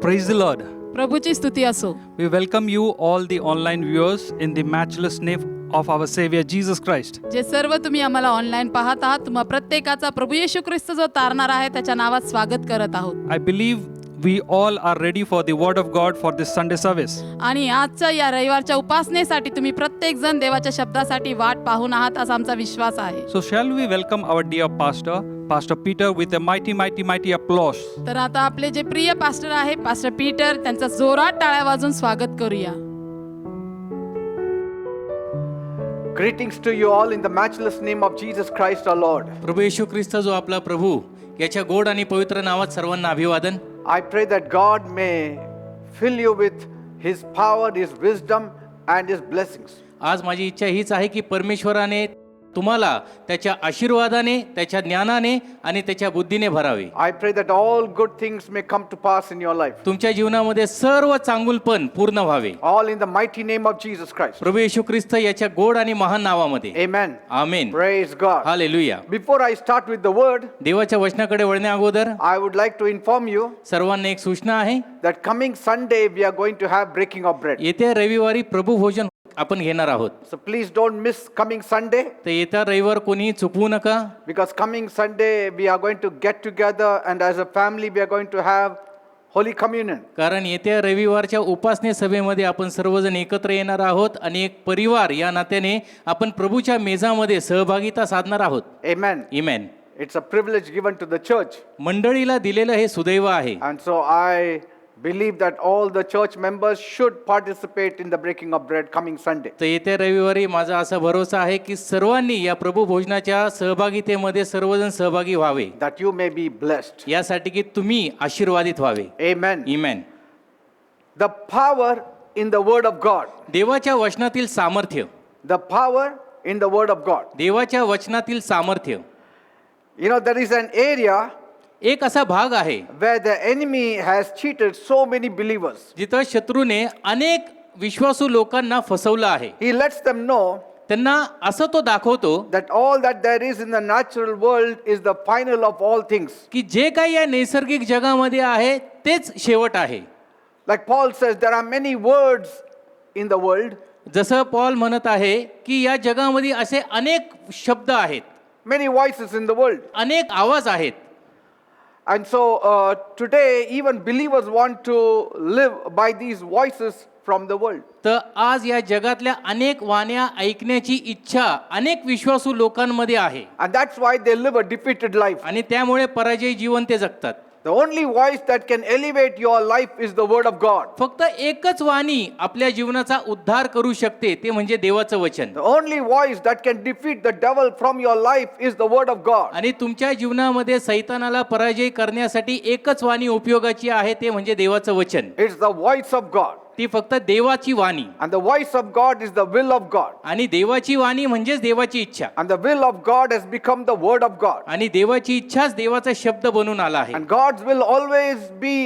Praise the Lord. प्रभूची स्तुती असो. We welcome you all the online viewers in the matchless name of our Savior Jesus Christ. जे सर्व तुम्ही आम्हाला online पाहत आहात, तुम्हा प्रत्येकाचा प्रभू येशू ख्रिस्त जो तारणार आहे त्याच्या नावात स्वागत करत आहोत. I believe we all are ready for the word of God for this Sunday service. आणि आजच्या या रविवारच्या उपासनेसाठी तुम्ही प्रत्येक जण देवाच्या शब्दासाठी वाट पाहून आहात असा आमचा विश्वास आहे. So shall we welcome our dear pastor, Pastor Peter, with a mighty applause. तर आता आपले जे प्रिय पास्टर आहे पास्टर पीटर, त्यांचा जोरात टाळ्या वाजून स्वागत करूया. Greetings to you all in the matchless name of Jesus Christ our Lord. प्रभू येशू ख्रिस्त जो आपला प्रभू याच्या गोड आणि पवित्र नावात सर्वांना अभिवादन. I pray that God may fill you with His power, His wisdom and His blessings. आज माझी इच्छा हीच आहे की परमेश्वराने तुम्हाला त्याच्या आशीर्वादाने, त्याच्या ज्ञानाने आणि त्याच्या बुद्धीने भरावे. I pray that all good things may come to pass in your life. तुमच्या जीवनामध्ये सर्व चांगुलपण पूर्ण व्हावे. All in the mighty name of Jesus Christ. प्रभू येशू ख्रिस्त याच्या गोड आणि महान नावामध्ये. Amen. Amen. Praise God. Hallelujah. Before I start with the word, देवाच्या वचनाकडे वळण्या अगोदर I would like to inform you सर्वांना एक सूचना आहे. that coming Sunday we are going to have breaking of bread. येत्या रविवारी प्रभू भोजन आपण घेणार आहोत. So please don't miss coming Sunday, तर येत्या रविवार कोणी चुकवू नका. because coming Sunday we are going to get together and as a family we are going to have Holy Communion. कारण येत्या रविवारच्या उपासने सभेमध्ये आपण सर्वजण एकत्र येणार आहोत आणि एक परिवार या नात्याने आपण प्रभूच्या मेजामध्ये सहभागिता साधणार आहोत. Amen. Amen. It's a privilege given to the church. मंडळीला दिलेलं हे सुदैव आहे. And so I believe that all the church members should participate in the breaking of bread coming Sunday. तर येत्या रविवारी माझा असा भरोसा आहे की सर्वांनी या प्रभू भोजनाच्या सहभागितेमध्ये सर्वजण सहभागी व्हावे. That you may be blessed. यासाठी की तुम्ही आशीर्वादित व्हावे. Amen. Amen. The power in the word of God. देवाच्या वचनातील सामर्थ्य. The power in the word of God. देवाच्या वचनातील सामर्थ्य. You know, there is an area एक असा भाग आहे where the enemy has cheated so many believers. जिथं शत्रूने अनेक विश्वासू लोकांना फसवलं आहे. He lets them know त्यांना असं तो दाखवतो that all that there is in the natural world is the final of all things. की जे काही या नैसर्गिक जगामध्ये आहे तेच शेवट आहे. Like Paul says, there are many words in the world, जसं पॉल म्हणत आहे की या जगामध्ये असे अनेक शब्द आहेत, many voices in the world. अनेक आवाज आहेत. And so today even believers want to live by these voices from the world. तर आज या जगातल्या अनेक वाण्या ऐकण्याची इच्छा अनेक विश्वासू लोकांमध्ये आहे And that's why they live a defeated life. आणि त्यामुळे पराजय जीवन ते जगतात. The only voice that can elevate your life is the word of God. फक्त एकच वाणी आपल्या जीवनाचा उद्धार करू शकते, ते म्हणजे देवाचं वचन. The only voice that can defeat the devil from your life is the word of God. आणि तुमच्या जीवनामध्ये सैतानाला पराजय करण्यासाठी एकच वाणी उपयोगाची आहे, ते म्हणजे देवाचं वचन. It's the voice of God. ती फक्त देवाची वाणी. And the voice of God is the will of God. आणि देवाची वाणी म्हणजेच देवाची इच्छा. And the will of God has become the word of God. आणि देवाची इच्छाच देवाचा शब्द बनून आला आहे. And God's will always be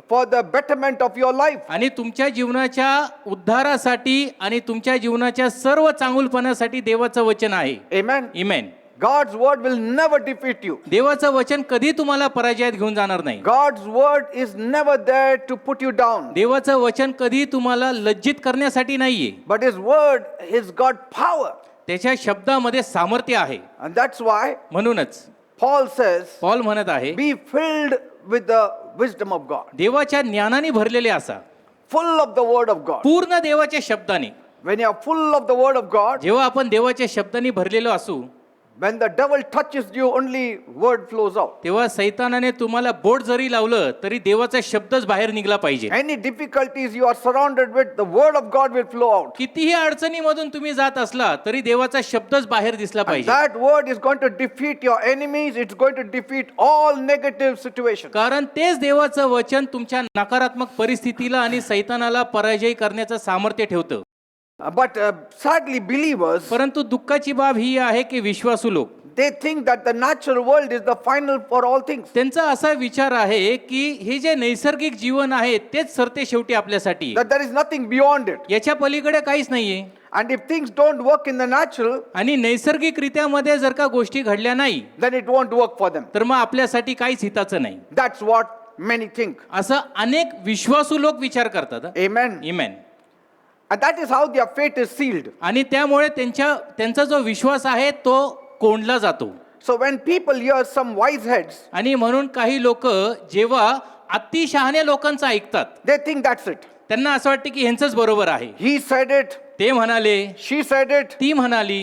for the betterment of your life. आणि तुमच्या जीवनाच्या उद्धारासाठी आणि तुमच्या जीवनाच्या सर्व चांगुलपणासाठी देवाचं वचन आहे. Amen. Amen. God's word will never defeat you. देवाचं वचन कधी तुम्हाला पराजयात घेऊन जाणार नाही. God's word is never there to put you down. देवाचं वचन कधी तुम्हाला लज्जित करण्यासाठी नाहीये. But His word has got power. त्याच्या शब्दामध्ये सामर्थ्य आहे. And that's why म्हणूनच Paul says, पॉल म्हणत आहे be filled with the wisdom of God. देवाच्या ज्ञानाने भरलेले असा, Full of the word of God. पूर्ण देवाच्या शब्दाने. When you are full of the word of God, जेव्हा आपण देवाच्या शब्दाने भरलेलो असू, when the devil touches you, only word flows out. तेव्हा सैतानाने तुम्हाला बोट जरी लावलं तरी देवाचा शब्दच बाहेर निघला पाहिजे. Any difficulties you are surrounded with, the word of God will flow out. कितीही अडचणीमधून तुम्ही जात असला तरी देवाचा शब्दच बाहेर दिसला And पाहिजे. that word is going to defeat your enemies. It's going to defeat all negative situations. कारण तेच देवाचं वचन तुमच्या नकारात्मक परिस्थितीला आणि सैतानाला पराजय करण्याचं सामर्थ्य ठेवतं. But sadly, believers, परंतु दुःखाची बाब ही आहे की विश्वासू लोक they think that the natural world is the final for all things. त्यांचा असा विचार आहे की हे जे नैसर्गिक जीवन आहे तेच सरते शेवटी आपल्यासाठी, That there is nothing beyond it. याच्या पलीकडे काहीच नाहीये. And if things don't work in the natural, आणि नैसर्गिकरित्या मध्ये जर का गोष्टी घडल्या नाही then it won't work for them. तर मग आपल्यासाठी काहीच हिताचं नाही. That's what many think. असं अनेक विश्वासू लोक विचार करतात. Amen. इमेन. And that is how their fate is sealed. आणि त्यामुळे त्यांचा जो विश्वास आहे तो कोंडला जातो. So when people hear some wise heads, आणि म्हणून काही लोक जेव्हा अतिशहाण्या लोकांचं ऐकतात they think that's it. त्यांना असं वाटतं की ह्यांचंच बरोबर आहे. He said it, ते म्हणाले, she said it, ती म्हणाली,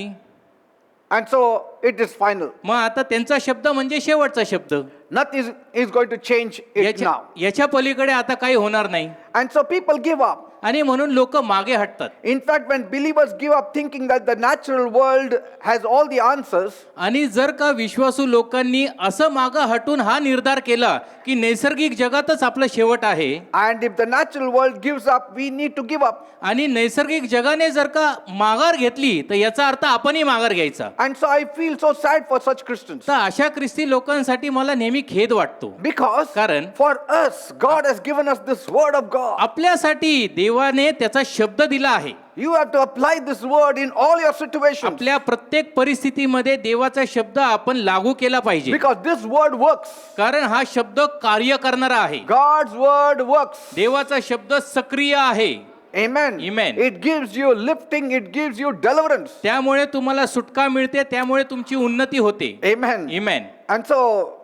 and so it is final. मग आता त्यांचा शब्द म्हणजे शेवटचा शब्द. Nothing is going to change it now. याच्या पलीकडे आता काही होणार नाही. And so people give up. आणि म्हणून लोक मागे हटतात. In fact, when believers give up thinking that the natural world has all the answers, आणि जर का विश्वासू लोकांनी असं मागं हटून हा निर्धार केला की नैसर्गिक जगातच आपलं शेवट आहे, and if the natural world gives up, we need to give up. आणि नैसर्गिक जगाने जर का माघार घेतली तर याचा अर्थ आपणही माघार घ्यायचा. And so I feel so sad for such Christians. तर अशा ख्रिस्ती लोकांसाठी मला नेहमी खेद वाटतो. Because कारण for us, God has given us this word of God. आपल्यासाठी देवाने त्याचा शब्द दिला आहे. You have to apply this word in all your situations. आपल्या प्रत्येक परिस्थितीमध्ये देवाचा शब्द आपण लागू केला पाहिजे. Because this word works. कारण हा शब्द कार्य करणारा आहे. God's word works. देवाचा शब्द सक्रिय आहे. Amen. Amen. It gives you lifting, it gives you deliverance. त्यामुळे तुम्हाला सुटका मिळते, त्यामुळे तुमची उन्नती होते. Amen. Amen. And so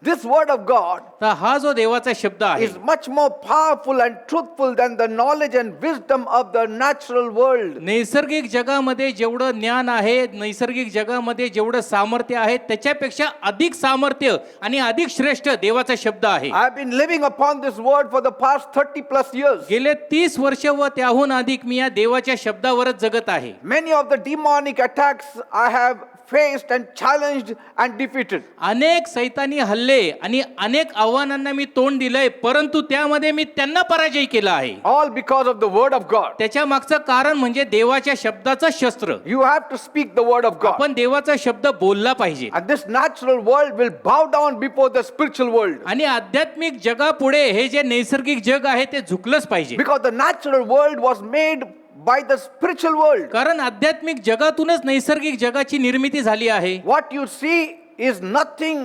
this word of God तर हा जो देवाचा शब्द आहे is much more powerful and truthful than the knowledge and wisdom of the natural world. नैसर्गिक जगामध्ये जेवढं ज्ञान आहे, नैसर्गिक जगामध्ये जेवढं सामर्थ्य आहे, त्याच्यापेक्षा अधिक सामर्थ्य आणि अधिक श्रेष्ठ देवाचा शब्द आहे. I have been living upon this word for the past 30 plus years. गेले 30 वर्ष व त्याहून अधिक मी या देवाच्या शब्दावरच जगत आहे. Many of the demonic attacks I have faced and challenged and defeated. अनेक सैतानी हल्ले आणि अनेक आव्हानांना मी तोंड दिलंय, परंतु त्यामध्ये मी त्यांना पराजय केला आहे. All because of the word of God. त्याच्या मागचं कारण म्हणजे देवाच्या शब्दाचं शस्त्र. You have to speak the word of God. आपण देवाचा शब्द बोलला पाहिजे. And this natural world will bow down before the spiritual world. आणि आध्यात्मिक जगापुढे हे जे नैसर्गिक जग आहे ते झुकलंच पाहिजे. Because the natural world was made by the spiritual world. कारण आध्यात्मिक जगातूनच नैसर्गिक जगाची निर्मिती झाली आहे. What you see is nothing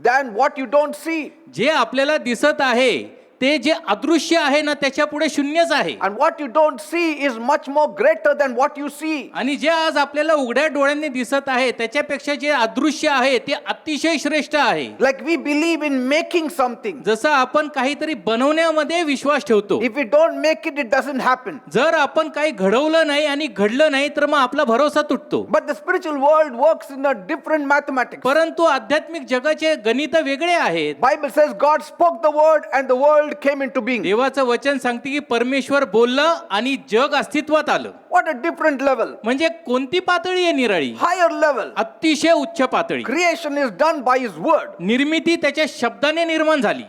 than what you don't see. जे आपल्याला दिसत आहे ते जे अदृश्य आहे ना त्याच्या पुढे शून्यच आहे. And what you don't see is much more greater than what you see. आणि जे आज आपल्याला उघड्या डोळ्यांनी दिसत आहे त्याच्यापेक्षा जे अदृश्य आहे ते अतिशय श्रेष्ठ आहे. Like we believe in making something. जसं आपण काहीतरी बनवण्यामध्ये विश्वास ठेवतो. If we don't make it, it doesn't happen. जर आपण काही घडवलं नाही आणि घडलं नाही तर मग आपला भरोसा तुटतो. But the spiritual world works in a different mathematics. परंतु आध्यात्मिक जगाचे गणित वेगळे आहेत. Bible says God spoke the word and the world came into being. देवाचं वचन सांगते की परमेश्वर बोललं आणि जग अस्तित्वात आलं. What a different level. म्हणजे कोणती पातळी आहे निराळी? Higher level. अतिशय उच्च पातळी. Creation is done by His word. निर्मिती त्याच्या शब्दाने निर्माण झाली.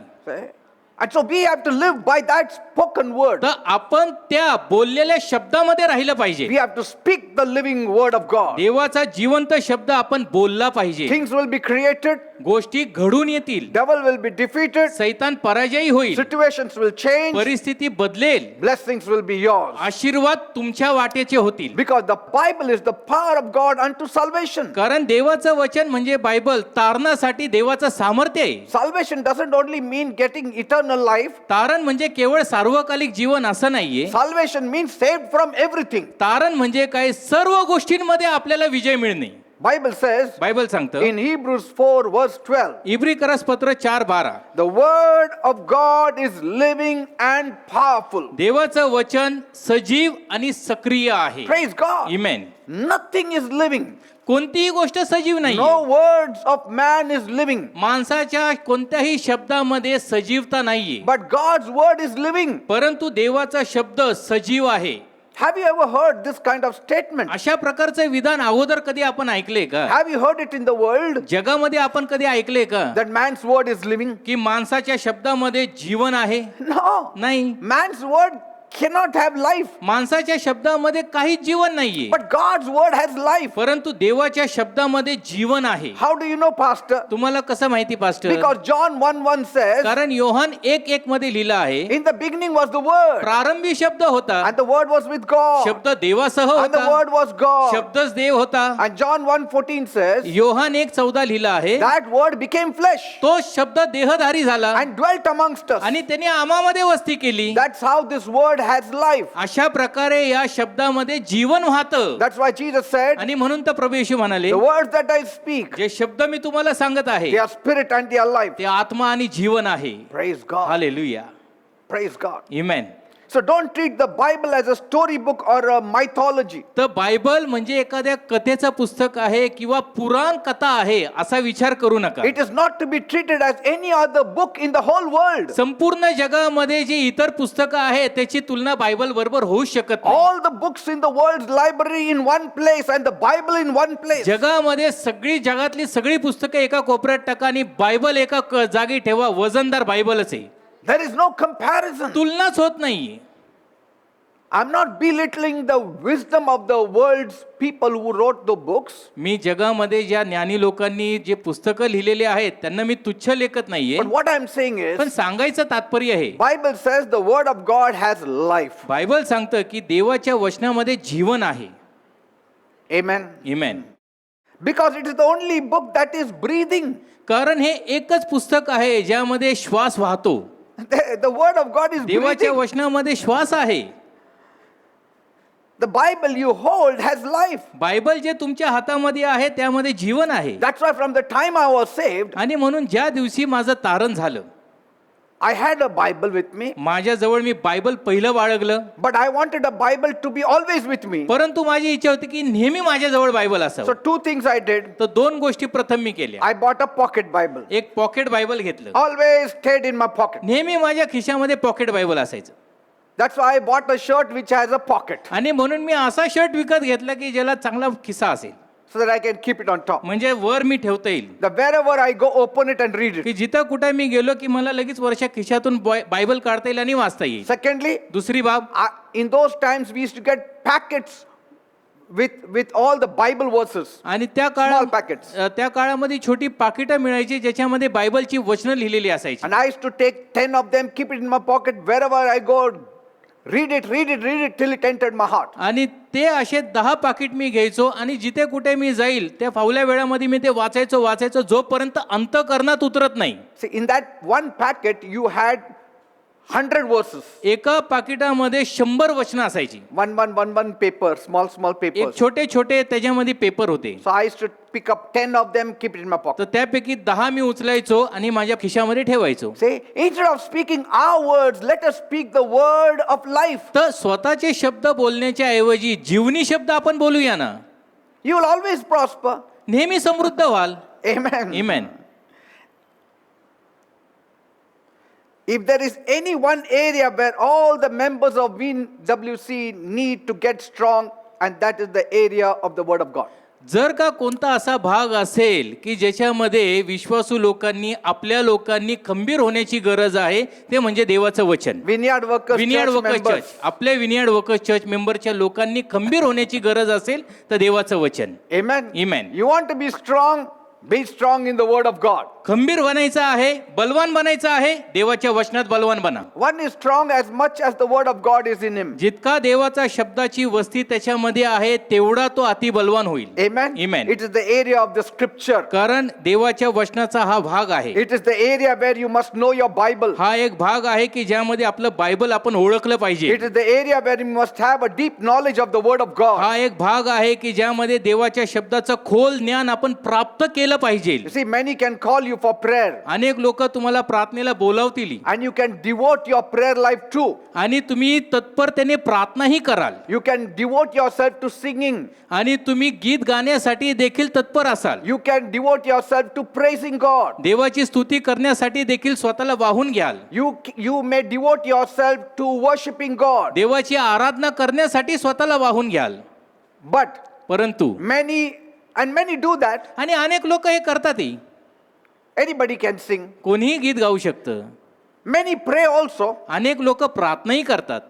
And so we have to live by that spoken word. तर आपण त्या बोललेल्या शब्दामध्ये राहिलं पाहिजे. We have to speak the living word of God. देवाचा जिवंत शब्द आपण बोलला पाहिजे. Things will be created. गोष्टी घडून येतील. Devil will be defeated. सैतान पराजयी होईल. Situations will change. परिस्थिती बदलेल. Blessings will be yours. आशीर्वाद तुमच्या वाटेचे होतील. Because the Bible is the power of God unto salvation. कारण देवाचं वचन म्हणजे बायबल तारणासाठी देवाचं सामर्थ्य आहे. Salvation doesn't only mean getting eternal life. तारण म्हणजे केवळ सार्वकालिक जीवन असं नाहीये. Salvation means saved from everything. तारण म्हणजे काय? सर्व गोष्टींमध्ये आपल्याला विजय मिळणे. Bible says बायबल सांगतं in Hebrews 4 verse 12. इब्री करसपत्र 4:12 The word of God is living and powerful. देवाचं वचन सजीव आणि सक्रिय आहे. Praise God. Amen. Nothing is living. कोणतीही गोष्ट सजीव नाही. No words of man is living. माणसाच्या कोणत्याही शब्दामध्ये सजीवता नाहीये. But God's word is living. परंतु देवाचा शब्द सजीव आहे. Have you ever heard this kind of statement? अशा प्रकारचे विधान अगोदर कधी आपण ऐकले का? Have you heard it in the world? जगामध्ये आपण कधी ऐकले का That man's word is living? की माणसाच्या शब्दामध्ये जीवन आहे? No. नाही. Man's word cannot have life. माणसाच्या शब्दामध्ये काही जीवन नाहीये, But God's word has life. परंतु देवाच्या शब्दामध्ये जीवन आहे. How do you know, Pastor? तुम्हाला कसं माहिती पास्टर? Because John 1:1 says, कारण योहान 1:1 मध्ये लिहिलं आहे, in the beginning was the word, प्रारंभी शब्द होता, and the word was with God, शब्द देवासह and the होता, word was God. शब्दच देव होता. And John 1:14 says, योहान 1:14 लिहिलं आहे, that word became flesh तो शब्द देहधारी झाला and dwelt amongst us. आणि त्याने आमामध्ये वस्ती केली. That's how this word has life. अशा प्रकारे या शब्दामध्ये जीवन वाहतं. That's why Jesus said, आणि म्हणून तर प्रभू येशू म्हणाले, the words that I speak, जे शब्द मी तुम्हाला सांगत आहे they are spirit and they are life. ते आत्मा आणि जीवन आहे. Praise God. Hallelujah. Praise God. Amen. So don't treat the Bible as a storybook or a mythology. तर बायबल म्हणजे एखाद्या कथेचं पुस्तक आहे किंवा पुराण कथा आहे असा विचार करू नका. It is not to be treated as any other book in the whole world. संपूर्ण जगामध्ये जे इतर पुस्तकं आहेत त्याची तुलना बायबल बरोबर होऊ शकत नाही. All the books in the world's library in one place and the Bible in one place. जगामध्ये सगळी जगातली सगळी पुस्तकं एका कोपऱ्यात टाका आणि बायबल एका जागी ठेवा. वजनदार बायबलच आहे. There is no comparison. तुलनाच होत नाहीये. I'm not belittling the wisdom of the world's people who wrote the books. मी जगामध्ये ज्या ज्ञानी लोकांनी जे पुस्तकं लिहिलेले आहेत त्यांना मी तुच्छ लेखत नाहीये, But what I'm saying is, पण सांगायचं तात्पर्य आहे, Bible says the word of God has life. Bible सांगतं की देवाच्या वचनामध्ये जीवन आहे. Amen. Amen. Because it is the only book that is breathing. कारण हे एकच पुस्तक आहे ज्यामध्ये श्वास वाहतो. The word of God is देवाच्या breathing. वचनामध्ये श्वास आहे. The Bible you hold has life. Bible जे तुमच्या हातामध्ये आहे त्यामध्ये जीवन आहे. That's why from the time I was saved, आणि म्हणून ज्या दिवशी माझं तारण झालं, I had a Bible with me, माझ्याजवळ मी बायबल पहिलं बाळगलं, but I wanted a Bible to be always with me. परंतु माझी इच्छा होती की नेहमी माझ्याजवळ बायबल So असावं. two things I did. तर दोन गोष्टी प्रथम मी केल्या. I bought a pocket Bible. एक पॉकेट बायबल घेतलं. Always stayed in my pocket. नेहमी माझ्या खिशामध्ये पॉकेट बायबल असायचं. That's why I bought a shirt which has a pocket, आणि म्हणून मी असा शर्ट विकत घेतला की ज्याला चांगला खिसा असेल, so that I can keep it on top. म्हणजे वर मी ठेवता येईल. That wherever I go, open it and read it. की जिथं कुठे मी गेलो की मला लगेच वरच्या खिशातून बायबल काढता येईल आणि वाचता येईल. Secondly, दुसरी बाब, in those times we used to get packets with all the Bible verses. आणि त्या Small packets. त्या काळामध्ये छोटी पाकिटं मिळायची ज्याच्यामध्ये बायबलची वचनं लिहिलेली असायची. And I used to take 10 of them, keep it in my pocket, wherever I go, read it till it entered my heart. आणि ते असे 10 पाकिट मी घ्यायचो आणि जिथे कुठे मी जाईल त्या फावल्या वेळामध्ये मी ते वाचायचो जोपर्यंत अंतःकरणात उतरत नाही. See, in that one packet you had 100 verses. एका पाकिटामध्ये 100 वचनं असायची. One paper, small एक papers. छोटे छोटे त्याच्यामध्ये पेपर होते. So I used to pick up 10 of them, keep it in my तर pocket. त्यापैकी 10 मी उचलायचो आणि माझ्या खिशामध्ये ठेवायचो. Say, instead of speaking our words, let us speak the word of life. तर स्वतःचे शब्द बोलण्याच्या ऐवजी जीवनी शब्द आपण बोलूया ना. You will always prosper. नेहमी समृद्ध व्हाल. Amen. Amen. If there is any one area where all the members of WC need to get strong, and that is the area of the word of God. जर का कोणता असा भाग असेल की ज्याच्यामध्ये विश्वासू लोकांनी आपल्या लोकांनी खंबीर होण्याची गरज आहे ते म्हणजे देवाचं वचन. Vineyard workers, विनियार्ड church workers members. Church, आपल्या विनियार्ड वर्कर्स चर्च मेंबरच्या लोकांनी खंबीर होण्याची गरज असेल तर देवाचं वचन. Amen. Amen. You want to be strong? Be strong in the word of God. खंबीर बनायचं आहे, बलवान बनायचं आहे, देवाच्या वचनात बलवान बना. One is strong as much as the word of God is in him. जितका देवाचा शब्दाची वस्ती त्याच्यामध्ये आहे तेवढा तो अति बलवान होईल. Amen. Amen. It is the area of the scripture. कारण देवाच्या वचनाचा हा भाग आहे. It is the area where you must know your Bible. हा एक भाग आहे की ज्यामध्ये आपलं बायबल आपण ओळखलं पाहिजे. It is the area where you must have a deep knowledge of the word of God. हा एक भाग आहे की ज्यामध्ये देवाच्या शब्दाचं खोल ज्ञान आपण प्राप्त केलं पाहिजे. You see, many can call you for prayer, अनेक लोक तुम्हाला प्रार्थनेला बोलावतील and you can devote your prayer life too. आणि तुम्ही तत्परतेने प्रार्थनाही कराल You can devote yourself to singing. आणि तुम्ही गीत गाण्यासाठी देखील तत्पर असाल. You can devote yourself to praising God. देवाची स्तुती करण्यासाठी देखील स्वतःला वाहून घ्याल. You may devote yourself to worshiping God. देवाची आराधना करण्यासाठी स्वतःला वाहून घ्याल. But परंतु many do that. आणि अनेक लोक हे करतातही. Anybody can sing. कोणीही गीत गाऊ शकतं. Many pray also. अनेक लोक प्रार्थनाही करतात.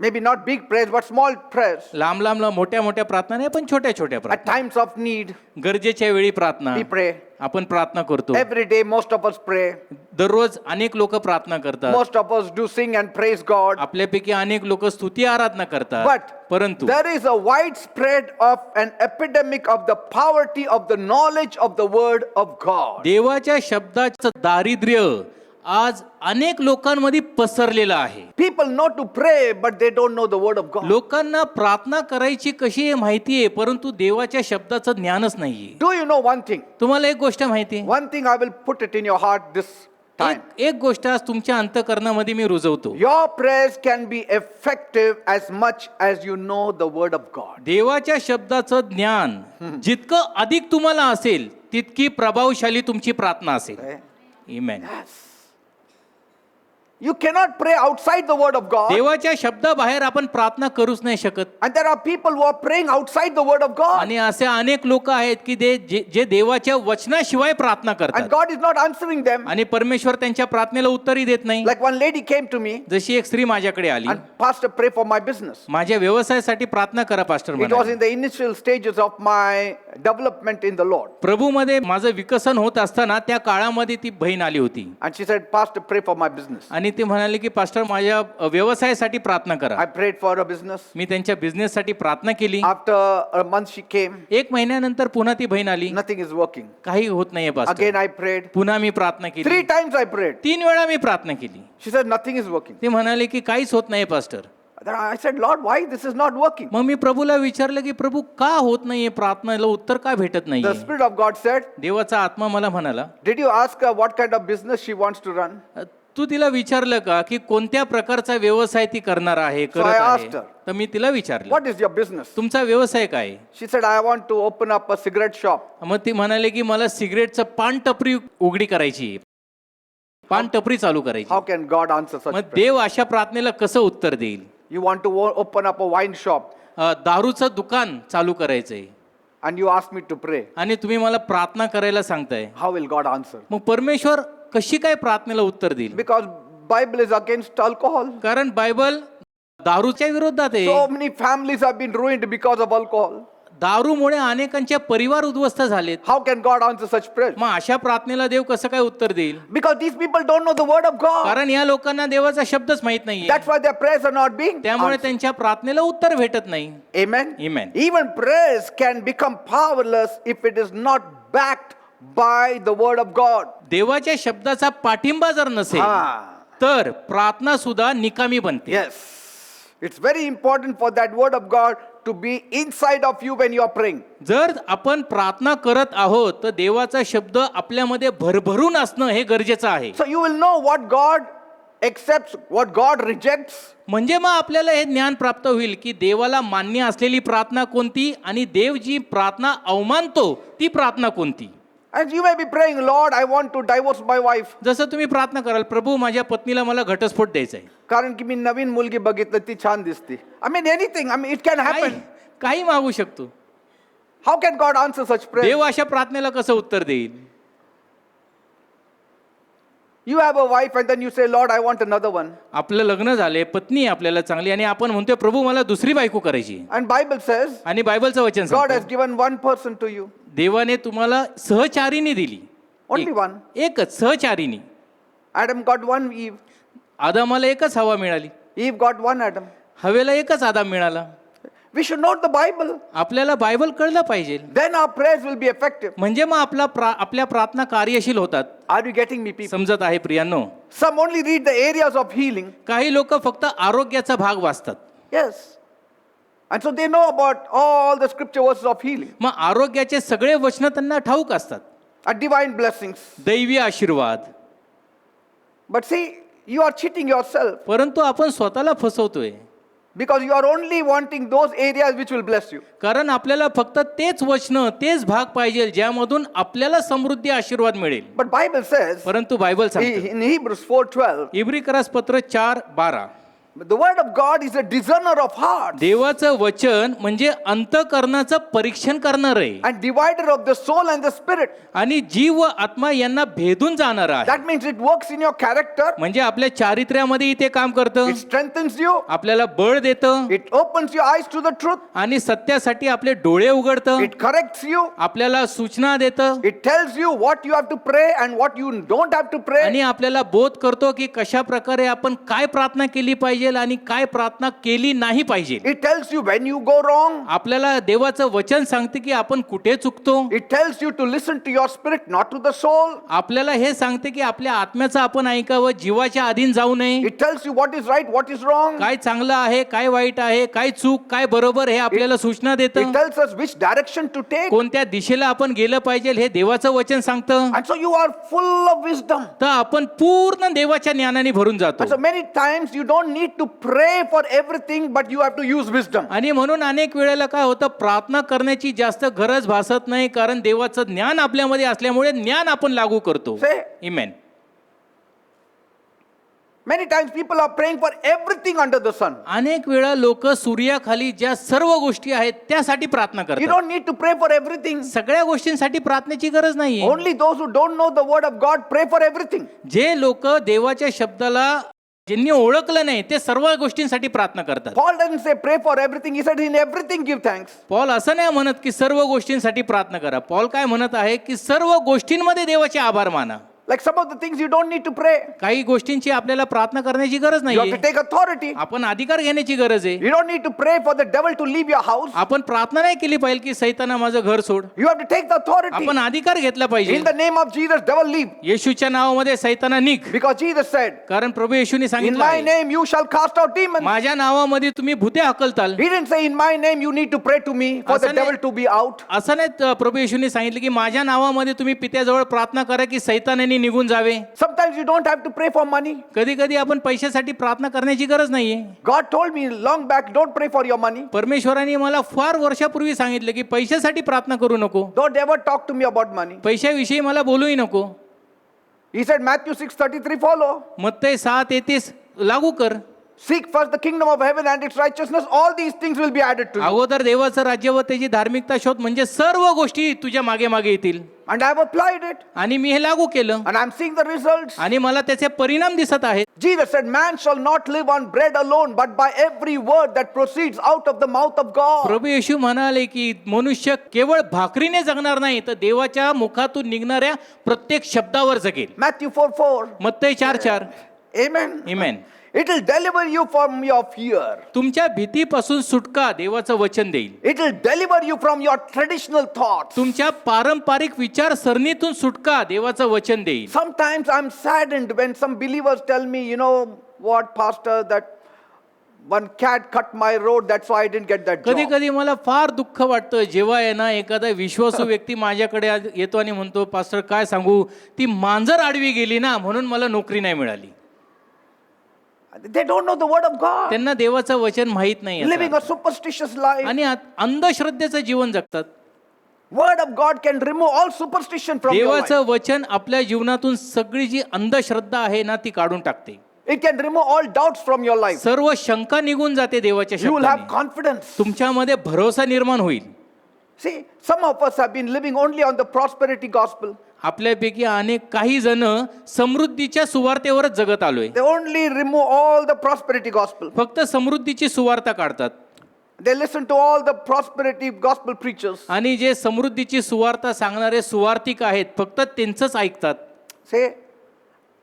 Maybe not big prayers, but small prayers. लांब लांब मोठ्या मोठ्या प्रार्थना नाही, पण छोट्या छोट्या At प्रार्थना. times of need, गरजेच्या वेळी प्रार्थना we pray. आपण प्रार्थना करतो. Every day, most of us pray. दररोज अनेक लोक प्रार्थना करतात. Most of us do sing and praise God. आपल्यापैकी अनेक लोक स्तुती आराधना करतात. But परंतु there is a widespread of an epidemic of the poverty of the knowledge of the word of God. देवाच्या शब्दाचं दारिद्र्य आज अनेक लोकांमध्ये पसरलेलं आहे. People know to pray, but they don't know the word of God. लोकांना प्रार्थना करायची कशी आहे माहिती आहे, परंतु देवाच्या शब्दाचं ज्ञानच नाहीये. Do you know one thing? तुम्हाला एक गोष्ट माहिती आहे? One thing I will put it in your heart this time. एक गोष्ट आज तुमच्या अंतःकरणामध्ये मी रुजवतो. Your prayers can be effective as much as you know the word of God. देवाच्या शब्दाचं ज्ञान जितकं अधिक तुम्हाला असेल तितकी प्रभावशाली तुमची प्रार्थना असेल. Okay? Amen. You cannot pray outside the word of God. देवाच्या शब्दाबाहेर आपण प्रार्थना करूच नाही शकत. And there are people who are praying outside the word of God. आणि असे अनेक लोक आहेत की जे देवाच्या वचनाशिवाय प्रार्थना And करतात God is not answering them. आणि परमेश्वर त्यांच्या प्रार्थनेला उत्तरही देत नाही. Like one lady came to me जशी एक स्त्री माझ्याकडे आली, and Pastor, pray for my business. माझ्या व्यवसायासाठी प्रार्थना करा पास्टर It was म्हणाले. in the initial stages of my development in the Lord. प्रभूमध्ये माझं विकसन होत असताना त्या काळामध्ये ती बहीण आली होती And she said, Pastor, pray for my business. आणि ते म्हणाले की पास्टर माझ्या व्यवसायासाठी प्रार्थना करा. I prayed for her business. मी त्यांच्या बिझनेससाठी प्रार्थना केली. After a month she came. एक महिन्यानंतर पुन्हा ती बहीण आली. Nothing is working. काही होत नाहीये Again पास्टर. I prayed. पुन्हा मी प्रार्थना केली. 3 times I prayed. 3 वेळा मी प्रार्थना केली. She said, nothing is working. ते म्हणाले की काहीच होत नाही pastor. Then I said, Lord, why this is not working? मग मी प्रभूला विचारलं की प्रभू का होत नाहीये, प्रार्थनेला उत्तर का भेटत The नाहीये. Spirit of God said, देवाचा आत्मा मला म्हणाला, did you ask her what kind of business she wants to run? तू तिला विचारलं का की कोणत्या प्रकारचा व्यवसाय ती करणार आहे, So करत I आहे. asked her. तर मी तिला विचारलं, What is your business? तुमचा व्यवसाय काय आहे? She said, I want to open up a cigarette shop. मग ती म्हणाले की मला सिगरेटचं पान टपरी उघडी करायची, पान टपरी चालू करायची. How can God answer such मग prayer? देव अशा प्रार्थनेला कसं उत्तर देईल? You want to open up a wine shop दारूचं दुकान चालू करायचंय and you ask me to pray. आणि तुम्ही मला प्रार्थना करायला सांगताय. How will God answer? मग परमेश्वर कशी काय प्रार्थनेला उत्तर देईल? Because Bible is against alcohol. कारण बायबल दारूच्या विरोधात आहे. So many families have been ruined because of alcohol. दारूमुळे अनेकांच्या परिवार उद्ध्वस्त झालेत. How can God answer such prayers? मग अशा प्रार्थनेला देव कसं काय उत्तर देईल? Because these people don't know the word of God. कारण या लोकांना देवाचा शब्दच माहित नाहीये. That's why their prayers are not being त्यामुळे answered. त्यांच्या प्रार्थनेला उत्तर भेटत नाही. Amen. Amen. Even prayers can become powerless if it is not backed by the word of God. देवाच्या शब्दाचा पाठिंबा जर नसेल तर प्रार्थना सुद्धा निकामी बनते. Yes. It's very important for that word of God to be inside of you when you are praying. जर आपण प्रार्थना करत आहोत तर देवाचा शब्द आपल्यामध्ये भरभरून असणं हे गरजेचं आहे. So you will know what God accepts, what God rejects. म्हणजे मग आपल्याला हे ज्ञान प्राप्त होईल की देवाला मान्य असलेली प्रार्थना कोणती आणि देव जी प्रार्थना अवमानतो ती प्रार्थना कोणती. And you may be praying, Lord, I want to divorce my wife. जसं तुम्ही प्रार्थना कराल, प्रभू माझ्या पत्नीला मला घटस्फोट द्यायचा आहे. कारण की मी नवीन मुलगी बघितली ती छान दिसते. I mean anything. I mean it can happen. काही मागू शकतो. How can God answer such prayer? देव अशा प्रार्थनेला कसं उत्तर देईल? You have a wife and then you say, Lord, I want another one. आपलं लग्न झाले, पत्नी आहे आपल्याला चांगली आणि आपण म्हणतोय प्रभू मला दुसरी बायको करायची. And Bible says, आणि बायबलचं वचन God has सांगतं, given one person to you. देवाने तुम्हाला सहचारिणी दिली. Only one. एकच सहचारिणी. Adam got one Eve. आदामाला एकच हवा मिळाली. Eve got one Adam. हवेला एकच आदाम मिळाला. We should know the Bible. आपल्याला बायबल कळलं पाहिजे. Then our prayers will be effective. म्हणजे मग आपल्या प्रार्थना कार्यशील होतात. Are you getting me, people? समजत आहे प्रियांनो? Some only read the areas of healing. काही लोक फक्त आरोग्याचा भाग वाचतात. Yes. And so they know about all the scripture verses of healing मग आरोग्याचे सगळे वचन त्यांना ठाऊक असतात. and divine blessings. दैवी आशीर्वाद. But see, you are cheating yourself परंतु आपण स्वतःला फसवतोय. because you are only wanting those areas which will bless you. कारण आपल्याला फक्त तेच वचन तेच भाग पाहिजे ज्यामधून आपल्याला समृद्धी आशीर्वाद मिळेल. But Bible says परंतु बायबल सांगते in Hebrews 4:12, इब्री करास पत्र 4:12 The word of God is a discerner of hearts देवाचं वचन म्हणजे अंतःकरणाचं परीक्षण करणार आहे and divider of the soul and the spirit. आणि जीव व आत्मा यांना भेदून जाणार आहे. That means it works in your character. म्हणजे आपल्या चारित्र्यामध्ये ते काम करतं, It strengthens you. आपल्याला बळ देतं It opens your eyes to the truth. आणि सत्यासाठी आपले डोळे उघडतं, It corrects you. आपल्याला सूचना देतं It tells you what you have to pray and what you don't have to pray. आणि आपल्याला बोध करतो की कशा प्रकारे आपण काय प्रार्थना केली पाहिजे आणि काय प्रार्थना केली नाही पाहिजे. It tells you when you go wrong. आपल्याला देवाचं वचन सांगते की आपण कुठे चुकतो. It tells you to listen to your spirit, not to the soul. आपल्याला हे सांगते की आपल्या आत्म्याचं आपण ऐकावं, जीवाच्या अधीन जाऊ नये. It tells you what is right, what is wrong. काय चांगलं आहे, काय वाईट आहे, काय चूक, काय बरोबर हे आपल्याला सूचना It देतं. tells us which direction to take. कोणत्या दिशेला आपण गेलं पाहिजे हे देवाचं वचन सांगतं. And so you are full of wisdom. तर आपण पूर्ण देवाच्या ज्ञानाने भरून जातो. And so many times you don't need to pray for everything, but you have to use wisdom. आणि म्हणून अनेक वेळेला काय होतं, प्रार्थना करण्याची जास्त गरज भासत नाही, कारण देवाचं ज्ञान आपल्यामध्ये असल्यामुळे ज्ञान आपण लागू करतो. Say. Amen. Many times people are praying for everything under the sun. अनेक वेळा लोक सूर्याखाली ज्या सर्व गोष्टी आहेत त्यासाठी प्रार्थना You करतात. don't need to pray for everything. सगळ्या गोष्टींसाठी प्रार्थनेची गरज नाहीये. Only those who don't know the word of God pray for everything. जे लोक देवाच्या शब्दाला ज्यांनी ओळखलं नाही ते सर्व गोष्टींसाठी प्रार्थना करतात. Paul doesn't say pray for everything. He said in everything give thanks. Paul असं नाही म्हणत की सर्व गोष्टींसाठी प्रार्थना करा. पॉल काय म्हणत आहे की सर्व गोष्टींमध्ये देवाचे आभार माना. Like some of the things you don't need to pray. काही गोष्टींची आपल्याला प्रार्थना करण्याची गरज You have नाहीये. to take authority. आपण अधिकार घेण्याची गरज आहे. You don't need to pray for the devil to leave your house. आपण प्रार्थना नाही केली पाहिजे की सैताना माझं घर सोड. You have to take the authority. आपण अधिकार घेतला पाहिजे. In the name of Jesus, devil leave. येशूच्या नावामध्ये सैताना निघ. Because Jesus said, कारण प्रभू येशूने in सांगितलं my आहे, name you shall cast out demons. माझ्या नावामध्ये तुम्ही भूते हकलताल. He didn't say in my name you need to pray to me for the असं नाही- devil to be out. असं नाही प्रभू येशूने सांगितलं की माझ्या नावामध्ये तुम्ही पित्याजवळ प्रार्थना करा की सैतानाने निघून जावे. Sometimes you don't have to pray for money. कधी कधी आपण पैशासाठी प्रार्थना करण्याची गरज नाहीये. God told me long back, don't pray for your money. परमेश्वराने मला फार वर्षापूर्वी सांगितलं की पैशासाठी प्रार्थना करू नको, Don't ever talk to me about money. पैशाविषयी मला बोलूही नको. He said Matthew 6:33 follow. मत्तई 7:33 लागू कर. Seek first the kingdom of heaven and its righteousness. All these things will be added to you. अगोदर देवाचं राज्य व त्याची धार्मिकता शोध, म्हणजे सर्व गोष्टी तुझ्या मागे मागे येतील. And I have applied it. आणि मी हे लागू केलं And I'm seeing the results. आणि मला त्याचे परिणाम दिसत आहेत. Jesus said, man shall not live on bread alone, but by every word that proceeds out of the mouth of God. प्रभू येशू म्हणाले की मनुष्य केवळ भाकरीने जगणार नाही, तर देवाच्या मुखातून निघणाऱ्या प्रत्येक शब्दावर जगेल. Matthew 4:4. मत्तई 4:4. Amen. Amen. It will deliver you from your fear. तुमच्या भीतीपासून सुटका देवाचं वचन देईल. It will deliver you from your traditional thoughts. तुमच्या पारंपरिक विचारसरणीतून सुटका देवाचं वचन देईल. Sometimes I'm saddened when some believers tell me, you know what, pastor, that one cat cut my road, that's why I didn't get that कधी job. कधी मला फार दुःख वाटतं जेव्हा आहे ना एखादा विश्वासू व्यक्ती माझ्याकडे येतो आणि म्हणतो, पास्टर काय सांगू, ती मांजर आडवी गेली ना म्हणून मला नोकरी नाही मिळाली. They don't know the word of God. त्यांना देवाचं वचन माहित नाही Living असं. a superstitious life. आणि अंधश्रद्धेचं जीवन जगतात. Word of God can remove all superstition from your life. देवाचं वचन आपल्या जीवनातून सगळी जी अंधश्रद्धा आहे ना ती काढून टाकते. It can remove all doubts from your life. सर्व शंका निघून जाते देवाच्या You will have शब्दाने. confidence. तुमच्यामध्ये भरोसा निर्माण होईल. See, some of us have been living only on the prosperity gospel. आपल्यापैकी अनेक काही जण समृद्धीच्या सुवार्तेवरच जगत आलोय. They only remove all the prosperity gospel. फक्त समृद्धीची सुवार्ता काढतात They listen to all the prosperity gospel preachers. आणि जे समृद्धीची सुवार्ता सांगणारे सुवार्तिक आहेत फक्त त्यांचंच ऐकतात. Say,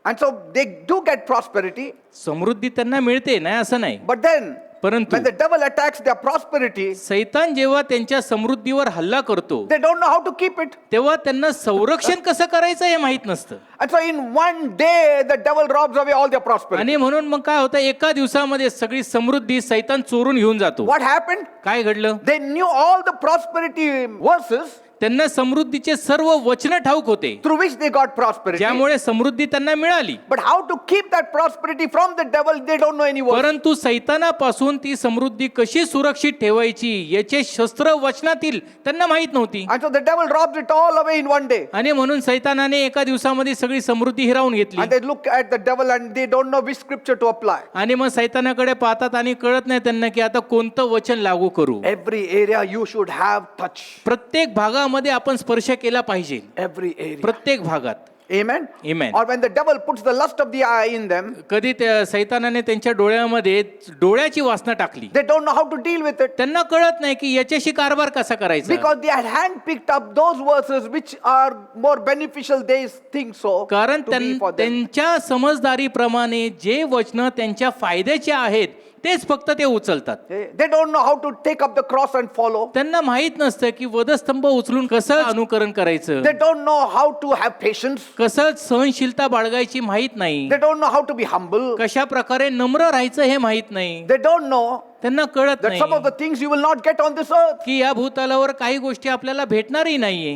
and so they do get prosperity, समृद्धी त्यांना मिळते, नाही असं नाही. but then परंतु when the devil attacks their prosperity, सैतान जेव्हा त्यांच्या समृद्धीवर हल्ला करतो they don't know how to keep it. तेव्हा त्यांना संरक्षण कसं करायचं हे माहित नसतं. And so in one day, the devil robs away all their prosperity. आणि म्हणून मग काय होतं, एका दिवसामध्ये सगळी समृद्धी सैतान चोरून घेऊन जातो. What happened? काय घडलं, They knew all the prosperity verses, त्यांना समृद्धीचे सर्व वचन ठाऊक होते, through which they got prosperity. ज्यामुळे समृद्धी त्यांना मिळाली. But how to keep that prosperity from the devil, they don't know any words. परंतु सैतानापासून ती समृद्धी कशी सुरक्षित ठेवायची याचे शस्त्र वचनातील त्यांना माहित नव्हती. And so the devil robs it all away in one day. आणि म्हणून सैतानाने एका दिवसामध्ये सगळी समृद्धी हिरावून घेतली. And they look at the devil and they don't know which scripture to apply. आणि मग सैतानाकडे पाहतात आणि कळत नाही त्यांना की आता कोणतं वचन लागू करू. Every area you should have touch. प्रत्येक भागामध्ये आपण स्पर्श केला पाहिजे, Every area. प्रत्येक भागात. Amen. Amen. Or when the devil puts the lust of the eye in them, कधी त्या सैतानाने त्यांच्या डोळ्यामध्ये डोळ्याची वासना टाकली, they don't know how to deal with it. त्यांना कळत नाही की याच्याशी कारभार कसा करायचा. Because they had handpicked up those verses which are more beneficial, they think so, कारण to be for them. त्यांच्या समजदारीप्रमाणे जे वचन त्यांच्या फायद्याचे आहेत तेच फक्त ते उचलतात. They don't know how to take up the cross and follow. त्यांना माहित नसतं की वधस्तंभ उचलून कसं अनुकरण करायचं, They don't know how to have patience. कसं सहनशीलता बाळगायची माहित नाही, They don't know how to be humble. कशा प्रकारे नम्र राहायचं हे माहित नाही. They don't know त्यांना कळत that some of नाही the things you will not get on this earth. की या भूतलावर काही गोष्टी आपल्याला भेटणारही नाहीये.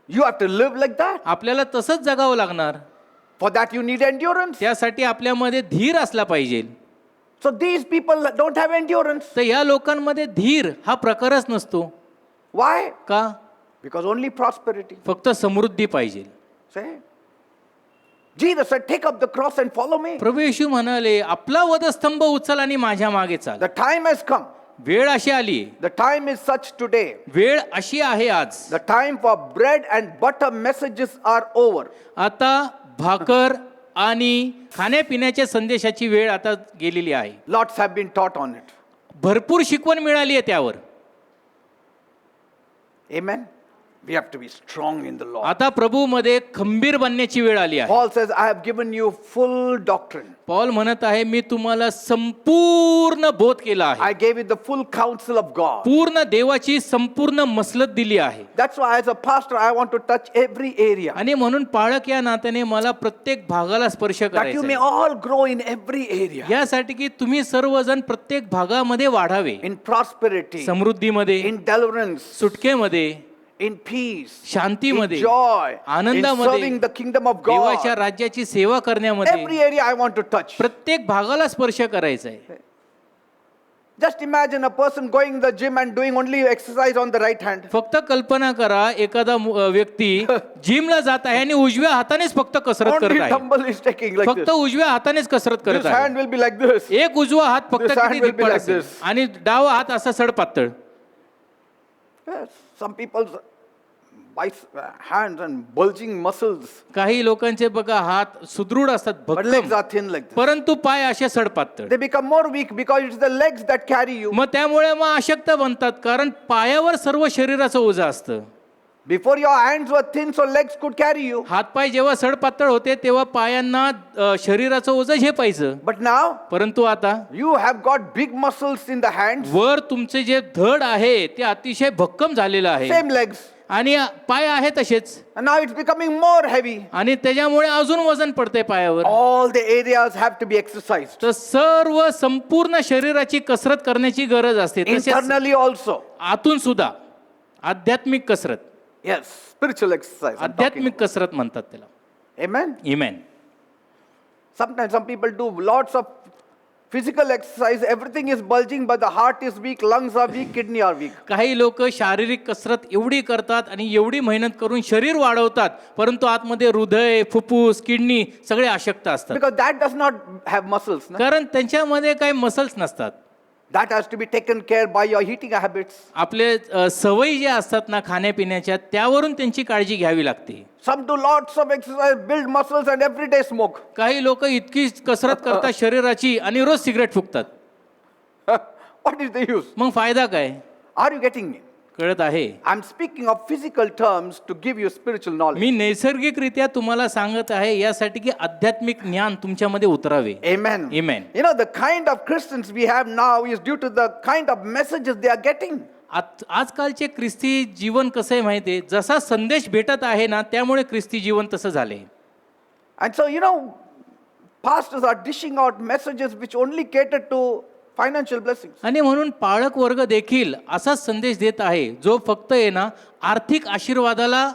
You have to live like that. आपल्याला तसंच जगावं लागणार. For that you need endurance. त्यासाठी आपल्यामध्ये धीर असला पाहिजे. So these people don't have endurance. तर या लोकांमध्ये धीर हा प्रकारच नसतो. Why? का? Because only prosperity. फक्त समृद्धी पाहिजे. Say. Jesus said, take up the cross and follow me. प्रभू येशू म्हणाले, आपला वधस्तंभ उचल आणि माझ्या मागे चाल. The time has come. वेळ अशी आली, The time is such today. वेळ अशी आहे आज. The time for bread and butter messages are over. आता भाकर आणि खाण्यापिण्याच्या संदेशाची वेळ आता गेलेली आहे. Lots have been taught on it. भरपूर शिकवण मिळाली आहे त्यावर. Amen. We have to be strong in the Lord. आता प्रभूमध्ये खंबीर बनण्याची वेळ आली आहे. Paul says, I have given you full doctrine. Paul म्हणत आहे, मी तुम्हाला संपूर्ण बोध केला आहे. I gave you the full counsel of God. पूर्ण देवाची संपूर्ण मसलत दिली आहे. That's why as a pastor I want to touch every area. आणि म्हणून पाळक या नात्याने मला प्रत्येक भागाला स्पर्श That you करायचा may आहे. all grow in every area. यासाठी की तुम्ही सर्वजण प्रत्येक भागामध्ये वाढावे. In prosperity, समृद्धीमध्ये, in deliverance, सुटकेमध्ये, in peace, in शांतीमध्ये, joy, in आनंदामध्ये, serving the kingdom of देवाच्या God. राज्याची सेवा करण्यामध्ये Every area I want to touch. प्रत्येक भागाला स्पर्श करायचा आहे. Just imagine a person going to the gym and doing only exercise on the right hand. फक्त कल्पना करा, एखादा व्यक्ती जिमला जात आहे आणि उजव्या हातानेच फक्त कसरत Only करत आहे. dumbbell is taking like फक्त this. उजव्या हातानेच कसरत करत This hand आहे. will be like this. एक उजवा हात फक्त This hand किती will be धिप्पाड like असेल this. आणि डावा हात असा सडपातळ. Yes, some people's hands and bulging muscles, काही लोकांचे बघा हात सुदृढ असतात, but legs भक्कम, are thin like this. परंतु पाय असे सडपातळ. They become more weak because it's the legs that carry you. मग त्यामुळे मग अशक्त बनतात, कारण पायावर सर्व शरीराचं ओझं असतं. Before your hands were thin, so legs could carry you. हातपाय जेव्हा सडपातळ होते तेव्हा पायांना शरीराचं ओझं झेपायचं. But now परंतु आता you have got big muscles in the hands, वर तुमचे जे धड आहे ते अतिशय भक्कम झालेलं आहे same legs, आणि पाय आहे तसेच, and now it's becoming more heavy. आणि त्याच्यामुळे अजून वजन पडते पायावर. All the areas have to be exercised. तर सर्व संपूर्ण शरीराची कसरत करण्याची गरज असते. तसेच Internally also. आतून सुद्धा आध्यात्मिक कसरत, Yes, spiritual exercise. I'm talking आध्यात्मिक कसरत म्हणतात त्याला. about. Amen. इमेन. Sometimes some people do lots of physical exercise, everything is bulging, but the heart is weak, lungs are weak, kidney are weak. काही लोक शारीरिक कसरत एवढी करतात आणि एवढी मेहनत करून शरीर वाढवतात, परंतु आतमध्ये हृदय, फुफ्फुस, किडनी सगळे अशक्त असतात. Because that does not have muscles. No? कारण त्यांच्यामध्ये काही मसल्स नसतात. That has to be taken care by your eating habits. आपले सवयी ज्या असतात ना खाण्यापिण्याच्या, त्यावरून त्यांची काळजी घ्यावी लागते. Some do lots of exercise, build muscles, and every day smoke. काही लोक इतकी कसरत करतात शरीराची आणि रोज cigarette फुकतात. What is the use? मग फायदा काय? Are you getting me? कळत आहे? I'm speaking of physical terms to give you spiritual knowledge. मी नैसर्गिकरित्या तुम्हाला सांगत आहे यासाठी की आध्यात्मिक ज्ञान तुमच्यामध्ये उतरावे. Amen. Amen. You know, the kind of Christians we have now is due to the kind of messages they are getting. आजकालचे ख्रिस्ती जीवन कसं आहे माहिती आहे, जसा संदेश भेटत आहे ना त्यामुळे ख्रिस्ती जीवन तसं झाले. And so, you know, pastors are dishing out messages which only cater to financial blessings. आणि म्हणून पाळक वर्ग देखील असाच संदेश देत आहे जो फक्त आहे ना आर्थिक आशीर्वादाला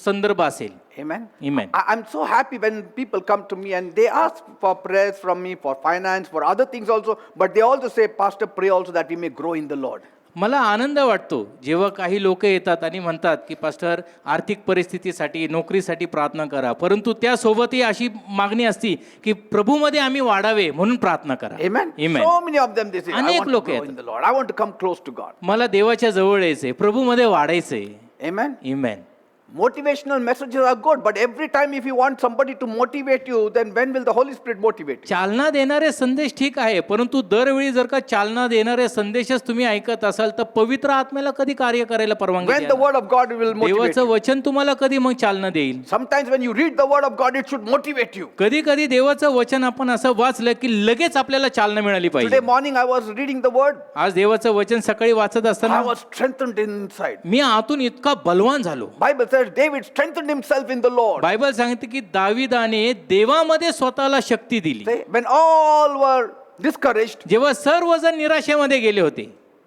संदर्भ असेल. Amen. Amen. I'm so happy when people come to me and they ask for prayers from me for finance, for other things also, but they also say, Pastor, pray also that we may grow in the Lord. मला आनंद वाटतो जेव्हा काही लोक येतात आणि म्हणतात की pastor आर्थिक परिस्थितीसाठी नोकरीसाठी प्रार्थना करा, परंतु त्यासोबतही अशी मागणी असती की प्रभूमध्ये आम्ही वाढावे म्हणून प्रार्थना करा. Amen. Amen. So many of them they say, I अनेक want to लोक grow येतात. in the Lord. I want to come close to God. मला देवाच्या जवळ यायचंय, प्रभूमध्ये वाढायचंय. Amen. Amen. Motivational messages are good, but every time if you want somebody to motivate you, then when will the Holy Spirit motivate you? चालना देणारे संदेश ठीक आहे, परंतु दरवेळी जर का चालना देणारे संदेशच तुम्ही ऐकत असाल तर पवित्र आत्म्याला कधी कार्य करायला परवानगी When the द्याल? word of God will motivate देवाचं you. वचन तुम्हाला कधी मग चालना देईल? Sometimes when you read the word of God, it should motivate you. कधी कधी देवाचं वचन आपण असं वाचलं की लगेच आपल्याला चालना मिळाली पाहिजे. Today morning I was reading the word. आज देवाचं वचन सकाळी वाचत I असताना was strengthened inside. मी आतून इतका बलवान झालो. Bible says David strengthened himself in the Lord. Bible सांगते की दाविदाने देवामध्ये स्वतःला शक्ती दिली. Say, when all were discouraged, जेव्हा सर्वजण निराशेमध्ये गेले होते,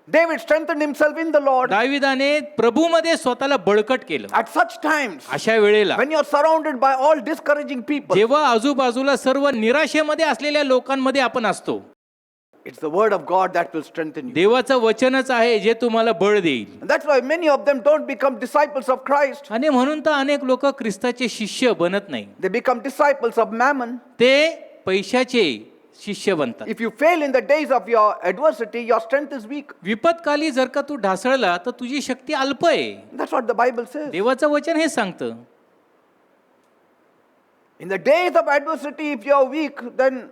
David strengthened himself in the Lord. दाविदाने प्रभूमध्ये स्वतःला बळकट केलं. At such times, अशा वेळेला when you are surrounded by all discouraging people, जेव्हा आजूबाजूला सर्व निराशेमध्ये असलेल्या लोकांमध्ये आपण असतो, it's the word of God that will strengthen you. देवाचं वचनच आहे जे तुम्हाला बळ देईल. And that's why many of them don't become disciples of Christ. आणि म्हणून तर अनेक लोक ख्रिस्ताचे शिष्य बनत नाही, They become disciples of mammon. ते पैशाचे शिष्य बनतात. If you fail in the days of your adversity, your strength is weak. विपत्काली जर का तू ढासळला तर तुझी शक्ती अल्प आहे. That's what the Bible says. देवाचं वचन हे सांगतं. In the days of adversity, if you are weak, then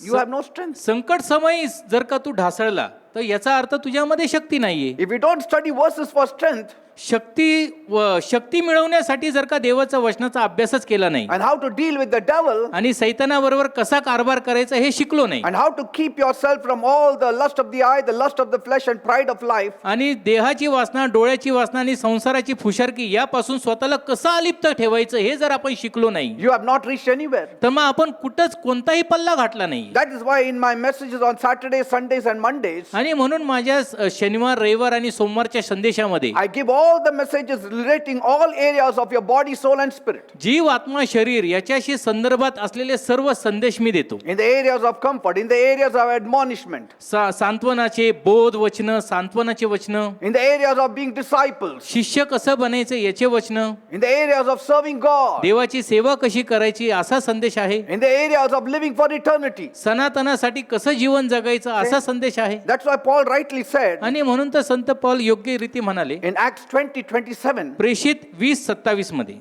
you have no strength. संकट समयी जर का तू ढासळला तर याचा अर्थ तुझ्यामध्ये शक्ती नाहीये. If you don't study verses for strength शक्ती मिळवण्यासाठी जर का देवाच्या वचनाचा अभ्यासच केला नाही and how to deal with the devil आणि सैतानाबरोबर कसा कारभार करायचा हे शिकलो नाही, and how to keep yourself from all the lust of the eye, the lust of the flesh and pride of life, आणि देहाची वासना, डोळ्याची वासना आणि संसाराची फुशारकी यापासून स्वतःला कसं अलिप्त ठेवायचं हे जर आपण शिकलो नाही you have not reached anywhere. तर मग आपण कुठंच कोणताही पल्ला घातला नाही. That is why in my messages on Saturdays, Sundays and Mondays, आणि म्हणून माझ्या शनिवार, रविवार आणि सोमवारच्या संदेशामध्ये I give all the messages relating all areas of your body, soul and spirit. जीव, आत्मा, शरीर याच्याशी संदर्भात असलेले सर्व संदेश मी देतो. In the areas of comfort, in the areas of admonishment, सांत्वनाचे बोध वचन, सांत्वनाचे वचन, in the areas of being disciples, शिष्य कसं बनायचं याचे वचन, in the areas of serving God, देवाची सेवा कशी करायची असा संदेश आहे, in the areas of living for eternity. सनातनासाठी कसं जीवन जगायचं असा संदेश आहे. That's why Paul rightly said आणि म्हणून तर संत पौल योग्य रीती म्हणाले in Acts 20:27, प्रेषित 20:27 मध्ये,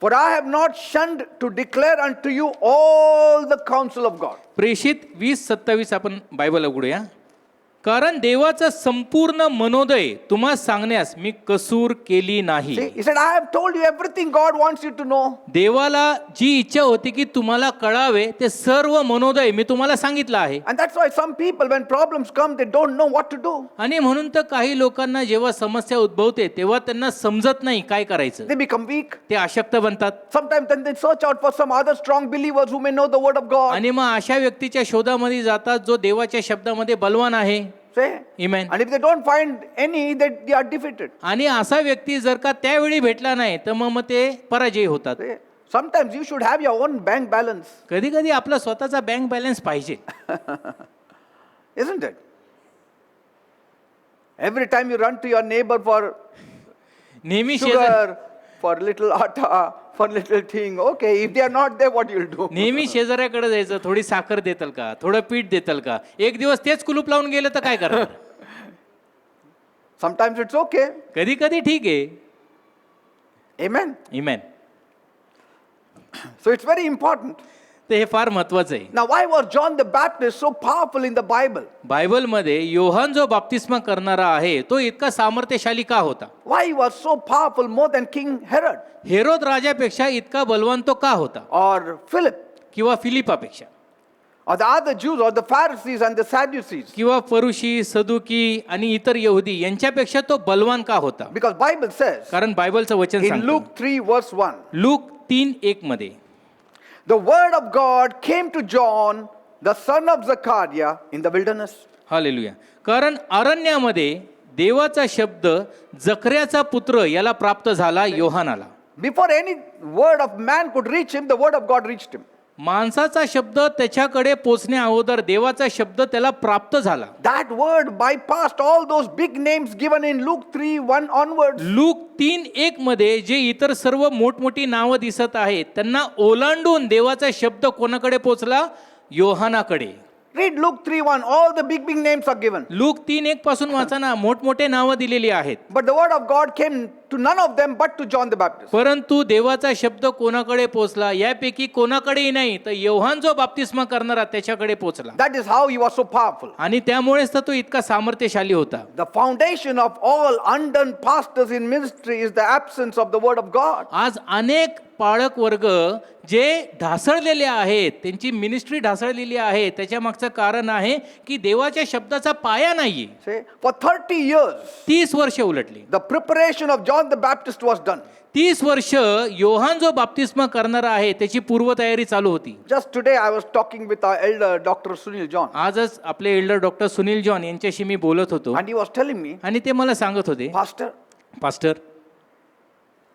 for I have not shunned to declare unto you all the counsel of God. प्रेषित 20:27 आपण बायबल उघडूया. कारण देवाचा संपूर्ण मनोदय तुम्हा सांगण्यास मी कसूर केली नाही. See, he said, I have told you everything God wants you to know. देवाला जी इच्छा होती की तुम्हाला कळावे ते सर्व मनोदय मी तुम्हाला सांगितलं आहे. And that's why some people, when problems come, they don't know what to do. आणि म्हणून तर काही लोकांना जेव्हा समस्या उद्भवते तेव्हा त्यांना समजत नाही काय करायचं, They become weak. ते अशक्त बनतात. Sometimes then they search out for some other strong believers who may know the word of God. आणि मग अशा व्यक्तीच्या शोधामध्ये जातात जो देवाच्या शब्दामध्ये बलवान आहे. Say, Amen. and if they don't find any, they are defeated. आणि असा व्यक्ती जर का त्यावेळी भेटला नाही तर मग ते पराजय होतात. Say, sometimes you should have your own bank balance, कधी कधी आपला स्वतःचा बँक बॅलन्स पाहिजे. isn't it? Every time you run to your neighbor for नेहमी sugar, for little atta, for little thing. Okay, if they are not there, what you'll do? नेहमी शेजाऱ्याकडे जायचं, थोडी साखर देताल का, थोडं पीठ देताल का. एक दिवस तेच कुलूप लावून गेलं तर काय करणार. Sometimes it's okay. कधी कधी ठीक आहे. Amen. Amen. So it's very important. तर हे फार महत्वाचं आहे. Now, why was John the Baptist so powerful in the Bible? बायबलमध्ये योहान जो बाप्तिस्मा करणारा आहे तो इतका सामर्थ्यशाली का होता. Why he was so powerful more than King Herod Herod राजापेक्षा इतका बलवान तो का होता, or Philip किंवा फिलिपापेक्षा, or the other Jews or the Pharisees and the Sadducees? किंवा फरुशी, सदुकी आणि इतर यहुदी यांच्यापेक्षा तो बलवान का होता. Because Bible says कारण बायबलचं वचन in सांगतं Luke 3 verse 1, लूक 3:1 मध्ये, the word of God came to John the son of Zechariah in the wilderness. Hallelujah. कारण अरण्यामध्ये देवाचा शब्द जकर्याचा पुत्र याला प्राप्त झाला योहानाला. Before any word of man could reach him, the word of God reached him. माणसाचा शब्द त्याच्याकडे पोचण्या अगोदर देवाचा शब्द त्याला प्राप्त झाला. That word bypassed all those big names given in Luke 3:1 onwards. Look 3:1 मध्ये जे इतर सर्व मोठमोठी नावं दिसत आहेत त्यांना ओलांडून देवाचा शब्द कोणाकडे पोचला? योहानाकडे. Read Luke 3:1. All the big names are given. Look 3:1 पासून वाचा ना, मोठमोठे नावं दिलेली आहेत. But the word of God came to none of them but to John the Baptist. परंतु देवाचा शब्द कोणाकडे पोचला? यापैकी कोणाकडेही नाही, तर योहान जो बाप्तिस्मा करणारा त्याच्याकडे पोचला. That is how he was so powerful. आणि त्यामुळेच तर तो इतका सामर्थ्यशाली होता. The foundation of all undone pastors in ministry is the absence of the word of God. आज अनेक पाळक वर्ग जे ढासळलेले आहेत, त्यांची मिनिस्ट्री ढासळलेली आहे, त्याच्या मागचं कारण आहे की देवाच्या शब्दाचा पाया नाहीये. Say, for 30 years, 30 वर्ष उलटली. the preparation of John the Baptist was done. 30 वर्ष योहान जो बाप्तिस्मा करणारा आहे त्याची पूर्वतयारी चालू होती. Just today I was talking with our elder Dr. Sunil John. आजच आपले एल्डर डॉक्टर सुनील जॉन यांच्याशी मी बोलत होतो And he was telling me, आणि ते मला सांगत होते, Pastor,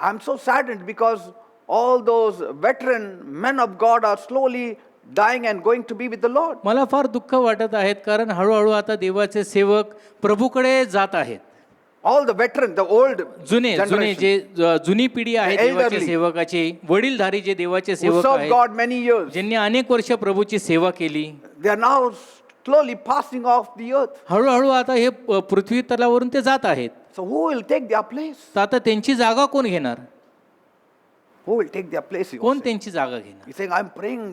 I'm so saddened because all those veteran men of God are slowly dying and going to be with the Lord. मला फार दुःख वाटत आहेत कारण हळूहळू आता देवाचे सेवक प्रभूकडे जात आहेत. All the veterans, the old जुने generation, जे जुनी पिढी आहे The देवाच्या elderly. सेवकाची, वडीलधारी जे देवाचे who सेवक served आहेत, God many years, ज्यांनी अनेक वर्ष प्रभूची सेवा केली, they are now slowly passing off the earth. हळूहळू आता हे पृथ्वी तलावरून ते जात आहेत. So who will take their place? तर आता त्यांची जागा कोण घेणार? Who will take their place? He was कोण saying. त्यांची जागा घेणार? He's saying, I'm praying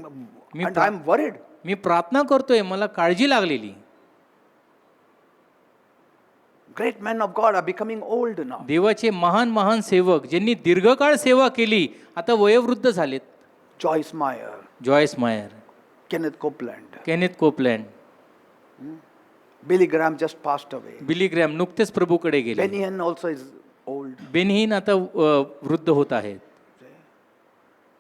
Me and pra- I'm worried. मी प्रार्थना करतोय, मला काळजी लागलेली. Great men of God are becoming old now. देवाचे महान महान सेवक ज्यांनी दीर्घकाळ सेवा केली आता वयोवृद्ध झालेत. Joyce Meyer, जॉयस मायर, Kenneth Copeland, Kenneth Copeland, Billy Graham just passed away. बिली ग्रॅम नुकतेच प्रभूकडे गेले. Benny Hinn also is old. बेनहीन आता वृद्ध होत आहेत.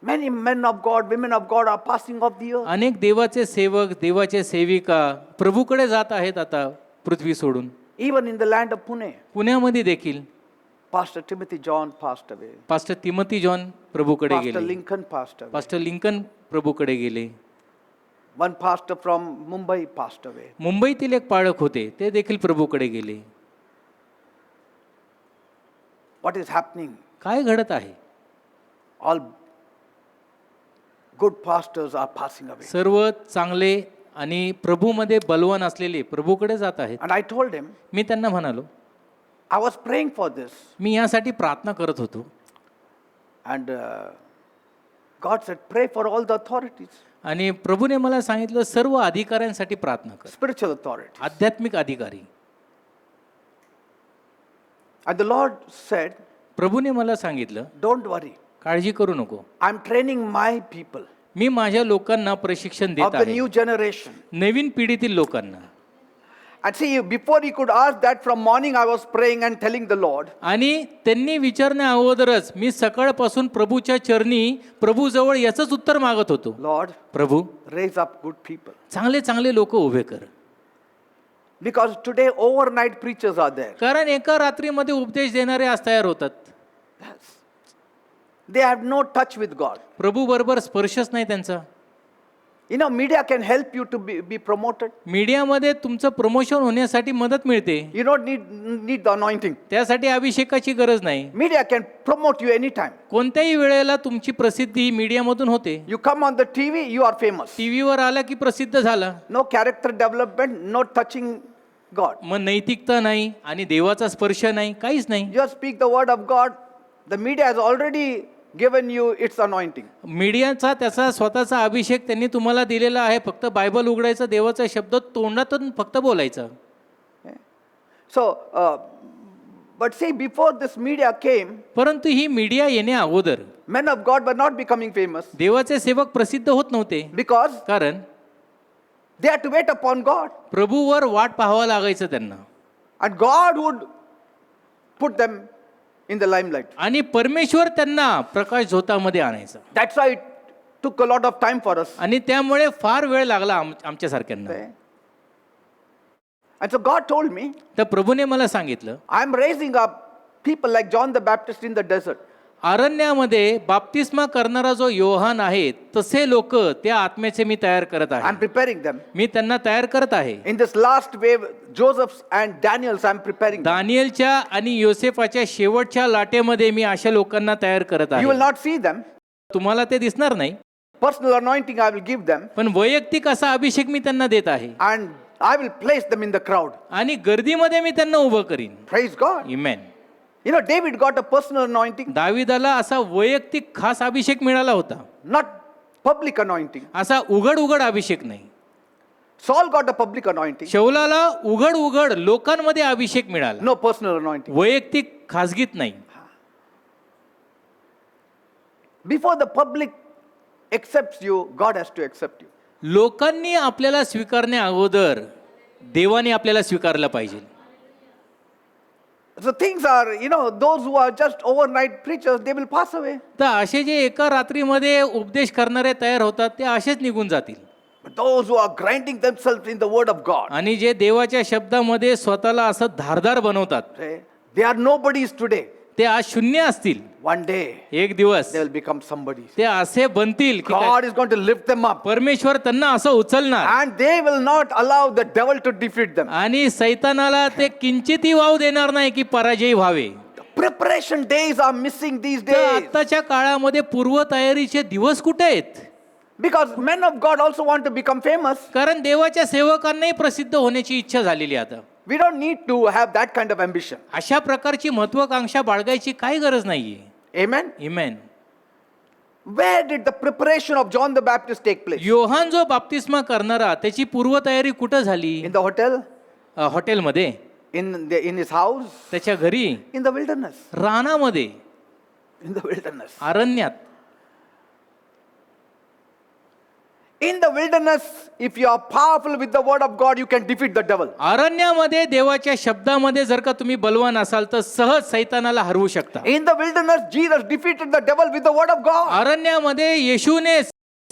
Many men of God, women of God are passing off the earth. अनेक देवाचे सेवक, देवाचे सेविका प्रभूकडे जात आहेत आता पृथ्वी सोडून. Even in the land of Pune, पुण्यामध्ये देखील Pastor Timothy John passed away. Pastor Timothy John प्रभूकडे Pastor गेले. Lincoln passed away. Pastor Lincoln प्रभूकडे गेले. One pastor from Mumbai passed away. मुंबईतील एक पाळक होते, ते देखील प्रभूकडे गेले. What is happening? काय घडत आहे? All good pastors are passing away. सर्व चांगले आणि प्रभूमध्ये बलवान असलेले प्रभूकडे जात आहेत. And I told him, मी त्यांना म्हणालो, I was praying for this. मी यासाठी प्रार्थना करत होतो. And God said, pray for all the authorities, आणि प्रभूने मला सांगितलं सर्व अधिकाऱ्यांसाठी प्रार्थना कर, spiritual authorities. आध्यात्मिक अधिकारी. And the Lord said, प्रभूने मला सांगितलं don't worry. काळजी करू नको, I'm training my people मी माझ्या लोकांना प्रशिक्षण of देत the आहे, new generation. नवीन पिढीतील लोकांना. And see, before he could ask that, from morning I was praying and telling the Lord, आणि त्यांनी विचारण्या अगोदरच मी सकाळपासून प्रभूच्या चरणी प्रभूजवळ याचंच उत्तर मागत होतो, Lord, प्रभू raise up good people. चांगले चांगले लोक उभे कर. Because today overnight preachers are there. कारण एका रात्रीमध्ये उपदेश देणारे आज तयार होतात. Yes. They have no touch with God. प्रभू बरोबर स्पर्शच नाही त्यांचा. You know, media can help you to be promoted. मीडियामध्ये तुमचं प्रमोशन होण्यासाठी मदत मिळते, You don't need the anointing. त्यासाठी अभिषेकाची गरज नाही. Media can promote you anytime. कोणत्याही वेळेला तुमची प्रसिद्धी मीडियामधून होते. You come on the TV, you are famous. टीव्हीवर आला की प्रसिद्ध झाला. No character development, no touching God. मग नैतिकता नाही आणि देवाचा स्पर्श नाही, काहीच नाही. Just speak the word of God. The media has already given you its anointing. मीडियाचा त्याचा स्वतःचा अभिषेक त्यांनी तुम्हाला दिलेला आहे. फक्त बायबल उघडायचं, देवाचा शब्द तोंडातून फक्त बोलायचा. So, but see, before this media came, परंतु ही मीडिया येण्या अगोदर men of God were not becoming famous देवाचे सेवक प्रसिद्ध होत नव्हते. because कारण they had to wait upon God. प्रभूवर वाट पाहावं लागायचं त्यांना, And God would put them in the limelight. आणि परमेश्वर त्यांना प्रकाश झोतामध्ये आणायचा. That's why took a lot of time for us. आणि त्यामुळे फार वेळ लागला आमच्यासारख्यांना. Okay. And so God told me, तर प्रभूने मला सांगितलं, I'm raising up people like John the Baptist in the desert. अरण्यामध्ये बाप्तिस्मा करणारा जो योहान आहे तसे लोक त्या आत्म्याचे मी तयार करत I'm आहे. preparing them. मी त्यांना तयार करत आहे. In this last wave, Joseph's and Daniel's, I'm preparing them. दानिएलच्या आणि योसेफाच्या शेवटच्या लाटेमध्ये मी अशा लोकांना तयार करत You will आहे. not see them. तुम्हाला ते दिसणार नाही, Personal anointing I will give them. पण वैयक्तिक असा अभिषेक मी त्यांना देत आहे And I will place them in the crowd. आणि गर्दीमध्ये मी त्यांना उभं करीन. Praise God. इमेन. You know, David got a personal anointing, दाविदाला असा वैयक्तिक खास अभिषेक मिळाला होता, not public anointing. असा उघड उघड अभिषेक नाही. Saul got a public anointing, शौलाला उघड उघड लोकांमध्ये अभिषेक मिळाला, no personal anointing. वैयक्तिक खासगीत नाही. Before the public accepts you, God has to accept you. लोकांनी आपल्याला स्वीकारण्या अगोदर देवाने आपल्याला स्वीकारलं पाहिजे. So things are, you know, those who are just overnight preachers, they will pass away. तर असे जे एका रात्रीमध्ये उपदेश करणारे तयार होतात ते असेच निघून जातील. But those who are grinding themselves in the word of God, आणि जे देवाच्या शब्दामध्ये स्वतःला असं धारदार बनवतात they are nobodies today. ते आज शून्य असतील, One day, एक दिवस they will become somebodies. ते असे बनतील की काय- God is going to lift them up. परमेश्वर त्यांना असं उचलणार And they will not allow the devil to defeat them. आणि सैतानाला ते किंचितही वाव देणार नाही की पराजयी व्हावे. Preparation days are missing these तर days. आत्ताच्या काळामध्ये पूर्वतयारीचे दिवस कुठे आहेत? Because men of God also want to become famous. कारण देवाच्या सेवकांनाही प्रसिद्ध होण्याची इच्छा झालेली आहे आता. We don't need to have that kind of ambition. अशा प्रकारची महत्वाकांक्षा बाळगायची काही गरज नाहीये. Amen. इमेन. Where did the preparation of John the Baptist take place? Yohan जो बाप्तिस्मा करणारा त्याची पूर्वतयारी कुठं झाली? In the hotel? हॉटेलमध्ये, In his house? त्याच्या घरी, In the wilderness? रानामध्ये, In the wilderness. अरण्यात. In the wilderness, if you are powerful with the word of God, you can defeat the devil. अरण्यामध्ये देवाच्या शब्दामध्ये जर का तुम्ही बलवान असाल तर सहज सैतानाला हरवू शकता. In the wilderness, Jesus defeated the devil with the word of God. अरण्यामध्ये येशूने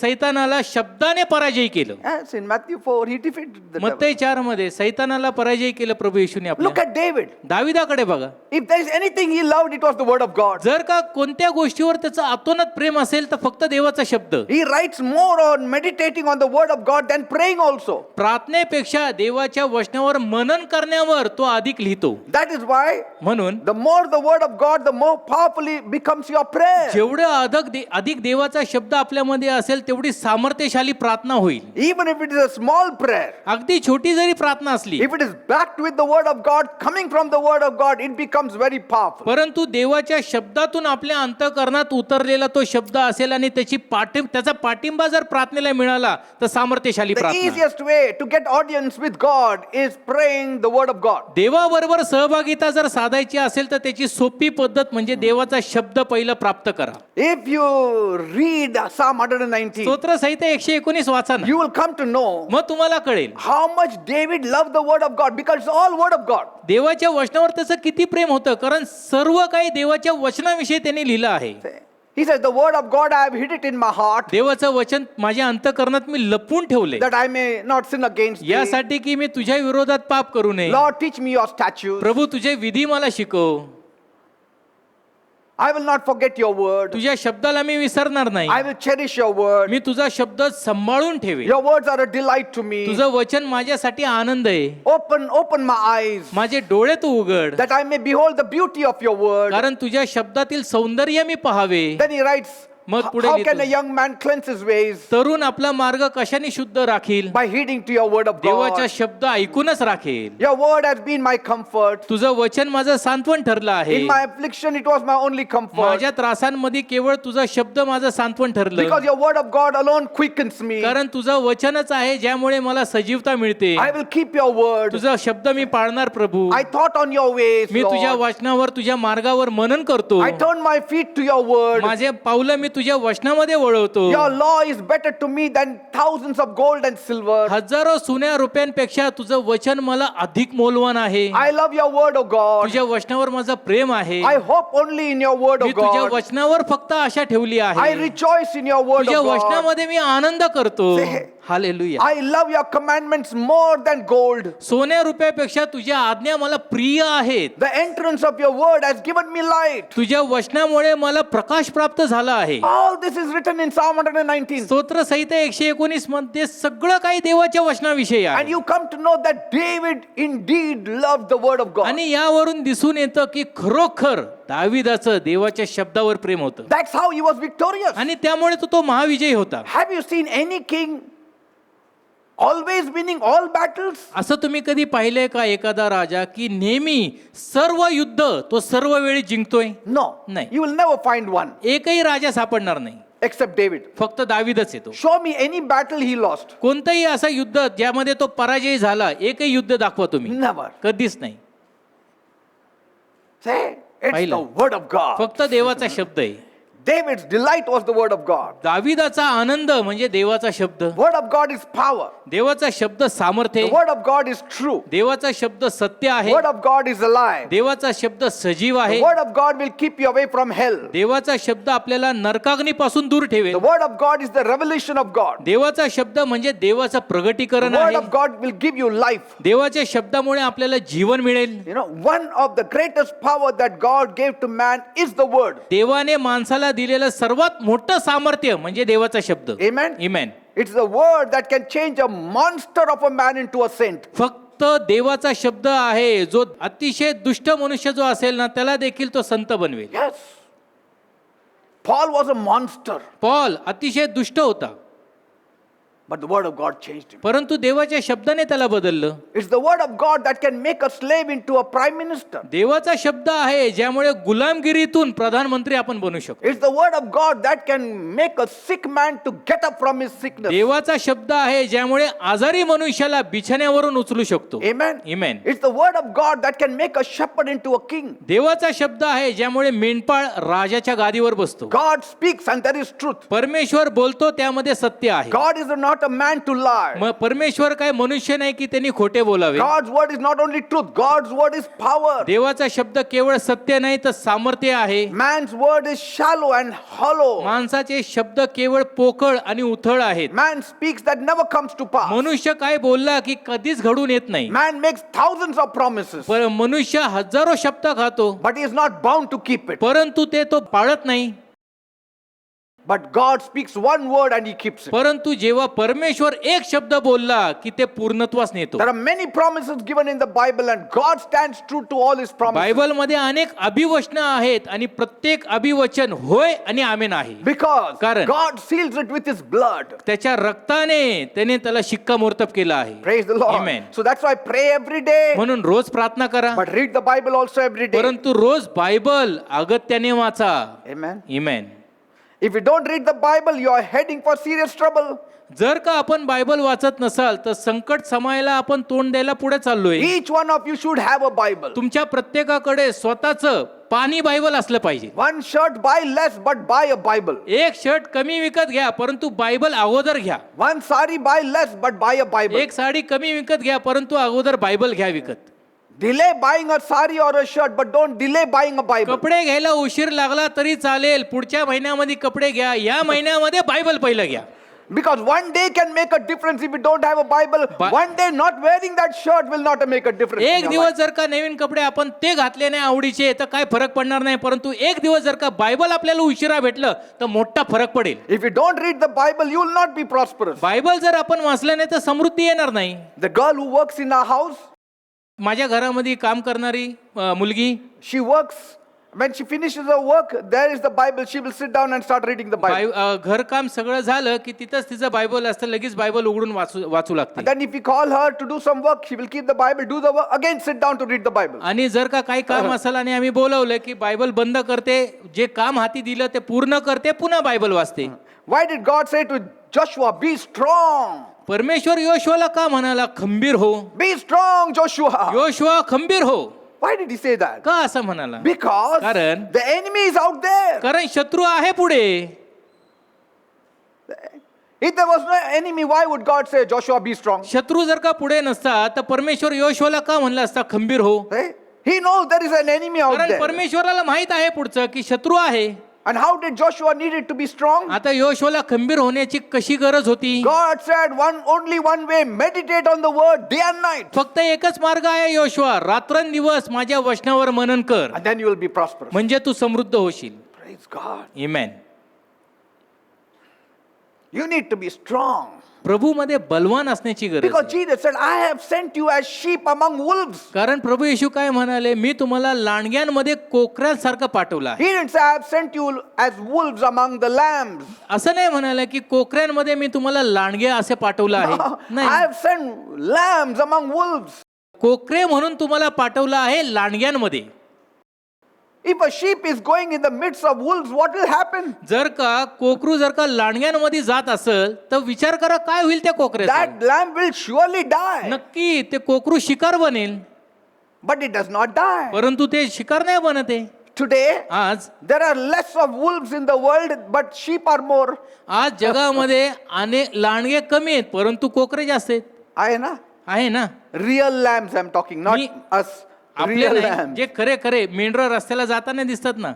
सैतानाला शब्दाने पराजय केलं. Yes, in Matthew 4, he defeated the devil. मत्तई 4 मध्ये सैतानाला पराजय केलं प्रभू येशूने Look आपल्या. at David. दाविदाकडे बघा. If there is anything he loved, it was the word of God. जर का कोणत्या गोष्टीवर त्याचं अतोनात प्रेम असेल तर फक्त देवाचा शब्द. He writes more on meditating on the word of God than praying also. प्रार्थनेपेक्षा देवाच्या वचनावर मनन करण्यावर तो अधिक लिहितो. That is why म्हणून the more the word of God, the more powerfully becomes your prayer. जेवढं अधिक देवाचा शब्द आपल्यामध्ये असेल तेवढी सामर्थ्यशाली प्रार्थना होईल. Even if it is a small prayer, अगदी छोटी जरी प्रार्थना असली, if it is backed with the word of God, coming from the word of God, it becomes very powerful. परंतु देवाच्या शब्दातून आपल्या अंतःकरणात उतरलेला तो शब्द असेल आणि त्याचा पाठिंबा जर प्रार्थनेला मिळाला तर सामर्थ्यशाली The प्रार्थना. easiest way to get audience with God is praying the word of God. देवाबरोबर सहभागिता जर साधायची असेल तर त्याची सोपी पद्धत म्हणजे देवाचा शब्द पहिला प्राप्त करा. If you read Psalm 119, स्तोत्रसंहिता 119 वाचा ना, you will come to know मग तुम्हाला कळेल how much David loved the word of God, because it's all word of God. देवाच्या वचनावर त्याचं किती प्रेम होतं, कारण सर्व काही देवाच्या वचनाविषयी त्याने लिहिलं आहे. He says, the word of God I have hid it in my heart, देवाचं वचन माझ्या अंतःकरणात मी लपवून ठेवले that I may not sin against thee. यासाठी की मी तुझ्या विरोधात पाप करू नये. Lord, teach me your statutes. प्रभू तुझे विधी मला शिकव. I will not forget your word. तुझ्या शब्दाला मी विसरणार नाही. I will cherish your word. मी तुझा शब्द सांभाळून ठेवे. Your words are a delight to me. तुझं वचन माझ्यासाठी आनंद आहे. Open my eyes, माझे डोळे तू उघड, that I may behold the beauty of your word. कारण तुझ्या शब्दातील सौंदर्य मी पाहावे. Then he writes, मग पुढे how लिहितो, can a young man cleanse his ways? तरुण आपला मार्ग कशाने शुद्ध राखील? By heeding to your word of देवाच्या God. शब्द ऐकूनच राखेल. Your word has been my comfort. तुझं वचन माझं सांत्वन ठरलं आहे. In my affliction, it was my only comfort. माझ्या त्रासांमध्ये केवळ तुझा शब्द माझं सांत्वन ठरलं. Because your word of God alone quickens me. कारण तुझं वचनच आहे ज्यामुळे मला सजीवता मिळते. I will keep your word. तुझा शब्द मी पाळणार प्रभू. I thought on your ways, मी तुझ्या Lord. वचनावर तुझ्या मार्गावर मनन करतो. I turn my feet to your word. माझे पावलं मी तुझ्या वचनामध्ये वळवतो. Your law is better to me than thousands of gold and silver. हजारो सोन्या रुपयांपेक्षा तुझं वचन मला अधिक मौल्यवान आहे. I love your word, O God. तुझ्या वचनावर माझं प्रेम आहे. I hope only in your word, O मी तुझ्या God. वचनावर फक्त आशा ठेवली I आहे. rejoice in your word, तुझ्या O God. वचनामध्ये मी आनंद करतो. Say- hallelujah. I love your commandments more than gold. सोन्या रुपयापेक्षा तुझ्या आज्ञा मला प्रिय आहेत. The entrance of your word has given me light. तुझ्या वचनामुळे मला प्रकाश प्राप्त झाला आहे. All this is written in Psalm 119. स्तोत्र संहिता 119 मध्ये सगळं काही देवाच्या वचनाविषयी And आहे. you come to know that David indeed loved the word of God. आणि यावरून दिसून येतं की खरोखर दाविदाचं देवाच्या शब्दावर प्रेम होतं. That's how he was victorious. आणि त्यामुळे तो महाविजयी होता. Have you seen any king always winning all battles? असं तुम्ही कधी पाहिलंय का एखादा राजा की नेहमी सर्व युद्ध तो सर्व वेळी जिंकतोय? No. नाही. You will never find one एकही राजा सापडणार नाही, except David. फक्त दाविदच येतो. Show me any battle he lost. कोणतंही असं युद्ध ज्यामध्ये तो पराजय झाला, एकही युद्ध दाखवा तुम्ही. Never. कधीच नाही. Say, it's Paila. the word of God. फक्त देवाचा शब्द आहे. David's delight was the word of God. दाविदाचा आनंद म्हणजे देवाचा शब्द. Word of God is power. देवाचा शब्द सामर्थ्य The आहे. word of God is true. देवाचा शब्द सत्य आहे. Word of God is alive. देवाचा शब्द सजीव आहे. The word of God will keep you away from hell. देवाचा शब्द आपल्याला नरकाग्नीपासून दूर ठेवेल. The word of God is the revelation of God. देवाचा शब्द म्हणजे देवाचं The प्रगटीकरण word आहे. of God will give you life. देवाच्या शब्दामुळे आपल्याला जीवन मिळेल. You know, one of the greatest power that God gave to man is the word. देवाने माणसाला दिलेलं सर्वात मोठं सामर्थ्य म्हणजे देवाचा शब्द. Amen. Amen. It's the word that can change a monster of a man into a saint. फक्त देवाचा शब्द आहे जो अतिशय दुष्ट मनुष्य जो असेल ना त्याला देखील तो संत बनवेल. Yes. Paul was a monster, Paul अतिशय दुष्ट होता, but the word of God changed him. परंतु देवाच्या शब्दाने त्याला बदललं. It's the word of God that can make a slave into a prime minister. देवाचा शब्द आहे ज्यामुळे गुलामगिरीतून प्रधानमंत्री आपण बनू शकतो. It's the word of God that can make a sick man to get up from his sickness. देवाचा शब्द आहे ज्यामुळे आजारी मनुष्याला बिछाण्यावरून उचलू शकतो. Amen. Amen. It's the word of God that can make a shepherd into a king. देवाचा शब्द आहे ज्यामुळे मेंढपाळ राजाच्या गादीवर बसतो. God speaks and there is truth. परमेश्वर बोलतो त्यामध्ये सत्य आहे. God is not a man to lie. मग परमेश्वर काय मनुष्य नाही की त्यांनी खोटे बोलावे. God's word is not only truth, God's word is power. देवाचा शब्द केवळ सत्य नाही तर सामर्थ्य आहे. Man's word is shallow and hollow. माणसाचे शब्द केवळ पोकळ आणि उथळ आहेत. Man speaks that never comes to pass. मनुष्य काय बोलला की कधीच घडून येत नाही. Man makes thousands of promises, पर मनुष्य हजारो शब्द खातो, but he is not bound to keep it. परंतु ते तो पाळत नाही. But God speaks one word and he keeps it. परंतु जेव्हा परमेश्वर एक शब्द बोलला की ते पूर्णत्वास नेतो. There are many promises given in the Bible and God stands true to all his promises. बायबलमध्ये अनेक अभिवचन आहेत आणि प्रत्येक अभिवचन होय आणि आमेन आहे. Because कारण God seals it with his blood. त्याच्या रक्ताने त्याने त्याला शिक्कामोर्तब केला आहे. Praise the Lord. Amen. So that's why pray every day, म्हणून रोज प्रार्थना करा, but read the Bible also every day. परंतु रोज बायबल अगत्याने वाचा. Amen. Amen. If you don't read the Bible, you are heading for serious trouble. जर का आपण Bible वाचत नसाल तर संकट समायला आपण तोंड द्यायला पुढे चाललोय. Each one of you should have a Bible. तुमच्या प्रत्येकाकडे स्वतःचं पाणी बायबल असलं पाहिजे. One shirt, buy less, but buy a Bible. एक शर्ट कमी विकत घ्या परंतु बायबल अगोदर घ्या. One sari, buy less, but buy a Bible. एक साडी कमी विकत घ्या परंतु अगोदर बायबल घ्या विकत. Delay buying a sari or a shirt, but don't delay buying a Bible. कपडे घ्यायला उशीर लागला तरी चालेल, पुढच्या महिन्यामध्ये कपडे घ्या, या महिन्यामध्ये बायबल पहिलं घ्या. Because one day can make a difference if you don't have a Bible. One day not wearing that shirt will not make a difference. in एक your दिवस life. जर का नवीन कपडे आपण ते घातले नाही आवडीचे तर काय फरक पडणार नाही, परंतु एक दिवस जर का बायबल आपल्याला उशिरा भेटलं तर मोठा फरक पडेल. If you don't read the Bible, you will not be prosperous. Bible जर आपण वाचलं नाही तर समृद्धी येणार नाही. The girl who works in our house, माझ्या घरामध्ये काम करणारी मुलगी, she works. When she finishes her work, there is the Bible. She will sit down and start reading the Bible. घरकाम सगळं झालं की तिथंच तिचं बायबल असतं, लगेच बायबल उघडून वाचू लागते. And then if we call her to do some work, she will keep the Bible, do the work, again sit down to read the Bible. आणि जर का काही काम असेल आणि आम्ही बोलवलं की बायबल बंद करते, जे काम हाती दिलं ते पूर्ण करते, पुन्हा बायबल वाचते. Why did God say to Joshua, be strong? परमेश्वर योशुआला का म्हणाला खंबीर हो? Be strong, Joshua. योशुआ खंबीर हो, Why did he say that? का असं म्हणाला? Because कारण the enemy is out there. कारण शत्रू आहे पुढे. If there was no enemy, why would God say, Joshua, be strong? शत्रू जर का पुढे नसता तर परमेश्वर योशुआला का म्हणला असता खंबीर हो? Right? He knows there is an enemy out कारण there. परमेश्वराला माहित आहे पुढचं की शत्रू आहे. And how did Joshua needed to be strong? आता योशुआला खंबीर होण्याची कशी गरज होती? God said only one way, meditate on the word day and night. फक्त एकच मार्ग आहे योशुआ, रात्रंदिवस माझ्या वचनावर मनन कर, And then you will be prosperous. म्हणजे तू समृद्ध होशील. Praise God. Amen. You need to be strong. प्रभूमध्ये बलवान असण्याची गरज Because आहे. Jesus said, I have sent you as sheep among wolves. कारण प्रभू येशू काय म्हणाले, मी तुम्हाला लांडग्यांमध्ये कोकऱ्यांसारखं पाठवलं आहे. He didn't say, I have sent you as wolves among the lambs. असं नाही म्हणाले की कोकऱ्यांमध्ये मी तुम्हाला लांडगे असे पाठवलं आहे. I नाही, have sent lambs among wolves. कोकरे म्हणून तुम्हाला पाठवलं आहे लांडग्यांमध्ये. If a sheep is going in the midst of wolves, what will happen? जर का कोकरू जर का लांडग्यांमध्ये जात असेल तर विचार करा काय होईल त्या कोकऱ्याचा. That lamb will surely die. नक्की ते कोकरू शिकार बनेल, But it does not die. परंतु ते शिकार नाही बनत आहे. Today, आज there are less of wolves in the world, but sheep are more. आज जगामध्ये अनेक लांडगे कमी आहेत परंतु कोकरे जास्त आहेत. आहे ना? आहे ना? Real lambs I'm talking, not Me- us. आपले Real नाही, lambs. जे खरे खरे मेंढरं रस्त्याला जाताना दिसतात ना.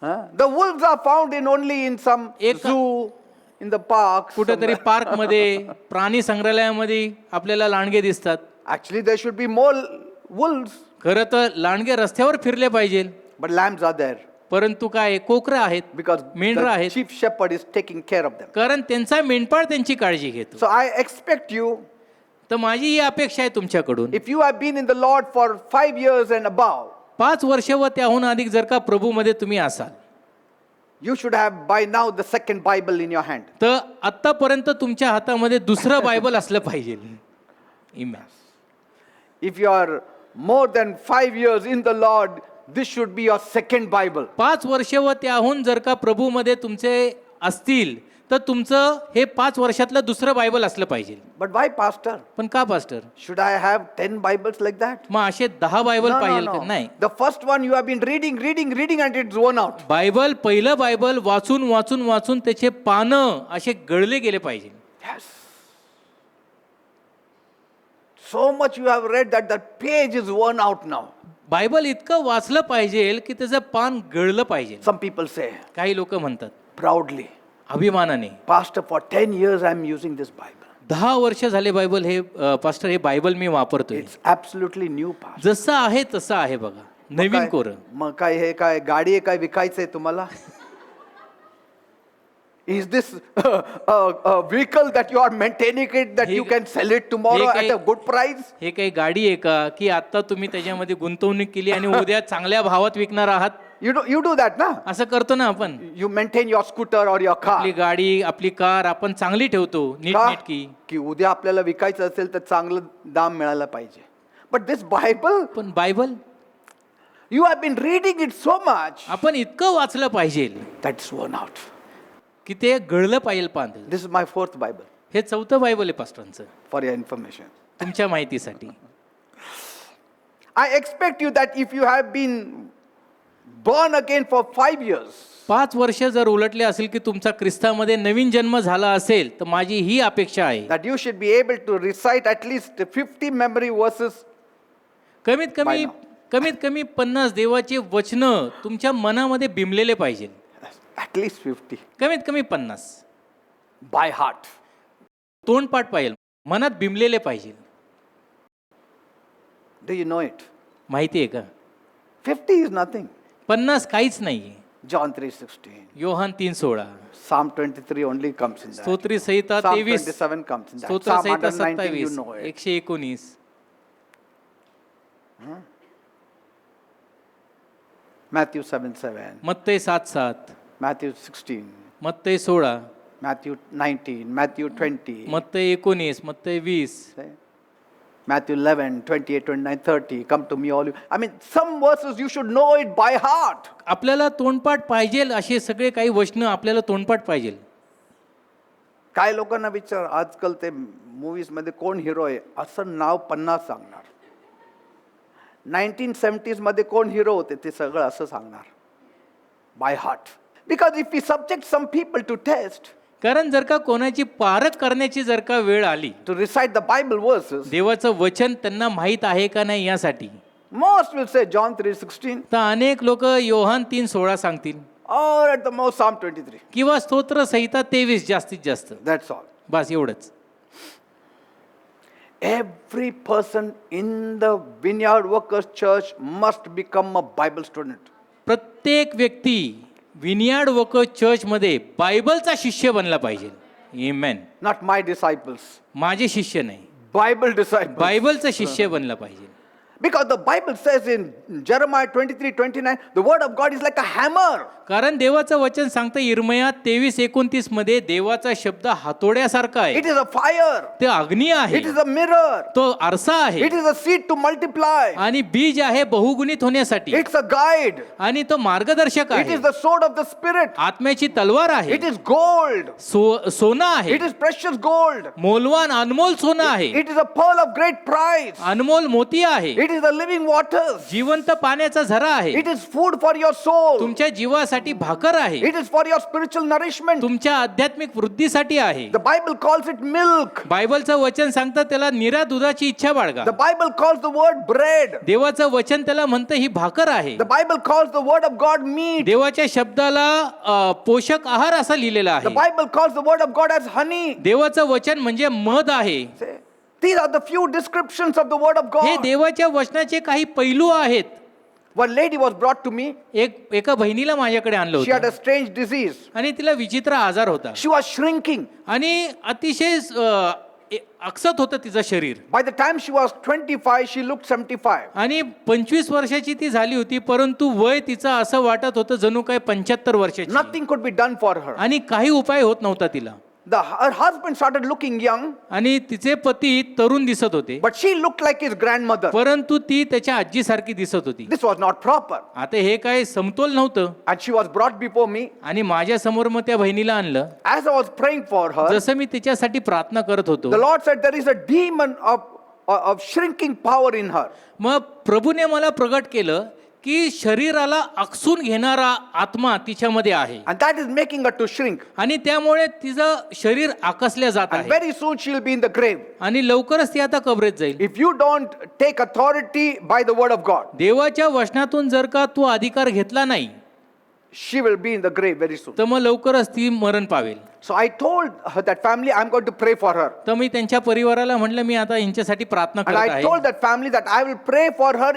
Huh? The wolves are found in only in some एक- zoo, in the parks. कुठेतरी somewhere. पार्क मध्ये प्राणी संग्रहालयामध्ये आपल्याला लांडगे दिसतात. Actually, there should be more wolves, खरं तर लांडगे रस्त्यावर फिरले पाहिजे, but lambs are there परंतु काय कोकरं आहेत, because मेंढरं the आहेत, chief shepherd is taking care of them. कारण त्यांचा मेंढपाळ त्यांची काळजी घेतो. So I expect you, तर माझी ही अपेक्षा आहे तुमच्याकडून, if you have been in the Lord for 5 years and above, 5 वर्ष व त्याहून अधिक जर का प्रभूमध्ये तुम्ही असाल you should have by now the second Bible in your hand. तर आतापर्यंत तुमच्या हातामध्ये दुसरं बायबल असलं पाहिजे. Amen. If you are more than 5 years in the Lord, this should be your second Bible. 5 वर्ष व त्याहून जर का प्रभूमध्ये तुमचे असतील तर तुमचं हे 5 वर्षातलं दुसरं बायबल असलं पाहिजे. But why, Pastor? पण का pastor? Should I have 10 Bibles like that? मग असे 10 बायबल No, पाहिजे no, का? no. नाही. The first one you have been reading and it's worn out. Bible पहिलं बायबल वाचून वाचून वाचून त्याचे पानं असे गळले गेले पाहिजे. Yes. So much you have read that the page is worn out now. Bible इतकं वाचलं पाहिजे की त्याचं पान गळलं पाहिजे. Some people say काही लोक म्हणतात proudly, अभिमानाने, Pastor, for 10 years I'm using this Bible. 10 वर्ष झाले बायबल हे पास्टर हे बायबल मी वापरतोय. It's absolutely new, Pastor. जसं आहे तसं आहे बघा, नवीन कोरं. मग काय हे काय गाडी आहे काय विकायचंय तुम्हाला? Is this a vehicle that you are maintaining it that you can sell it tomorrow हे at काही- a good price? हे काही गाडी आहे का की आता तुम्ही त्याच्यामध्ये गुंतवणूक केली आणि उद्या चांगल्या भावात विकणार आहात? You do that, na? असं करतो ना आपण. You maintain your scooter or your car. आपली गाडी आपली कार आपण चांगली ठेवतो का? नीटनेटकी. की उद्या आपल्याला विकायचं असेल तर चांगलं दाम मिळायला पाहिजे. But this Bible, पण Bible you have been reading it so much आपण इतकं वाचलं पाहिजे that's worn out. की ते गळलं पाहिजे पान. This is my 4th Bible, हे 4थं बायबल आहे पास्टरांचं, for your information. तुमच्या माहितीसाठी. I expect you that if you have been born again for 5 years, 5 वर्ष जर उलटले असेल की तुमचा ख्रिस्तामध्ये नवीन जन्म झाला असेल तर माझी ही अपेक्षा आहे that you should be able to recite at least 50 memory verses. कमीत कमी By कमीत कमी 50 देवाचे वचनं तुमच्या मनामध्ये बिंबलेले पाहिजे. At least 50. कमीत कमी 50 By heart. तोंडपाठ पाहिजे, मनात बिंबलेले पाहिजे. Do you know it? माहिती आहे का? 50 is nothing. 50 काहीच नाहीये. John 3:16. Yohan 3:16, Psalm 23 only comes in that. स्तोत्री संहिता Psalm 23, 27 comes in that. स्तोत्र Psalm संहिता 119, you 27, know it. 119, Matthew 7:7. मत्तई 7:7, Matthew 16. मत्तई 16, Matthew 19. Matthew 20. मत्तई 19, मत्तई 20, Say, Matthew 11, 28, 29, 30. Come to me all you. I mean, some verses you should know it by heart. आपल्याला तोंडपाठ पाहिजे. असे सगळे काही वचनं आपल्याला तोंडपाठ पाहिजे. काय लोकांना विचार आजकाल ते मूवीज मध्ये कोण हिरो आहे असं नाव 50 सांगणार. 1970s मध्ये कोण हिरो होते ते सगळं असं सांगणार by heart. Because if we subject some people to test, कारण जर का कोणाची पारख करण्याची जर का वेळ आली, to recite the Bible verses, देवाचं वचन त्यांना माहीत आहे का नाही यासाठी, most will say John 3:16 तर अनेक लोक योहान 3:16 सांगतील or at the most Psalm 23. किंवा स्तोत्र संहिता 23 जास्तीत जास्त. That's all. बस एवढंच. Every person in the Vineyard Workers Church must become a Bible student. प्रत्येक व्यक्ती विनियार्ड वर्कर्स चर्चमध्ये बायबलचा शिष्य बनला पाहिजे. आमेन. Not my disciples, माझे शिष्य नाही, Bible disciples. बायबलचा शिष्य बनला पाहिजे. Because the Bible says in Jeremiah 23:29, the word of God is like a hammer. कारण देवाचं वचन सांगतं इर्मया 23:29 मध्ये देवाचा शब्द हातोड्यासारखा आहे. It is a fire. ते अग्नी आहे, It is a mirror. तो आरसा आहे, It is a seed to multiply. आणि बीज आहे बहुगुणित होण्यासाठी, It's a guide. आणि तो मार्गदर्शक It आहे. is the sword of the Spirit. आत्म्याची तलवार आहे, It is gold. सोनं आहे, It is precious gold. मोलवान अनमोल सोनं आहे, It is a pearl of great price. अनमोल मोती आहे, It is the living waters. जिवंत पाण्याचा झरा आहे, It is food for your soul. तुमच्या जीवासाठी भाकर आहे, It is for your spiritual nourishment. तुमच्या आध्यात्मिक वृद्धीसाठी आहे. The Bible calls it milk. बायबलचं वचन सांगतं त्याला निरा दुधाची इच्छा बाळगा. The Bible calls the word bread. देवाचं वचन त्याला म्हणतं ही भाकर आहे. The Bible calls the word of God meat. देवाच्या शब्दाला पोषक आहार असा लिहिलेला The आहे. Bible calls the word of God as honey. देवाचं वचन म्हणजे मध आहे. Say, these are the few descriptions of the word of हे God. देवाच्या वचनाचे काही पैलू आहेत. One lady was brought to me. एका बहिणीला माझ्याकडे आणलं She had होतं a strange disease. आणि तिला विचित्र आजार होता She was shrinking. आणि अतिशय आकसत होतं तिचं शरीर. By the time she was 25, she looked 75. आणि 25 वर्षाची ती झाली होती, परंतु वय तिचं असं वाटत होतं जणू काय 75 वर्षाची. Nothing could be done for her. आणि काही उपाय होत नव्हता तिला. Her husband started looking young, आणि तिचे पती तरुण दिसत होते, but she looked like his grandmother. परंतु ती त्याच्या आजीसारखी दिसत होती. This was not proper. आता हे काय समतोल नव्हतं. And she was brought before me. आणि माझ्या समोर मग त्या बहिणीला आणलं. As I was praying for her, जसं मी तिच्यासाठी प्रार्थना करत होतो, the Lord said there is a demon of shrinking power in her. मग प्रभूने मला प्रगट केलं की शरीराला आकसून घेणारा आत्मा तिच्यामध्ये आहे, And that is making her to shrink. आणि त्यामुळे तिचं शरीर आकसल्या जात And आहे, very soon she will be in the grave. आणि लवकरच ती आता कबरेत जाईल. If you don't take authority by the word of God, देवाच्या वचनातून जर का तू अधिकार घेतला नाही, she will be in the grave very soon. तर मग लवकरच ती मरण पावेल. So I told her, that family, I'm going to pray for her. तर मी त्यांच्या परिवाराला म्हटलं मी आता यांच्यासाठी प्रार्थना And करत I आहे, told that family that I will pray for her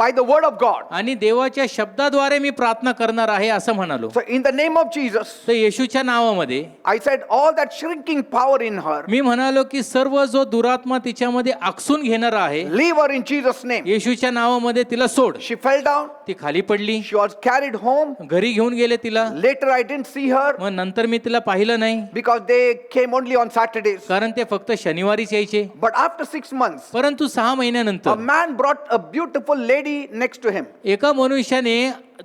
by the word of God. आणि देवाच्या शब्दाद्वारे मी प्रार्थना करणार आहे असं म्हणालो. So in the name of Jesus, तर येशूच्या नावामध्ये I said all that shrinking power in her, मी म्हणालो की सर्व जो दुरात्मा तिच्यामध्ये आकसून घेणारा आहे, leave her in Jesus' name. येशूच्या नावामध्ये तिला सोड. She fell down. ती खाली पडली, She was carried home. घरी घेऊन गेले तिला. Later I didn't see her मग नंतर मी तिला पाहिलं नाही, because they came only on Saturdays. कारण ते फक्त शनिवारीच यायचे. But after 6 months, परंतु 6 a महिन्यानंतर man brought a beautiful lady next to him. एका मनुष्याने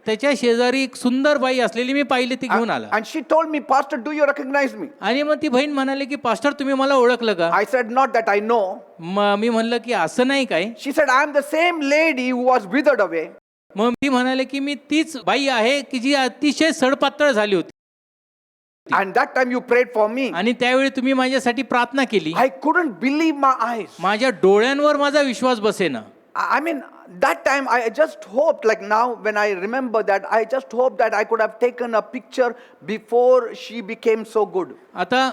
त्याच्या शेजारी एक सुंदर बाई असलेली मी पाहिली, ती घेऊन आला. And she told me, Pastor, do you recognize me? आणि मग ती बहीण म्हणाली की पास्टर तुम्ही मला ओळखलं का? I said, not that I know. मग मी म्हणलं की असं नाही काय. She said, I am the same lady who was withered away. मग ती म्हणाले की मी तीच बाई आहे की जी अतिशय सडपातळ झाली होती, And that time you prayed for me. आणि त्यावेळी तुम्ही माझ्यासाठी प्रार्थना केली. I couldn't believe my eyes. माझ्या डोळ्यांवर माझा विश्वास बसेना. I mean, that time I just hoped, like now when I remember that, I just hoped that I could have taken a picture before she became so good. आता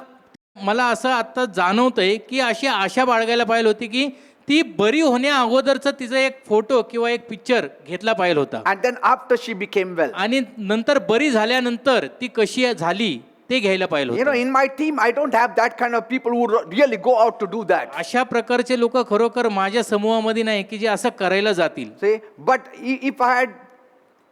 मला असं आता जाणवतंय की अशी आशा बाळगायला पाहिजे होती की ती बरी होण्या अगोदरचा तिचा एक फोटो किंवा एक पिक्चर घेतला पाहिजे होता, And then after she became well. आणि नंतर बरी झाल्यानंतर ती कशी झाली ते घ्यायला पाहिजे You know, होतं. in my team, I don't have that kind of people who really go out to do that. अशा प्रकारचे लोक खरोखर माझ्या समूहामध्ये नाही की जे असं करायला जातील. See, but if I had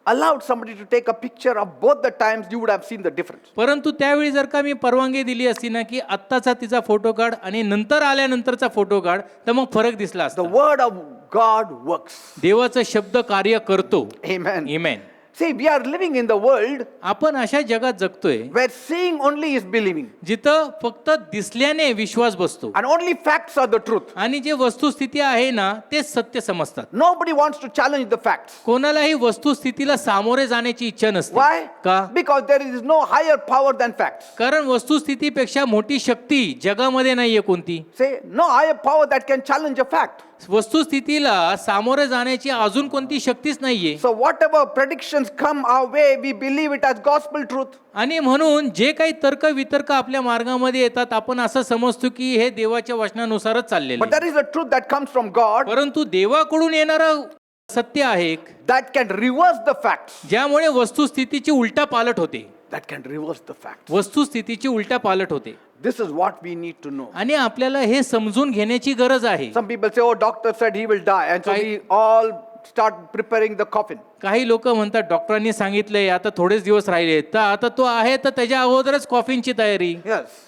allowed somebody to take a picture of both the times, you would have seen the difference. परंतु त्यावेळी जर का मी परवानगी दिली असती ना की आत्ताचा तिचा फोटो काढ आणि नंतर आल्यानंतरचा फोटो काढ, तर मग फरक दिसला The असता. word of God works. देवाचा शब्द कार्य करतो. Amen. Amen. See, we are living in the world आपण अशा जगात जगतोय where seeing only is believing. जिथं फक्त दिसल्याने विश्वास बसतो And only facts are the truth. आणि जे वस्तुस्थिती आहे ना तेच सत्य समजतात. Nobody wants to challenge the facts. कोणालाही वस्तुस्थितीला सामोरे जाण्याची इच्छा नसते. Why? का? Because there is no higher power than facts. कारण वस्तुस्थितीपेक्षा मोठी शक्ती जगामध्ये नाहीये कोणती. Say, no higher power that can challenge a fact. वस्तुस्थितीला सामोरे जाण्याची अजून कोणती शक्तीच नाहीये. So whatever predictions come our way, we believe it as gospel truth. आणि म्हणून जे काही तर्क वितर्क आपल्या मार्गामध्ये येतात आपण असं समजतो की हे देवाच्या वचनानुसारच चाललेलं But आहे. there is a truth that comes from God परंतु देवाकडून येणारं सत्य आहे एक, that can reverse the facts. ज्यामुळे वस्तुस्थितीची उलटा पालट होते. That can reverse the facts. वस्तुस्थितीची उलटा पालट होते. This is what we need to know. आणि आपल्याला हे समजून घेण्याची गरज आहे. Some people say, oh, doctor said he will die. And so Kai- we all start preparing the coffin. काही लोक म्हणतात डॉक्टरांनी सांगितलंय आता थोडेच दिवस राहिले तर आता तो आहे तर त्याच्या अगोदरच कॉफिनची तयारी. Yes.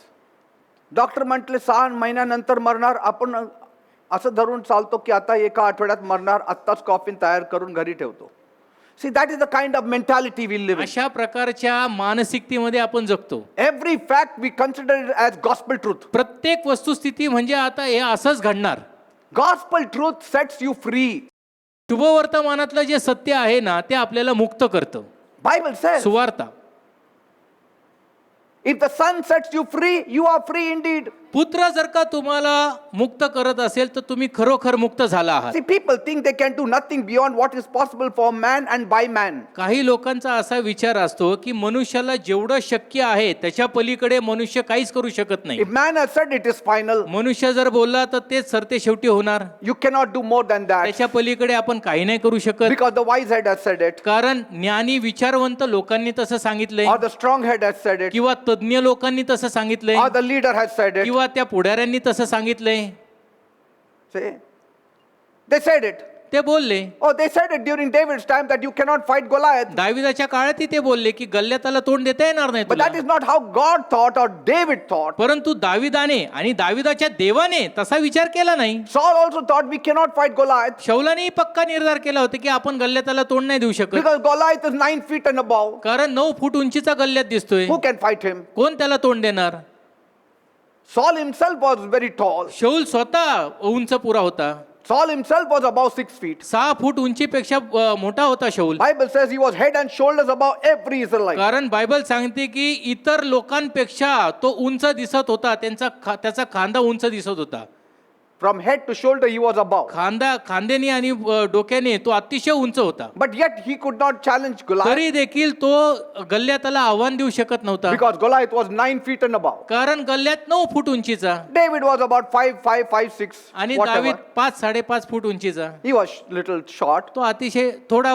डॉक्टर म्हटले 6 महिन्यानंतर मरणार. आपण असं धरून चालतो की आता एका आठवड्यात मरणार, आत्ताच कॉफिन तयार करून घरी ठेवतो. See, that is the kind of mentality we live in. अशा प्रकारच्या मानसिकतेमध्ये आपण जगतो. Every fact we consider it as gospel truth. प्रत्येक वस्तुस्थिती म्हणजे आता हे असंच घडणार. Gospel truth sets you free. शुभवर्तमानातलं जे सत्य आहे ना ते आपल्याला मुक्त करतं. Bible says, सुवार्ता. if the Son sets you free, you are free indeed. पुत्र जर का तुम्हाला मुक्त करत असेल तर तुम्ही खरोखर मुक्त झाला आहात. See, people think they can do nothing beyond what is possible for man and by man. काही लोकांचा असा विचार असतो की मनुष्याला जेवढं शक्य आहे त्याच्या पलीकडे मनुष्य काहीच करू शकत नाही. If man has said it is final, मनुष्य जर बोलला तर तेच सरते शेवटी होणार. you cannot do more than that. त्याच्या पलीकडे आपण काही नाही करू शकत. Because the wise head has said it, कारण ज्ञानी विचारवंत लोकांनी तसं सांगितलंय or the strong head has said it, किंवा तज्ञ लोकांनी तसं सांगितलंय or the leader has said it. किंवा त्या पुढाऱ्यांनी तसं सांगितलंय. See, they said it. ते बोलले. Oh, they said it during David's time that you cannot fight Goliath. दाविदाच्या काळातही ते बोलले की गल्ल्याताला तोंड देता येणार नाही But तुला. that is not how God thought or David thought. परंतु दाविदाने आणि दाविदाच्या देवाने तसा विचार केला नाही. Saul also thought we cannot fight Goliath शौलानेही पक्का निर्धार केला होता की आपण गल्ल्याताला तोंड नाही देऊ शकत. because Goliath is 9 feet and above. कारण 9 फूट उंचीचा गल्ल्यात दिसतोय. Who can fight him? कोण त्याला तोंड देणार. Saul himself was very tall. शौल स्वतः उंच पुरा होता. Saul himself was above 6 feet. 6 फूट उंचीपेक्षा मोठा होता शौल. Bible says he was head and shoulders above every Israelite. कारण बायबल सांगते की इतर लोकांपेक्षा तो उंच दिसत होता. त्याचा खांदा उंच दिसत होता. From head to shoulder he was above. खांद्याने आणि डोक्याने तो अतिशय उंच होता. But yet he could not challenge Goliath तरी देखील तो गल्ल्याताला आव्हान देऊ शकत नव्हता. because Goliath was 9 feet and above. कारण गल्ल्यात 9 फूट उंचीचा David was about 5, 6, आणि whatever. दावीद 5-5.5 फूट उंचीचा. He was little short. तो अतिशय थोडा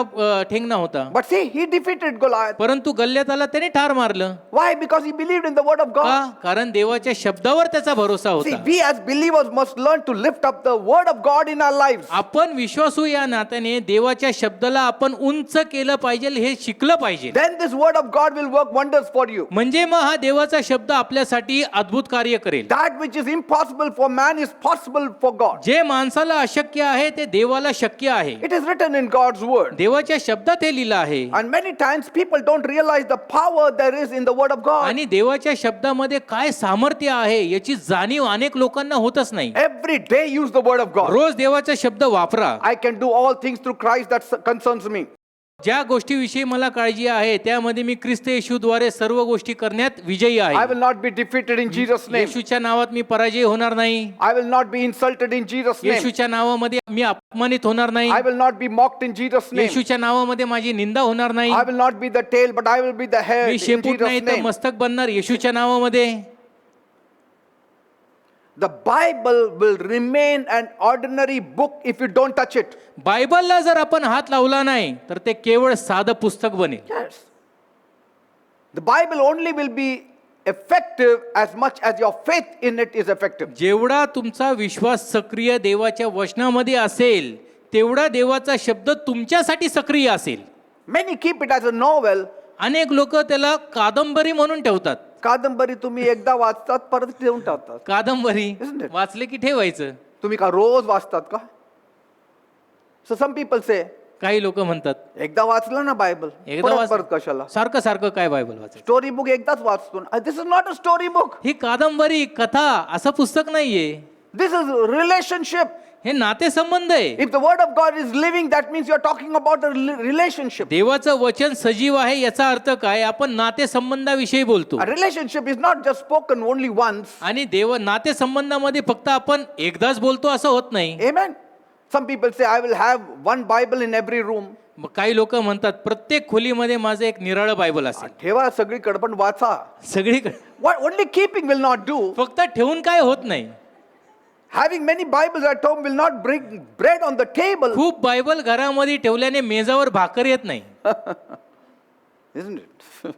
ठेंगणा होता. But see, he defeated Goliath. परंतु गल्ल्याताला त्याने ठार मारलं. Why? Because he believed in the word of God. का? कारण देवाच्या शब्दावर त्याचा भरोसा See, होता. we as believers must learn to lift up the word of God in our lives. आपण विश्वासू या नात्याने देवाच्या शब्दाला आपण उंच केलं पाहिजे हे शिकलं पाहिजे. Then this word of God will work wonders for you. म्हणजे मग हा देवाचा शब्द आपल्यासाठी अद्भुत कार्य करेल. That which is impossible for man is possible for God. जे माणसाला अशक्य आहे ते देवाला शक्य आहे. It is written in God's word. देवाच्या शब्दात हे लिहिलं आहे. And many times people don't realize the power there is in the word of God. आणि देवाच्या शब्दामध्ये काय सामर्थ्य आहे याची जाणीव अनेक लोकांना होतच नाही. Every day use the word of God. रोज देवाचा शब्द वापरा. I can do all things through Christ that concerns me. ज्या गोष्टीविषयी मला काळजी आहे त्यामध्ये मी ख्रिस्त येशूद्वारे सर्व गोष्टी करण्यात विजयी I आहे. will not be defeated in Jesus' name. येशूच्या नावात मी पराजय होणार नाही. I will not be insulted in Jesus' name. येशूच्या नावामध्ये मी अपमानित होणार नाही. I will not be mocked in Jesus' name. येशूच्या नावामध्ये माझी निंदा होणार नाही. I will not be the tail, but I will be the head me in शेपूट नाही Jesus' तर name. मस्तक बनणार येशूच्या नावामध्ये. The Bible will remain an ordinary book if you don't touch it. बायबलला जर आपण हात लावला नाही तर ते केवळ साधं पुस्तक बनेल. Yes. The Bible only will be effective as much as your faith in it is effective. जेवढा तुमचा विश्वास सक्रिय देवाच्या वचनामध्ये असेल तेवढा देवाचा शब्द तुमच्यासाठी सक्रिय असेल. Many keep it as a novel. अनेक लोक त्याला कादंबरी म्हणून ठेवतात. कादंबरी तुम्ही एकदा वाचतात परत ठेवून टाकतात. कादंबरी Isn't it? वाचले की ठेवायचं. तुम्ही का रोज वाचतात का? So some people say, काही लोक म्हणतात एकदा वाचलं ना बायबल, एकदा परत परत कशाला? सारखं सारखं काय बायबल वाचायचं? स्टोरी बुक एकदाच वाचतो. This is not a story book. ही कादंबरी कथा असं पुस्तक नाहीये, दिस इज रिलेशनशिप. हे नातेसंबंध आहे. If the word of God is living, that means you are talking about a relationship. देवाचं वचन सजीव आहे याचा अर्थ काय? आपण नातेसंबंधाविषयी बोलतो. A relationship is not just spoken only once. आणि नातेसंबंधामध्ये फक्त आपण एकदाच बोलतो असं होत नाही. Amen. Some people say, I will have one Bible in every room. मग काही लोक म्हणतात प्रत्येक खोलीमध्ये माझं एक निराळं बायबल असेल. ठेवा सगळीकडे, पण वाचा. सगळीकडे What only keeping will not do. फक्त ठेवून काय होत नाही. Having many Bibles at home will not bring bread on the table. खूप बायबल घरामध्ये ठेवल्याने मेजावर भाकर येत नाही. Isn't it?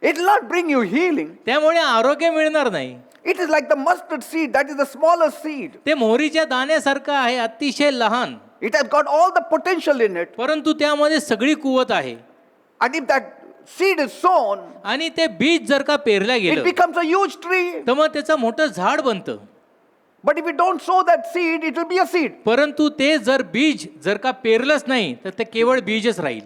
It will not bring you healing. त्यामुळे आरोग्य मिळणार नाही. It is like the mustard seed, that is the smallest seed. ते मोहरीच्या दाण्यासारखं आहे, अतिशय लहान, It has got all the potential in it. परंतु त्यामध्ये सगळी कुवत आहे. And if that seed is sown, आणि ते बीज जर का पेरल्या it गेलं becomes a huge tree. तर मग त्याचं मोठं झाड बनतं. But if we don't sow that seed, it will be a seed. परंतु ते जर बीज जर का पेरलंच नाही तर ते केवळ बीजच राहील,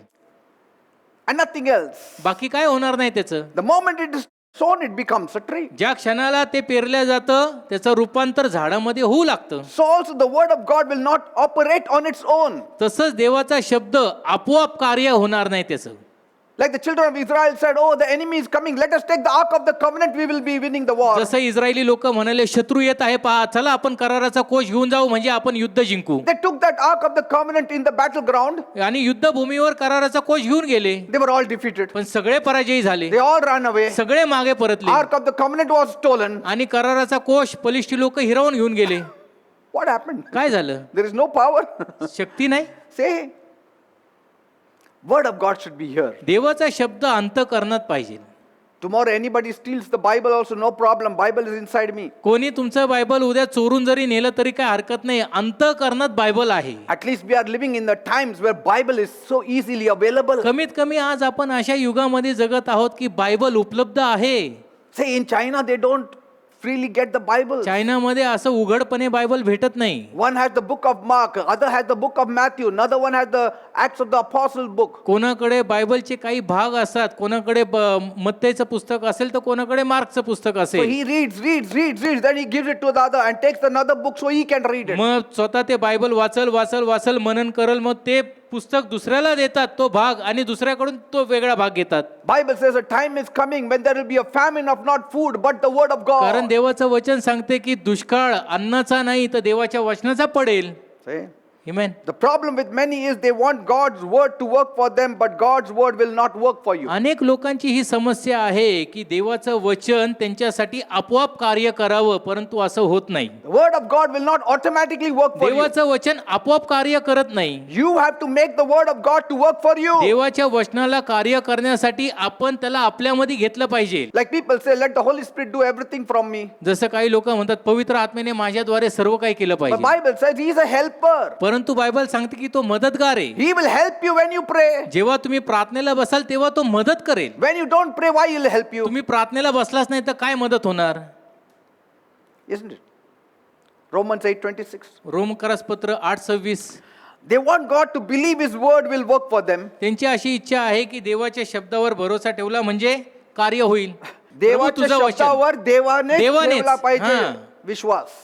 And nothing else. बाकी काय होणार नाही त्याचं. The moment it is sown, it becomes a tree. ज्या क्षणाला ते पेरल्या जातं त्याचं रूपांतर झाडामध्ये होऊ लागतं. So also the word of God will not operate on its own. तसंच देवाचा शब्द आपोआप कार्य होणार नाही त्याचं. Like the children of Israel said, oh, the enemy is coming. Let us take the ark of the covenant. We will be winning the war. जसं Israeli लोक म्हणाले शत्रू येत आहे पहा, चला आपण कराराचा कोष घेऊन जाऊ म्हणजे आपण युद्ध जिंकू. They took that ark of the covenant in the battleground. आणि युद्धभूमीवर कराराचा कोष घेऊन गेले, They were all defeated. पण सगळे पराजयी झाले, They all ran away. सगळे मागे परतले Ark of the covenant was stolen. आणि कराराचा कोष बलिष्ठी लोक हिरावून घेऊन गेले. What happened? काय झालं? There is no power. शक्ती नाही. Say, word of God should be here. देवाचा शब्द अंतःकरणात पाहिजे. Tomorrow anybody steals the Bible also, no problem. Bible is inside me. कोणी तुमचं बायबल उद्या चोरून जरी नेलं तरी काय हरकत नाही, अंतःकरणात बायबल आहे. At least we are living in the times where Bible is so easily available. कमीत कमी आज आपण अशा युगामध्ये जगत आहोत की बायबल उपलब्ध आहे. Say in China they don't freely get the Bible. चायनामध्ये असं उघडपणे बायबल भेटत नाही. One has the book of Mark, other has the book of Matthew, another one has the Acts of the Apostle book. कोणाकडे बायबलचे काही भाग असतात, कोणाकडे मत्तेचं पुस्तक असेल तर कोणाकडे मार्कचं पुस्तक So असेल. he reads, then he gives it to the other and takes another book so he can read it. मग स्वतः ते बायबल वाचल मनन करल, मग ते पुस्तक दुसऱ्याला देतात तो भाग आणि दुसऱ्याकडून तो वेगळा भाग घेतात. Bible says a time is coming when there will be a famine of not food but the word of कारण God. देवाचं वचन सांगते की दुष्काळ अन्नाचा नाही तर देवाच्या वचनाचा पडेल. Say, amen. the problem with many is they want God's word to work for them but God's word will not work for you. अनेक लोकांची ही समस्या आहे की देवाचं वचन त्यांच्यासाठी आपोआप कार्य करावं, परंतु असं होत नाही. The word of God will not automatically work for you. देवाचं वचन आपोआप कार्य करत नाही. You have to make the word of God to work for you. देवाच्या वचनाला कार्य करण्यासाठी आपण त्याला आपल्यामध्ये घेतलं पाहिजे. Like people say, let the Holy Spirit do everything from me. जसं काही लोक म्हणतात पवित्र आत्म्याने माझ्याद्वारे सर्व काही केलं But पाहिजे, Bible says he is a helper. परंतु बायबल सांगते की तो मदतगार आहे. He will help you when you pray. जेव्हा तुम्ही प्रार्थनेला बसाल तेव्हा तो मदत करेल. When you don't pray, why he will help you? तुम्ही प्रार्थनेला बसलाच नाही तर काय मदत होणार? Isn't it? Romans 8:26. रोमकरसपत्र 8:26. They want God to believe his word will work for them. त्यांची अशी इच्छा आहे की देवाच्या शब्दावर भरोसा ठेवला म्हणजे कार्य होईल. प्रभू देवाच्या तुझं वचन, शब्दावर देवाने देवानेच. ठेवला पाहिजे हां. विश्वास.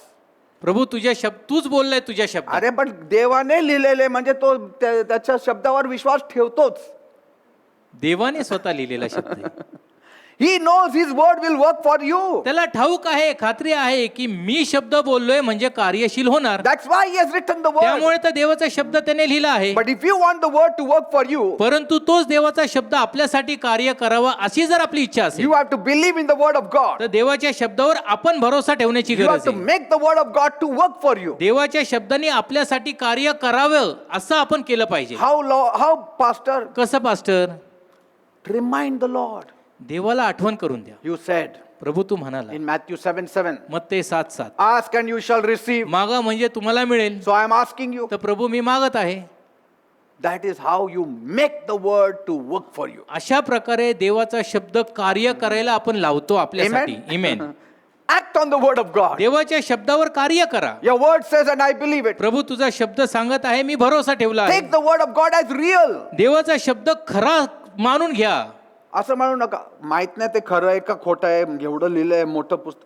प्रभू तुझ्या तूच बोललाय तुझ्या शब्दात. अरे पण देवाने लिहिलेले म्हणजे तो त्याच्या शब्दावर विश्वास ठेवतोच. देवाने स्वतः लिहिलेला शब्द आहे. He knows his word will work for you. त्याला ठाऊक आहे, खात्री आहे की मी शब्द बोललोय म्हणजे कार्यशील होणार. That's why he has written the word. त्यामुळे तर देवाचा शब्द त्याने लिहिला आहे. But if you want the word to work for you, परंतु तोच देवाचा शब्द आपल्यासाठी कार्य करावा अशी जर आपली इच्छा असेल you have to believe in the word of God. तर देवाच्या शब्दावर आपण भरोसा ठेवण्याची You have गरज to आहे. make the word of God to work for you. देवाच्या शब्दाने आपल्यासाठी कार्य करावं असं आपण केलं पाहिजे. How pastor? कसं पास्टर? Remind the Lord. देवाला आठवण करून द्या. You said प्रभू तू म्हणाला in Matthew 7:7. Matte 7:7 Ask and you shall receive. मागा म्हणजे तुम्हाला मिळेल. So I am asking you. तर प्रभू मी मागत आहे. That is how you make the word to work for you. अशा प्रकारे देवाचा शब्द कार्य करायला आपण लावतो आपल्यासाठी. आमेन. Act on the word of God. देवाच्या शब्दावर कार्य करा. Your word says and I believe it. प्रभू तुझा शब्द सांगत आहे, मी भरोसा ठेवला आहे. Take the word of God as real. देवाचा शब्द खरा मानून घ्या. असं म्हणू नका, माहित नाही ते खरं आहे का खोटं आहे, एवढं लिहिलंय मोठं पुस्तक.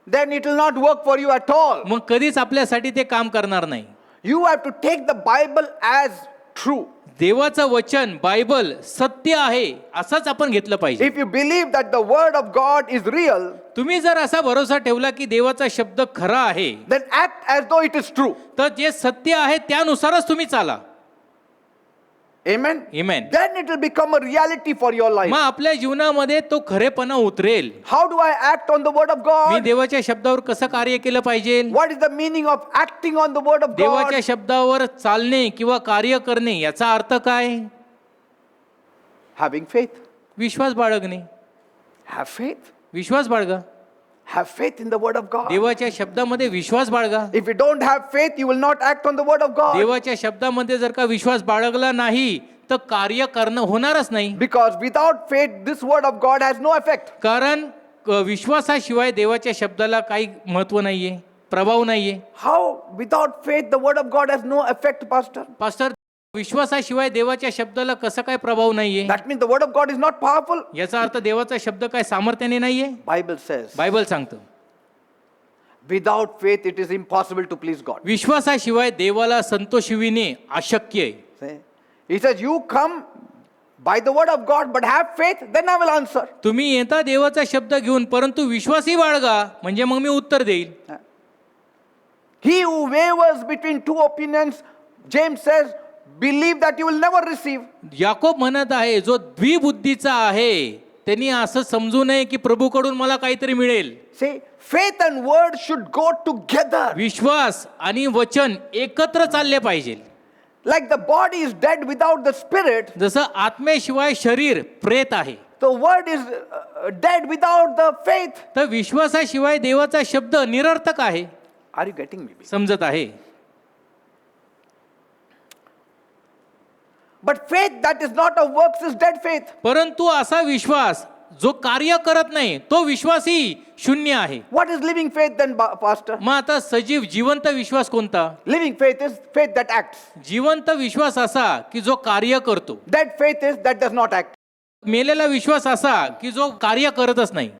Then it will not work for you at all. मग कधीच आपल्यासाठी ते काम करणार नाही. You have to take the Bible as true. देवाचं वचन बायबल सत्य आहे असंच आपण घेतलं पाहिजे. If you believe that the word of God is real, तुम्ही जर असा भरोसा ठेवला की देवाचा शब्द खरा आहे, then act as though it is true. तर जे सत्य आहे त्यानुसारच तुम्ही चाला. Amen. Amen. Then it will become a reality for your life. मग आपल्या जीवनामध्ये तो खरेपणा उतरेल. How do I act on the word of me God? देवाच्या शब्दावर कसं कार्य केलं पाहिजे? What is the meaning of acting on the word of God? देवाच्या शब्दावर चालणे किंवा कार्य करणे याचा अर्थ काय? Having faith. विश्वास बाळगणे. Have faith. विश्वास बाळगा. Have faith in the word of God. देवाच्या शब्दामध्ये विश्वास बाळगा. If you don't have faith, you will not act on the word of God. देवाच्या शब्दामध्ये जर का विश्वास बाळगला नाही तर कार्य करणं होणारच नाही. Because without faith, this word of God has no effect. कारण विश्वासाशिवाय देवाच्या शब्दाला काही महत्व नाहीये, प्रभाव नाहीये. How? Without faith, the word of God has no effect, Pastor. Pastor, विश्वासाशिवाय देवाच्या शब्दाला कसं काय प्रभाव नाहीये? That means the word of God is not powerful. याचा अर्थ देवाचा शब्द काय सामर्थ्याने नाहीये? Bible says, बायबल सांगतं without faith, it is impossible to please God. विश्वासाशिवाय देवाला संतोषविणे अशक्य आहे. See? He says, you come by the word of God, but have faith, then I will answer. तुम्ही येता देवाचा शब्द घेऊन, परंतु विश्वासही बाळगा, म्हणजे मग मी उत्तर देईल. He who wavers between two opinions, James says, believe that you will never receive. Yakob म्हणत आहे, जो द्विबुद्धीचा आहे त्यांनी असं समजू नये की प्रभूकडून मला काहीतरी मिळेल. See, faith and word should go together. विश्वास आणि वचन एकत्र चालले पाहिजे. Like the body is dead without the spirit, जसं आत्म्याशिवाय शरीर प्रेत आहे, the word is dead without the faith. तर विश्वासाशिवाय देवाचा शब्द निरर्थक आहे. Are you getting me? समजत आहे? But faith that is not of works is dead faith. परंतु असा विश्वास जो कार्य करत नाही तो विश्वासही शून्य आहे. What is living faith then, Pastor? मग आता सजीव जिवंत विश्वास कोणता? Living faith is faith that acts. जिवंत विश्वास असा की जो कार्य करतो. Dead faith is that does not act. मेलेला विश्वास असा की जो कार्य करतच नाही.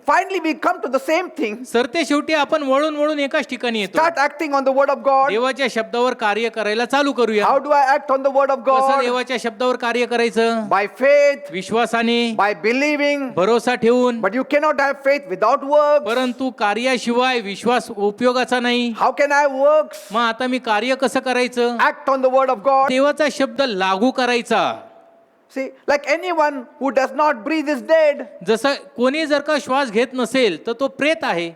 Finally, we come to the same thing. सरते शेवटी आपण वळून वळून एकाच ठिकाणी येतो. Start acting on the word of God. देवाच्या शब्दावर कार्य करायला चालू करूया. How do I act on the word of कसं God? देवाच्या शब्दावर कार्य करायचं? By faith, विश्वासाने, by believing. भरोसा ठेवून. But you cannot have faith without works. परंतु कार्याशिवाय विश्वास उपयोगाचा नाही. How can I have works? मग आता मी कार्य कसं करायचं? Act on the word of God. देवाचा शब्द लागू करायचा. See, like anyone who does not breathe is dead. जसं कोणी जर का श्वास घेत नसेल तर तो प्रेत आहे,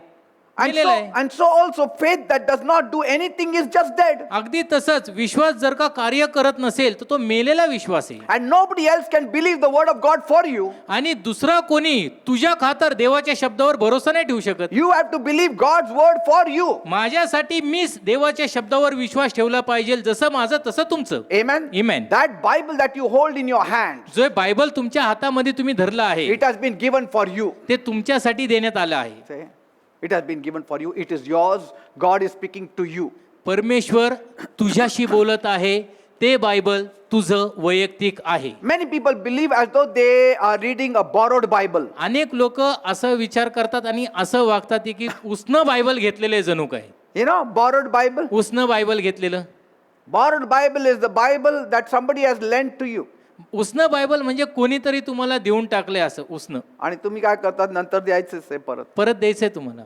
मेलेला आहे. And so also faith that does not do anything is just dead. अगदी तसंच विश्वास जर का कार्य करत नसेल तर तो मेलेला विश्वास आहे. And nobody else can believe the word of God for you. आणि दुसरा कोणी तुझ्या खातर देवाच्या शब्दावर भरोसा नाही ठेवू शकत. You have to believe God's word for you. माझ्यासाठी मीच देवाच्या शब्दावर विश्वास ठेवला पाहिजे, जसं माझं तसं तुमचं. Amen. Amen. That Bible that you hold in your hand, जो बायबल तुमच्या हातामध्ये तुम्ही धरला आहे it has been given for you. ते तुमच्यासाठी देण्यात आलं आहे. Say, it has been given for you. It is yours. God is speaking to you. परमेश्वर तुझ्याशी बोलत आहे. ते बायबल तुझं वैयक्तिक आहे. Many people believe as though they are reading a borrowed Bible. अनेक लोक असं विचार करतात आणि असं वागतात की उसनं बायबल घेतलेलं जणू काय. You know, borrowed Bible. उसनं बायबल घेतलेलं. Borrowed Bible is the Bible that somebody has lent to you. उसनं बायबल म्हणजे कोणीतरी तुम्हाला देऊन टाकलंय असं उसनं. आणि तुम्ही काय करतात नंतर द्यायचंच आहे परत. परत द्यायचंय तुम्हाला.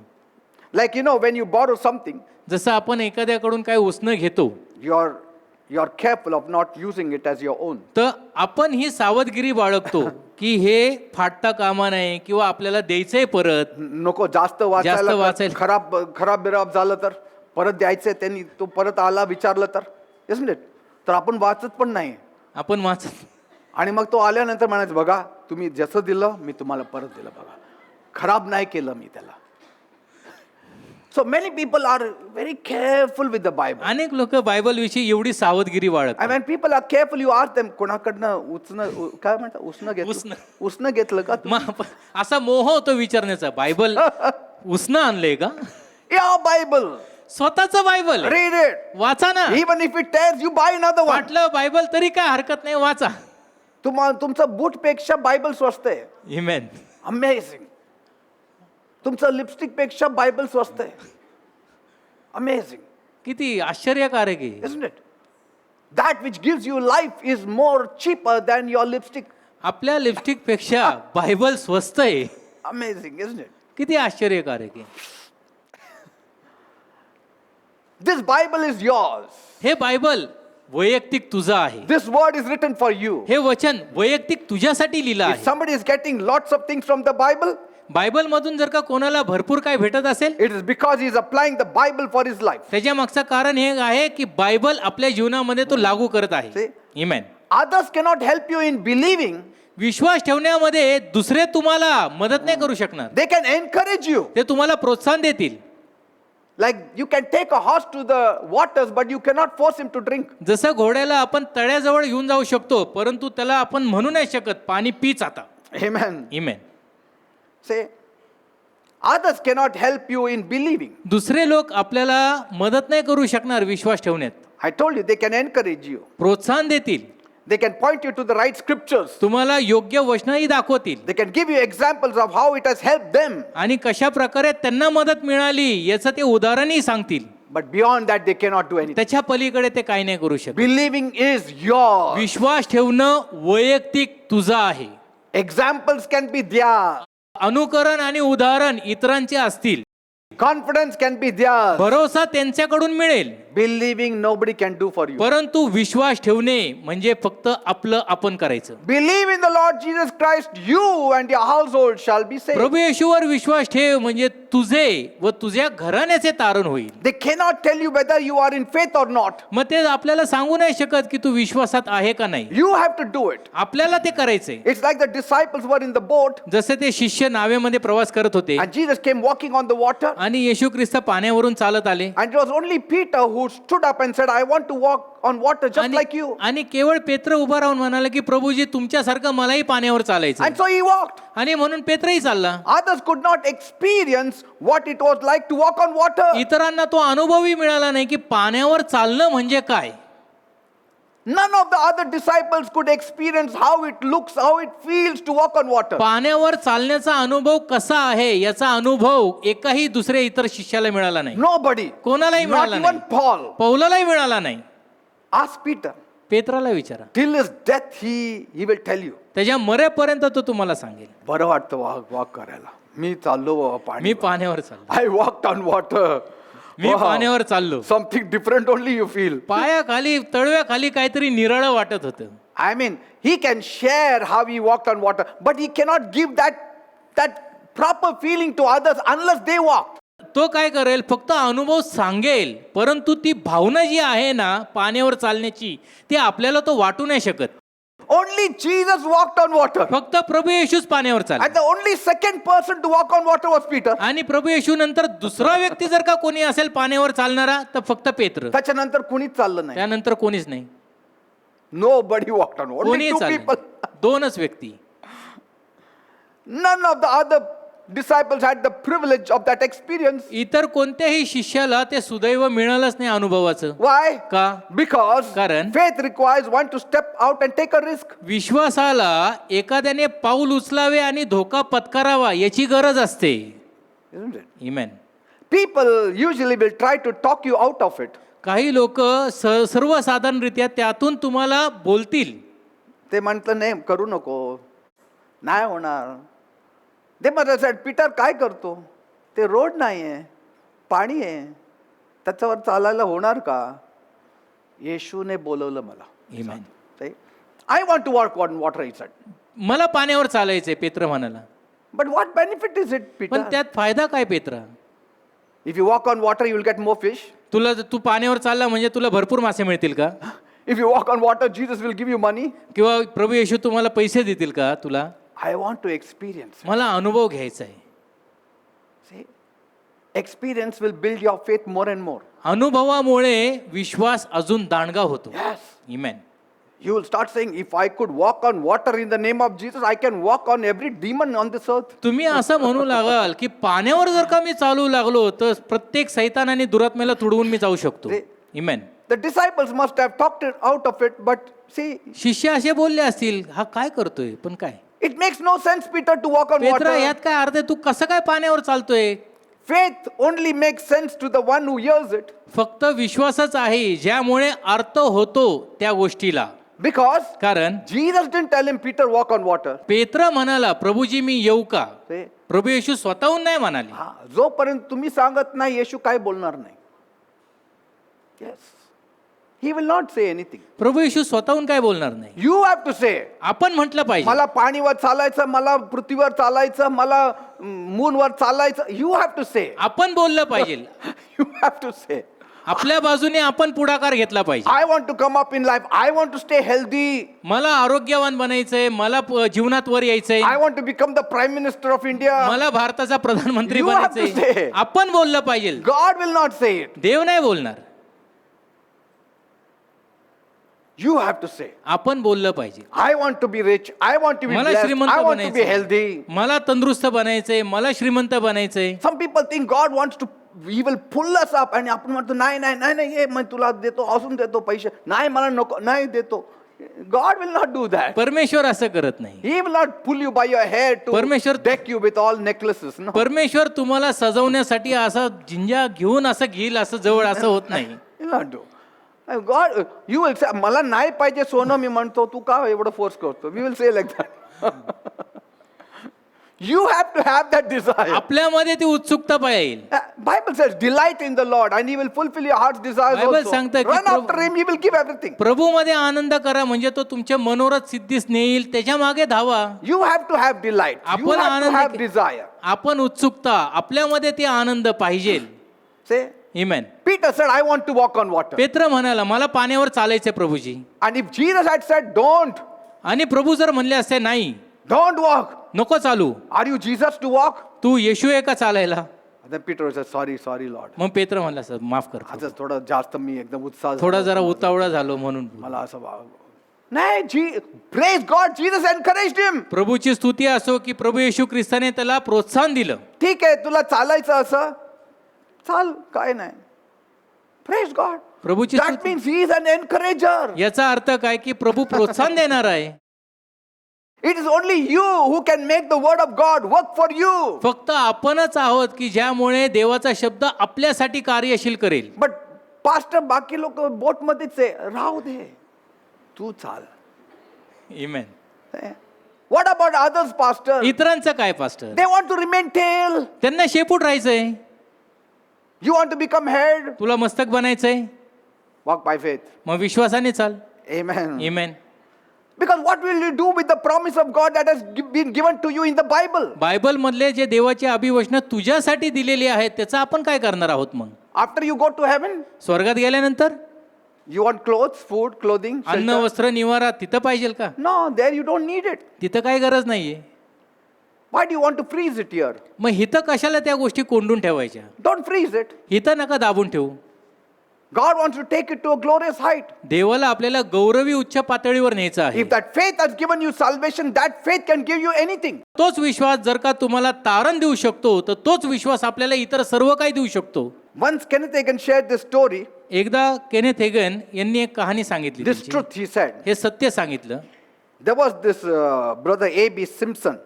Like you know, when you borrow something, जसं आपण एखाद्याकडून काय उसनं घेतो you're careful of not using it as your own. तर आपण ही सावधगिरी बाळगतो की हे फाटता कामा नये किंवा आपल्याला द्यायचंय परत. नको जास्त वाचायला वाचायला. खराब बिराब झालं तर परत द्यायचंय, त्यांनी तो परत आला विचारलं तर, isn't it? तर आपण वाचत पण नाही. आपण वाचत आणि मग तो आल्यानंतर म्हणायचं, बघा तुम्ही जसं दिलं मी तुम्हाला परत दिलं, बघा खराब नाही केलं मी त्याला. So many people are very careful with the Bible. अनेक लोक बायबल विषयी एवढी सावधगिरी And बाळगतात. when people are careful, you ask them, कोणाकडनं काय म्हणतात उसनं घेतलं उसनं घेतलं का मग असा मोह होतो विचारण्याचा, बायबल उसनं आणलंय का? या बायबल स्वतःचं बायबल read it. वाचा ना. Even if it tears, you buy another one. वाटलं बायबल तरी काय हरकत नाही, वाचा. तुमचं बूट पेक्षा बायबल स्वस्त आहे. Amen. अमेझिंग. तुमचं लिपस्टिक पेक्षा बायबल स्वस्त आहे. अमेझिंग. किती आश्चर्यकारक आहे. Isn't it? That which gives you life is more cheaper than your lipstick. आपल्या लिपस्टिक पेक्षा बायबल स्वस्त आहे. Amazing, isn't it? किती आश्चर्यकारक आहे. This Bible is yours. हे बायबल वैयक्तिक तुझं आहे. This word is written for you. हे वचन वैयक्तिक तुझ्यासाठी लिहिलं If आहे. somebody is getting lots of things from the Bible, Bible मधून जर का कोणाला भरपूर काय भेटत असेल, it is because he is applying the Bible for his life. त्याच्या मागचं कारण हे आहे की बायबल आपल्या जीवनामध्ये तो लागू करत आहे. See? Amen. Others cannot help you in believing. विश्वास ठेवण्यामध्ये दुसरे तुम्हाला मदत नाही करू शकणार. They can encourage you. ते तुम्हाला प्रोत्साहन देतील. Like you can take a horse to the waters, but you cannot force him to drink. जसं घोड्याला आपण तळ्याजवळ घेऊन जाऊ शकतो, परंतु त्याला आपण म्हणू नाही शकत पाणी पीच आता. Amen. Amen. Say, others cannot help you in believing. दुसरे लोक आपल्याला मदत नाही करू शकणार विश्वास ठेवण्यात. I told you, they can encourage you. प्रोत्साहन देतील. They can point you to the right scriptures. तुम्हाला योग्य वचनही दाखवतील. They can give you examples of how it has helped them. आणि कशा प्रकारे त्यांना मदत मिळाली याचं ते उदाहरणही सांगतील. But beyond that, they cannot do anything. त्याच्या पलीकडे ते काही नाही करू शकत. Believing is yours. विश्वास ठेवणं वैयक्तिक तुझं आहे. Examples can be theirs. अनुकरण आणि उदाहरण इतरांचे असतील. Confidence can be theirs. भरोसा त्यांच्याकडून मिळेल. Believing nobody can do for you. परंतु विश्वास ठेवणे म्हणजे फक्त आपलं आपण करायचं. Believe in the Lord Jesus Christ, you and your household shall be saved. प्रभू येशूवर विश्वास ठेव म्हणजे तुझे व तुझ्या घराण्याचे तारण होईल. They cannot tell you whether you are in faith or not. मग ते आपल्याला सांगू नाही शकत की तू विश्वासात आहे का नाही. You have to do it. आपल्याला ते करायचंय. It's like the disciples were in the boat जसे ते शिष्य नावेमध्ये प्रवास करत होते and Jesus came walking on the water, आणि येशू ख्रिस्त पाण्यावरून चालत आले. and it was only Peter who stood up and said, I want to walk on water just like you. आणि केवळ पेत्र उभा राहून म्हणाला की प्रभूजी तुमच्यासारखं मलाही पाण्यावर चालायचं. And so he walked. आणि म्हणून पेत्रही चालला. Others could not experience what it was like to walk on water. इतरांना तो अनुभवही मिळाला नाही की पाण्यावर चालणं म्हणजे काय. None of the other disciples could experience how it looks, how it feels to walk on water. पाण्यावर चालण्याचा अनुभव कसा आहे याचा अनुभव एकाही दुसऱ्या इतर शिष्याला मिळाला नाही. Nobody. कोणालाही Not मिळाला even नाही. Paul. पौलालाही मिळाला नाही. Ask Peter. पेत्राला विचारा. Till his death he will tell you. त्याच्या मरेपर्यंत तो तुम्हाला सांगेल. बरं वाटतं वॉक करायला. मी चाललो बाबा मी पाणी. पाण्यावर चाललो. I walked on water. Me Wow. पाण्यावर चाललो. Something different only you feel. पायाखाली तळव्याखाली काहीतरी निराळं वाटत होतं. I mean, he can share how he walked on water, but he cannot give that proper feeling to others unless they walk. तो काय करेल फक्त अनुभव सांगेल, परंतु ती भावना जी आहे ना पाण्यावर चालण्याची ती आपल्याला तो वाटू नाही शकत. Only Jesus walked on water. फक्त प्रभू येशूच पाण्यावर चालले. And the only second person to walk on water was Peter. आणि प्रभू येशू नंतर दुसरा व्यक्ती जर का कोणी असेल पाण्यावर चालणारा तर फक्त पेत्र. त्याच्यानंतर कुणीच चाललं नाही. त्यानंतर कोणीच नाही. Nobody walked on water. Only कोणी two चालले. people. दोनच व्यक्ती. None of the other disciples had the privilege of that experience. इतर कोणत्याही शिष्याला ते सुदैव मिळालंच नाही अनुभवाचं. Why? का? Because कारण faith requires one to step out and take a risk. विश्वासाला एखाद्याने पाऊल उचलावे आणि धोका पत्करावा याची गरज असते. Isn't it? Amen. People usually will try to talk you out of it. काही लोक सर्वसाधारणरित्या त्यातून तुम्हाला बोलतील. ते म्हटलं नाही करू नको, नाही होणार. ते मला पीटर काय करतो, ते रोड नाही आहे, पाणी आहे, त्याच्यावर चालायला होणार का. येशूने बोलवलं मला. Amen. I want to walk on water. He said. मला पाण्यावर चालायचंय पेत्र म्हणाला. But what benefit is it पण पीटर. त्यात फायदा काय पेत्रा. If you walk on water you will get more fish. तू पाण्यावर चालला म्हणजे तुला भरपूर मासे मिळतील का. If you walk on water Jesus will give you money. किंवा प्रभू येशू तुम्हाला पैसे देतील का तुला. I want to experience. मला अनुभव घ्यायचा आहे. Experience will build your faith more and more. अनुभवामुळे विश्वास अजून दांडगा होतो. Yes. Amen. You will start saying, if I could walk on water in the name of Jesus, I can walk on every demon on this earth. तुम्ही असं म्हणू लागाल की पाण्यावर जर का मी चालू लागलो तर प्रत्येक सैतान आणि दुरात्म्याला तुडवून मी जाऊ शकतो. Amen. The disciples must have talked it out of it, but see, शिष्य असे बोलले असतील, हा काय करतोय, पण काय it makes no sense, Peter, to walk on Petra, water. यात काय अर्थ आहे, तू कसं काय पाण्यावर चालतोय. Faith only makes sense to the one who hears it. फक्त विश्वासच आहे ज्यामुळे अर्थ होतो त्या गोष्टीला. Because कारण Jesus didn't tell him, Peter, walk on water. पेत्र म्हणाला, प्रभूजी मी येऊ का. See? प्रभू येशू स्वतःहून नाही म्हणाले. हा, जोपर्यंत तुम्ही सांगत नाही, येशू काय बोलणार नाही. Yes. He will not say anything. प्रभू येशू स्वतःहून काय बोलणार नाही. You have to say, आपण म्हटलं पाहिजे, मला पाणीवर चालायचं, मला पृथ्वीवर चालायचं, मला मूनवर चालायचं. You have to say. आपण बोललं पाहिजे. You have to say. आपल्या बाजूने आपण पुढाकार घेतला पाहिजे. I want to come up in life. I want to stay healthy. मला आरोग्यवान बनायचंय, मला जीवनात वर यायचंय, I want to become the Prime Minister of India. मला भारताचा प्रधानमंत्री You have to बनायचंय. say. आपण बोललं पाहिजे. God will not say it. देव नाही बोलणार, You have to say. आपण बोललं पाहिजे. I want to be rich. I want to be मला blessed. श्रीमंत I want to be बनायचंय, healthy. मला तंदुरुस्त बनायचंय, मला श्रीमंत बनायचंय. Some people think God wants to, He will pull us up. आणि आपण म्हणतो नाही नाही नाही नाही हे मग तुला देतो, असून देतो पैसे, नाही मला नको, नाही देतो. God will not do that. परमेश्वर असं करत नाही. He will not pull you by your hair to परमेश्वर deck you with all necklaces. No. परमेश्वर तुम्हाला सजवण्यासाठी असा जिंजा घेऊन असं घेईल, असं जवळ असं होत नाही. He will not do. God, you will say, मला नाही पाहिजे सोनं, मी म्हणतो तू का एवढं फोर्स करतो. We will say like that. You have to have that desire. आपल्यामध्ये ती उत्सुकता पाहिजे. Bible says, delight in the Lord and He will fulfill your heart's desires Bible also. सांगतं की Run after Him, He will give everything. प्रभूमध्ये आनंद करा, म्हणजे तो तुमच्या मनोरथ सिद्धीस नेईल, त्याच्या मागे धावा. You have to have delight. You आपण have to Anand have desire. आपण उत्सुकता, आपल्यामध्ये ती आनंद पाहिजे. Say, Amen. Peter said, I want to walk on water. पेत्र म्हणाला, मला पाण्यावर चालायचंय Prabhuji. And if Jesus had said, don't आणि प्रभू जर म्हणले असते, नाही walk. नको चालू, Are you Jesus to walk? तू येशू आहे का चालायला. Then Peter said, sorry Lord. मग पेत्र म्हणला, सर माफ कर, आता थोडं जास्त मी एकदम उत्साह थोडा झालो. जरा उतावळा झालो म्हणून. मला असं नाही, praise God, Jesus encouraged him. प्रभूची स्तुती असो की प्रभू येशू ख्रिस्ताने त्याला प्रोत्साहन दिलं. ठीक आहे, तुला चालायचं असं चाल, काय नाही. Praise God. प्रभूची That स्तुती. means He is an encourager. याचा अर्थ काय की प्रभू प्रोत्साहन देणार आहे. It is only you who can make the word of God work for you. फक्त आपणच आहोत की ज्यामुळे देवाचा शब्द आपल्यासाठी कार्यशील करेल. But pastor, बाकी लोक बोट मध्येच आहे, राहू दे, तू चाल. Amen. What about others, pastor? इतरांचं काय pastor, They want to remain tail. त्यांना शेपूट राहायचंय. You want to become head. तुला मस्तक बनायचंय, Walk by faith. मग विश्वासाने चाल. Amen. Amen. Because what will you do with the promise of God that has been given to you in the Bible? Bible मधले जे देवाचे अभिवचन तुझ्यासाठी दिलेली आहेत त्याचं आपण काय करणार आहोत. मग After you go to heaven, स्वर्गात गेल्यानंतर you want clothes, food, clothing, अन्न shelter? वस्त्र निवारा तिथं पाहिजे का. No, there you don't need it. तिथं काही गरज नाहीये. Why do you want to freeze it here? मग हिथं कशाला त्या गोष्टी कोंडून ठेवायच्या. Don't freeze it. हिथं नका दाबून ठेवू. God wants to take it to a glorious height. देवाला आपल्याला गौरवी उच्च पातळीवर न्यायचं आहे. If that faith has given you salvation, that faith can give you anything. तोच विश्वास जर का तुम्हाला तारण देऊ शकतो तर तोच विश्वास आपल्याला इतर सर्व काही देऊ शकतो. Once Kenneth Hagin shared this story, एकदा केनेथ हेगन यांनी एक कहाणी सांगितली. this त्यांची. truth he said. हे सत्य सांगितलं. There was this brother A.B. Simpson.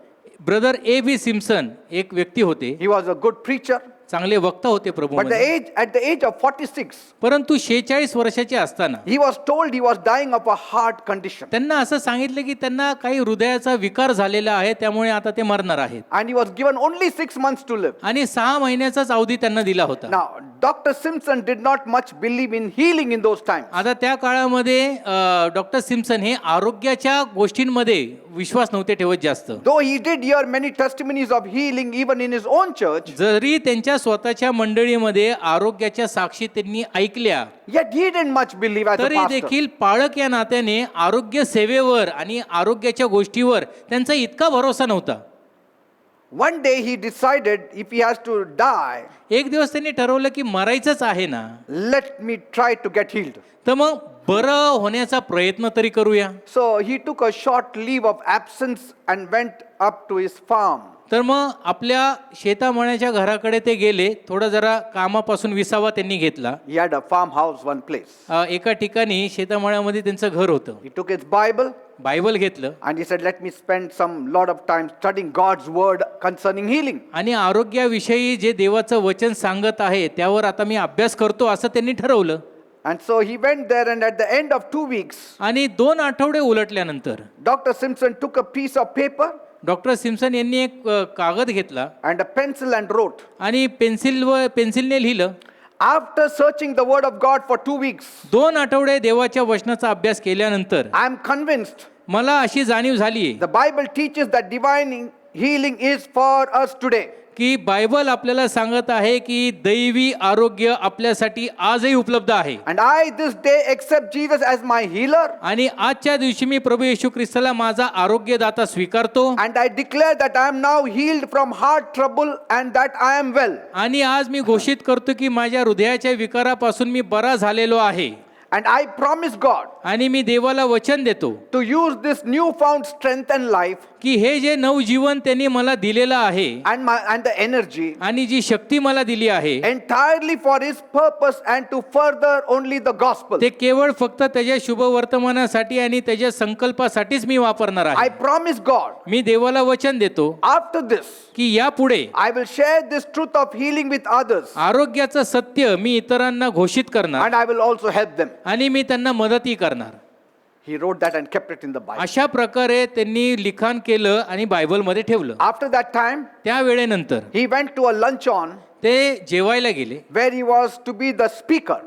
Brother A.B. Simpson एक व्यक्ती होते, He was a good preacher, चांगले वक्ता होते प्रभू. but at the age of 46, परंतु 46 वर्षाचे असताना he was told he was dying of a heart condition. त्यांना असं सांगितलं की त्यांना काही हृदयाचा विकार झालेला आहे, त्यामुळे आता ते मरणार आहेत. And he was given only 6 months to live. आणि 6 महिन्याचाच अवधी त्यांना दिला होता. Now, Dr. Simpson did not much believe in healing in those times. आता त्या काळामध्ये डॉक्टर सिम्सन हे आरोग्याच्या गोष्टींमध्ये विश्वास नव्हते ठेवत जास्त. Though he did hear many testimonies of healing even in his own church, जरी त्यांच्या स्वतःच्या मंडळीमध्ये आरोग्याच्या साक्षी त्यांनी ऐकल्या, yet he didn't much believe as a तरी pastor. देखील पाळक या नात्याने आरोग्य सेवेवर आणि आरोग्याच्या गोष्टीवर त्यांचा इतका भरोसा नव्हता. One day he decided if he has to die, एक दिवस त्यांनी ठरवलं की मरायचंच आहे ना, let me try to get healed. तर मग बरं होण्याचा प्रयत्न तरी करूया. So he took a short leave of absence and went up to his farm. तर मग आपल्या शेतामळ्याच्या घराकडे ते गेले. थोडा जरा कामापासून विसावा त्यांनी घेतला. He had a farmhouse, one place. एका ठिकाणी शेतामळ्यामध्ये त्यांचं घर होतं. He took his Bible Bible घेतलं and he said, let me spend some lot of time studying God's word concerning healing. आणि आरोग्याविषयी जे देवाचं वचन सांगत आहे त्यावर आता मी अभ्यास करतो असं त्यांनी ठरवलं. And so he went there, and at the end of 2 weeks, आणि 2 आठवडे उलटल्यानंतर Dr. Simpson took a piece of paper doctor Simpson यांनी एक कागद घेतला and a pencil and wrote. आणि पेन्सिलने लिहिलं. After searching the word of God for 2 weeks, 2 आठवडे देवाच्या वचनाचा अभ्यास केल्यानंतर I am convinced मला अशी जाणीव झाली the Bible teaches that divine healing is for us today. की बायबल आपल्याला सांगत आहे की दैवी आरोग्य आपल्यासाठी आजही उपलब्ध आहे. And I this day accept Jesus as my healer, आणि आजच्या दिवशी मी प्रभू येशू ख्रिस्ताला माझा आरोग्यदाता स्वीकारतो. and I declare that I am now healed from heart trouble and that I am well. आणि आज मी घोषित करतो की माझ्या हृदयाच्या विकारापासून मी बरा झालेलो आहे. And I promise God आणि मी देवाला वचन देतो to use this newfound strength and life की हे जे नवजीवन त्यांनी मला दिलेलं आहे and the energy आणि जी शक्ती मला दिली आहे entirely for his purpose and to further only the gospel. ते केवळ फक्त त्याच्या शुभ वर्तमानासाठी आणि त्याच्या संकल्पासाठीच मी वापरणार I आहे. promise God मी देवाला वचन देतो after this की यापुढे I will share this truth of healing with others, आरोग्याचं सत्य मी इतरांना घोषित करणार and I will also help them. आणि मी त्यांना मदतही करणार. He wrote that and kept it in the Bible. अशा प्रकारे त्यांनी लिखाण केलं आणि बायबलमध्ये ठेवलं. After that time, त्या वेळेनंतर he went to a luncheon ते जेवायला गेले. where he was to be the speaker.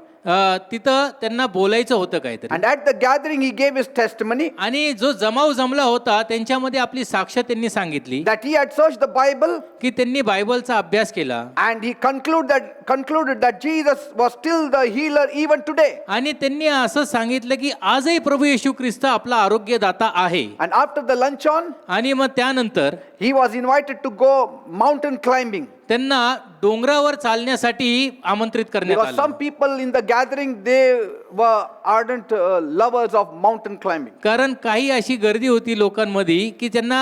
तिथं त्यांना बोलायचं होतं काहीतरी. And at the gathering, he gave his testimony आणि जो जमाव जमला होता त्यांच्यामध्ये आपली साक्ष त्यांनी सांगितली that he had searched the Bible की त्यांनी बायबलचा अभ्यास केला and he concluded that Jesus was still the healer even today. आणि त्यांनी असं सांगितलं की आजही प्रभू येशू ख्रिस्त आपला आरोग्यदाता आहे. And after the luncheon, आणि मग त्यानंतर he was invited to go mountain climbing. त्यांना डोंगरावर चालण्यासाठी आमंत्रित करण्यात Because some आलं. people in the gathering, they were ardent lovers of mountain climbing. कारण काही अशी गर्दी होती लोकांमध्ये की त्यांना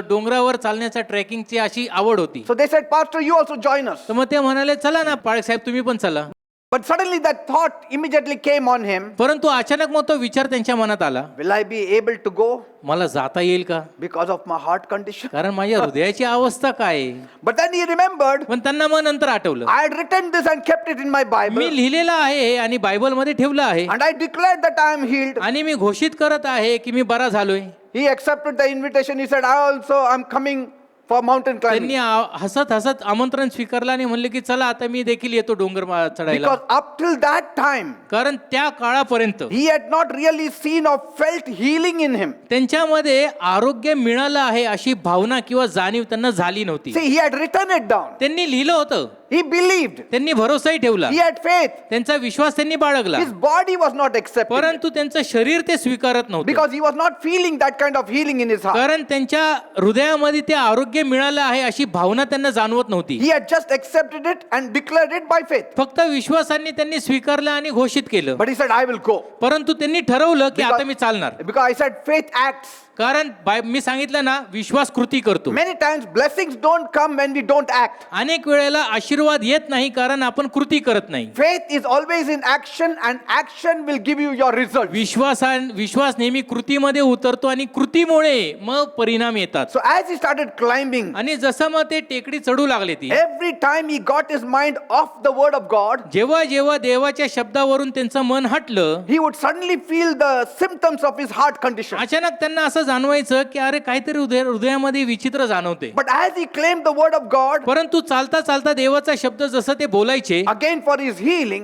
डोंगरावर चालण्याच्या ट्रेकिंगची अशी आवड होती. So they said, Pastor, you also join us. तर मग ते म्हणाले चला ना पाळक साहेब तुम्ही पण चला. But suddenly that thought immediately came on him. परंतु अचानक मग तो विचार त्यांच्या मनात आला, Will I be able to go मला जाता येईल का, because of my heart condition? कारण माझ्या हृदयाची अवस्था काय आहे. But then he remembered, पण त्यांना मग नंतर आठवलं I had written this and kept it in my me Bible. लिहिलेलं आहे आणि बायबलमध्ये ठेवलं आहे And I declared that I am healed. आणि मी घोषित करत आहे की मी बरा झालोय. He accepted the invitation. He said, I also am coming for mountain climbing. त्यांनी हसत हसत आमंत्रण स्वीकारलं आणि म्हणले की चला आता मी देखील येतो डोंगर चढायला. Because up till that time, कारण त्या काळापर्यंत he had not really seen or felt healing in him. त्यांच्यामध्ये आरोग्य मिळालं आहे अशी भावना किंवा जाणीव त्यांना झाली नव्हती. See, he had written it down. त्यांनी लिहिलं होतं, He believed. त्यांनी भरोसाही ठेवला, He had faith. त्यांचा विश्वास त्यांनी बाळगला. His body was not accepting it परंतु त्यांचं शरीर ते स्वीकारत नव्हतं. because he was not feeling that kind of healing in his heart. कारण त्यांच्या हृदयामध्ये ते आरोग्य मिळालं आहे अशी भावना त्यांना जाणवत नव्हती. He had just accepted it and declared it by faith. फक्त विश्वासाने त्यांनी स्वीकारलं आणि घोषित केलं. But he said, I will go. परंतु त्यांनी ठरवलं की आता मी चालणार. Because I said faith acts. कारण मी सांगितलं ना, विश्वास कृती करतो. Many times blessings don't come when we don't act. अनेक वेळेला आशीर्वाद येत नाही कारण आपण कृती करत नाही. Faith is always in action and action will give you your result. विश्वास नेहमी कृतीमध्ये उतरतो आणि कृतीमुळे मग परिणाम येतात. So as he started climbing, आणि जसं मग ते टेकडी चढू लागले ती, every time he got his mind off the word of God, जेव्हा जेव्हा देवाच्या शब्दावरून त्यांचं मन हटलं, he would suddenly feel the symptoms of his heart condition. अचानक त्यांना असं जाणवायचं की अरे काहीतरी हृदयामध्ये विचित्र जाणवते. But as he claimed the word of God, परंतु चालता चालता देवाचा शब्द जसं ते बोलायचे again for his healing,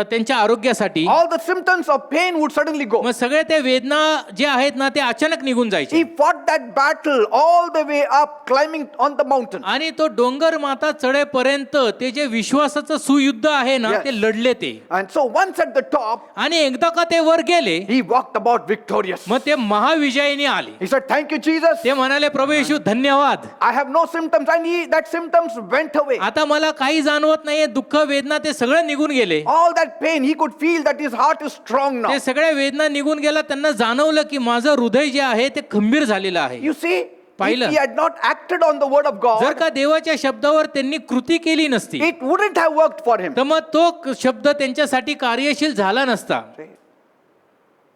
त्यांच्या आरोग्यासाठी, all the symptoms of pain would suddenly go. मग सगळ्या त्या वेदना जे आहेत ना ते अचानक निघून जायचे. He fought that battle all the way up, climbing on the mountain. आणि तो डोंगर माता चढेपर्यंत ते जे विश्वासाचं सुयुद्ध आहे ना Yes. ते लढले ते. And so once at the top, आणि एकदा का ते वर गेले he walked about victorious. मग ते महाविजयाने आले. आले. He said, "Thank you, Jesus. ते म्हणाले, प्रभू येशू धन्यवाद, I have no symptoms." And that symptoms went away. आता मला काही जाणवत नाहीये, दुःख वेदना ते सगळं निघून गेले. All that pain, he could feel that his heart is strong now. ते सगळ्या वेदना निघून गेला. त्यांना जाणवलं की माझं हृदय जे आहे ते खंबीर झालेलं आहे. You see, if पाहिलं? he had not acted on the word of जर God, का देवाच्या शब्दावर त्यांनी कृती केली नसती it wouldn't have worked for him. तर मग तो शब्द त्यांच्यासाठी कार्यशील झाला नसता.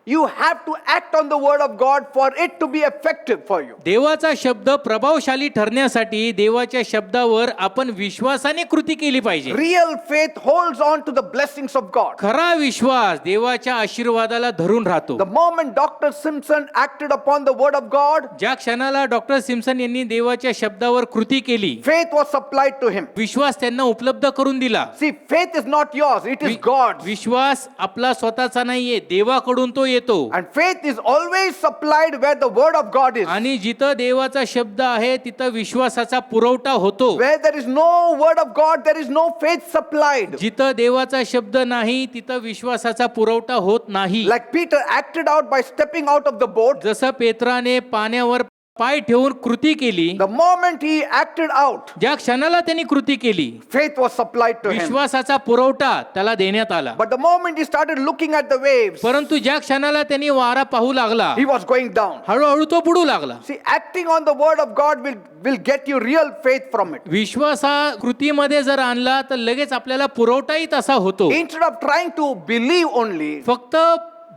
You have to act on the word of God for it to be effective for you. देवाचा शब्द प्रभावशाली ठरण्यासाठी देवाच्या शब्दावर आपण विश्वासाने कृती केली पाहिजे. Real faith holds on to the blessings of God. खरा विश्वास देवाच्या आशीर्वादाला धरून राहतो. The moment Dr. Simpson acted upon the word of God, ज्या क्षणाला डॉक्टर सिम्सन यांनी देवाच्या शब्दावर कृती केली, faith was supplied to him. विश्वास त्यांना उपलब्ध करून दिला. See, faith is not yours, it is God's. विश्वास आपला स्वतःचा नाहीये, देवाकडून तो येतो. And faith is always supplied where the word of God is. आणि जिथं देवाचा शब्द आहे तिथं विश्वासाचा पुरवठा होतो. Where there is no word of God, there is no faith supplied. जिथं देवाचा शब्द नाही तिथं विश्वासाचा पुरवठा होत नाही. Like Peter acted out by stepping out of the boat, जसं पेत्राने पाण्यावर पाय ठेवून कृती केली, the moment he acted out, ज्या क्षणाला त्यांनी कृती केली faith was supplied to him. विश्वासाचा पुरवठा त्याला देण्यात आला. But the moment he started looking at the waves, परंतु ज्या क्षणाला त्यांनी वारा पाहू लागला, he was going down. हळूहळू तो बुडू लागला. See, acting on the word of God will get you real faith from it. विश्वासा कृतीमध्ये जर आणला तर लगेच आपल्याला पुरवठाही तसा होतो. Instead of trying to believe only, फक्त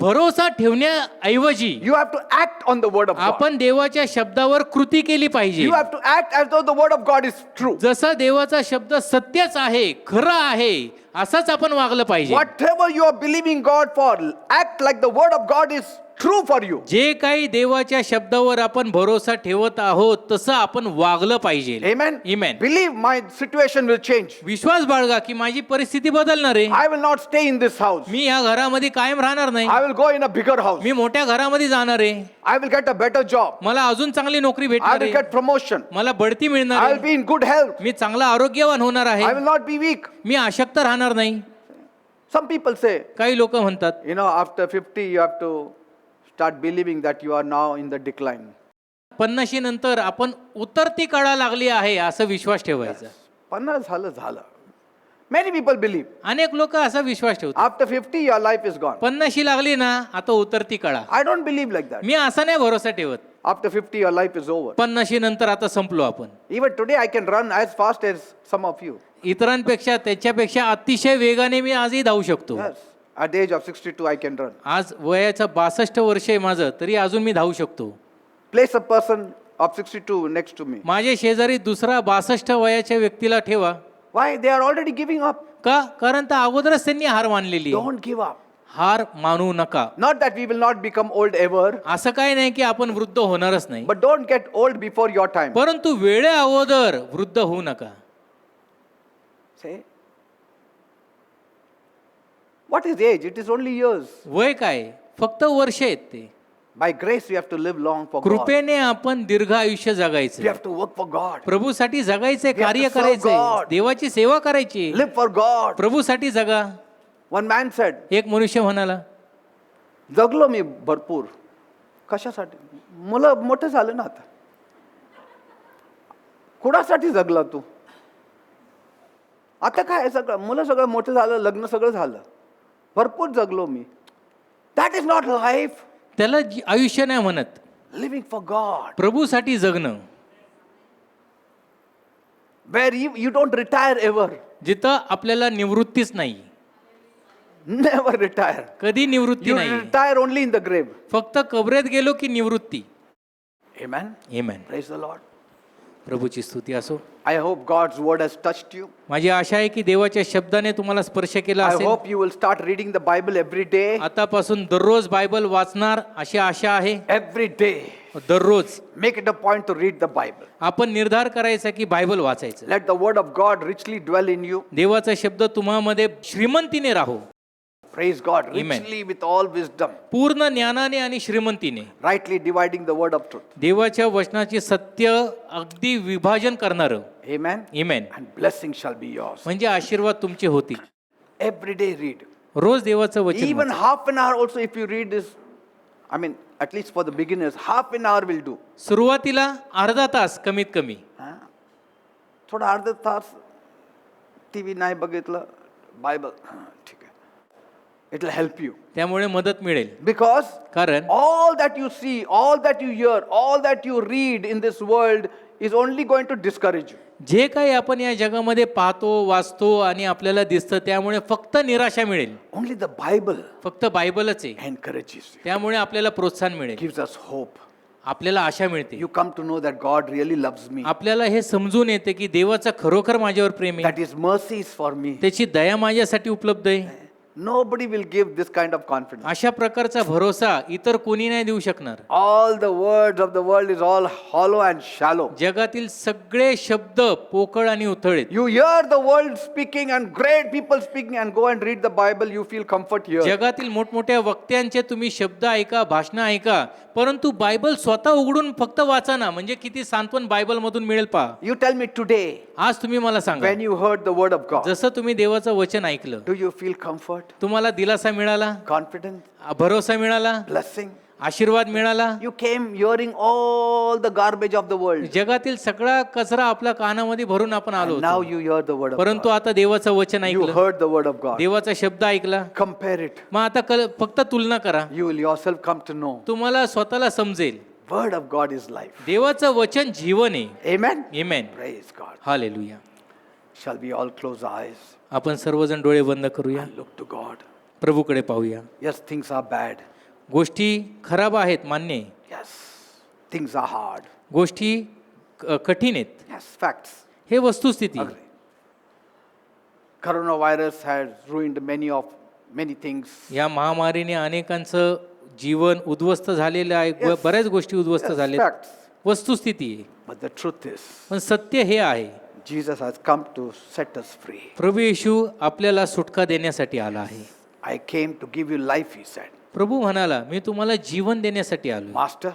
भरोसा ठेवण्याऐवजी you have to act on the word of God. आपण देवाच्या शब्दावर कृती केली पाहिजे. You have to act as though the word of God is true. जसा देवाचा शब्द सत्यच आहे, खरं आहे, असंच आपण वागलं पाहिजे. Whatever you are believing God for, act like the word of God is true for you. जे काही देवाच्या शब्दावर आपण भरोसा ठेवत आहोत तसं आपण वागलं पाहिजे. Amen. Amen. Believe my situation will change. विश्वास बाळगा की माझी परिस्थिती बदलणार आहे. I will not stay in this house. मी या घरामध्ये कायम राहणार नाही. I will go in a bigger house. मी मोठ्या घरामध्ये जाणार आहे. I will get a better job. मला अजून चांगली नोकरी I भेटणार will आहे. get promotion. मला बढती मिळणार I will आहे. be in good health. मी चांगला आरोग्यवान होणार आहे. I will not be weak. मी अशक्त राहणार नाही. Some people say, काही लोक म्हणतात, you know, after 50 you have to start believing that you are now in the decline. 50 नंतर आपण उतरती कळा लागली आहे असं विश्वास ठेवायचा. 50 झालं. Many people believe. अनेक लोक असा विश्वास ठेवतात. After 50 your life is gone. 50 लागली ना आता उतरती कळा. I don't believe like that. मी असा नाही भरोसा ठेवत. After 50 your life is over. 50 नंतर आता संपलो आपण. Even today I can run as fast as some of you. इतरांपेक्षा त्याच्यापेक्षा अतिशय वेगाने मी आजही धावू शकतो. Yes. At the age of 62 I can run. आज वयाचं 62 वर्ष आहे माझं, तरी अजून मी धावू शकतो. Place a person of 62 next to me. माझ्या शेजारी दुसरा 62 वयाच्या व्यक्तीला ठेवा. Why? They are already giving up. का? कारण तर अगोदरच त्यांनी हार मानलेली आहे. Don't give up. हार मानू नका. Not that we will not become old ever, असं काही नाही की आपण वृद्ध होणारच नाही, but don't get old before your time. परंतु वेळे अगोदर वृद्ध होऊ नका. Say, what is age? It is only years. वय काय? फक्त वर्ष आहेत ते. By grace we have to live long for God. कृपेने आपण दीर्घ आयुष्य We जगायचं. have to work for God. प्रभूसाठी जगायचंय, We have कार्य to serve करायचंय, God. देवाची सेवा करायची. Live for God. प्रभूसाठी जगा. One man said, एक मनुष्य म्हणाला, जगलो मी भरपूर. कशासाठी? मुलं मोठे झाले ना आता. कुणासाठी जगला तू? आता काय सगळं, मुलं सगळं मोठं झालं, लग्न सगळं झालं, भरपूर जगलो मी. That is not life. त्याला आयुष्य नाही म्हणत, लिव्हिंग फॉर गॉड. प्रभूसाठी जगणं. Where you don't retire ever. जिथं आपल्याला निवृत्तीच नाही, नेव्हर रिटायर. कधी निवृत्ती यू नाही. Retire only in the grave. फक्त कबरेत गेलो की निवृत्ती. Amen. Amen. Praise the Lord. प्रभूची स्तुती असो. I hope God's word has touched you. माझी आशा आहे की देवाच्या शब्दाने तुम्हाला स्पर्श केला I असेल. hope you will start reading the Bible every day. आतापासून दररोज बायबल वाचणार अशी आशा आहे. Every day. दररोज Make it a point to read the Bible. आपण निर्धार करायचा की बायबल वाचायचं. Let the word of God richly dwell in you. देवाचा शब्द तुम्हामध्ये श्रीमंतीने राहो. Praise God. Amen. Richly with all wisdom. पूर्ण ज्ञानाने आणि श्रीमंतीने Rightly dividing the word of truth. देवाच्या वचनाचे सत्य अगदी विभाजन करणार. Amen. Amen. And blessing shall be yours. म्हणजे आशीर्वाद तुमचे होतील. Every day read. रोज देवाचं वचन Even वाचा. half an hour also if you read this, I mean, at least for the beginners, half an hour will do. सुरुवातीला अर्धा तास कमीत कमी. हां? थोडा अर्धा तास टी व्ही नाही बघितलं, बायबल ठीक आहे. It will help you. त्यामुळे मदत मिळेल. Because कारण all that you see, all that you hear, all that you read in this world is only going to discourage you. जे काही आपण या जगामध्ये पाहतो, वाचतो आणि आपल्याला दिसतं त्यामुळे फक्त निराशा मिळेल. Only the Bible फक्त बायबलच आहे. encourages you, त्यामुळे आपल्याला प्रोत्साहन मिळेल, gives us hope. आपल्याला आशा मिळते. You come to know that God really loves me, आपल्याला हे समजून येते की देवाचं खरोखर माझ्यावर प्रेम आहे, that His mercy is for me. त्याची दया माझ्यासाठी उपलब्ध आहे. Nobody will give this kind of confidence. अशा प्रकारचा भरोसा इतर कोणी नाही देऊ शकणार. All the words of the world is all hollow and shallow. जगातील सगळे शब्द पोकळ आणि उथळ आहेत. You hear the world speaking and great people speaking and go and read the Bible, you feel comfort here. जगातील मोठमोठ्या वक्त्यांचे तुम्ही शब्द ऐका, भाषणं ऐका, परंतु बायबल स्वतः उघडून फक्त वाचा ना, म्हणजे किती सांत्वन बायबल मधून मिळेल पहा. You tell me today, आज तुम्ही मला सांगा, when you heard the word of God, जसं तुम्ही देवाचं वचन ऐकलं, do you feel comfort, तुम्हाला दिलासा मिळाला, confidence, भरोसा मिळाला, blessing? आशीर्वाद मिळाला. You came hearing all the garbage of the world. जगातील सगळा कचरा आपल्या कानामध्ये भरून आपण आलो And now होतो. you hear the word of परंतु God. आता देवाचं वचन You ऐकलं, heard the word of God. देवाचा शब्द ऐकला. Compare it. मग आता फक्त तुलना करा, You will yourself come to know. तुम्हाला स्वतःला समजेल Word of God is life. देवाचं वचन जीवन आहे. Amen. Amen. Praise God. Hallelujah. Shall we all close our eyes आपण सर्वजण डोळे बंद करूया, and look to God? प्रभूकडे पाहूया. Yes, things are bad. गोष्टी खराब आहेत, मान्य आहे. Yes, things are hard. गोष्टी कठीण आहेत, Yes, facts. हे वस्तुस्थिती. Agree. Coronavirus has ruined many things. या महामारीने अनेकांचं जीवन उद्ध्वस्त झालेलं आहे. Yes. बऱ्याच गोष्टी उद्ध्वस्त Yes, झाल्या, facts. वस्तुस्थिती आहे. But the truth is, पण सत्य हे आहे, Jesus has come to set us free. प्रभू येशू आपल्याला सुटका देण्यासाठी आला आहे. I came to give you life, he said. प्रभू म्हणाला, मी तुम्हाला जीवन देण्यासाठी आलो. Master,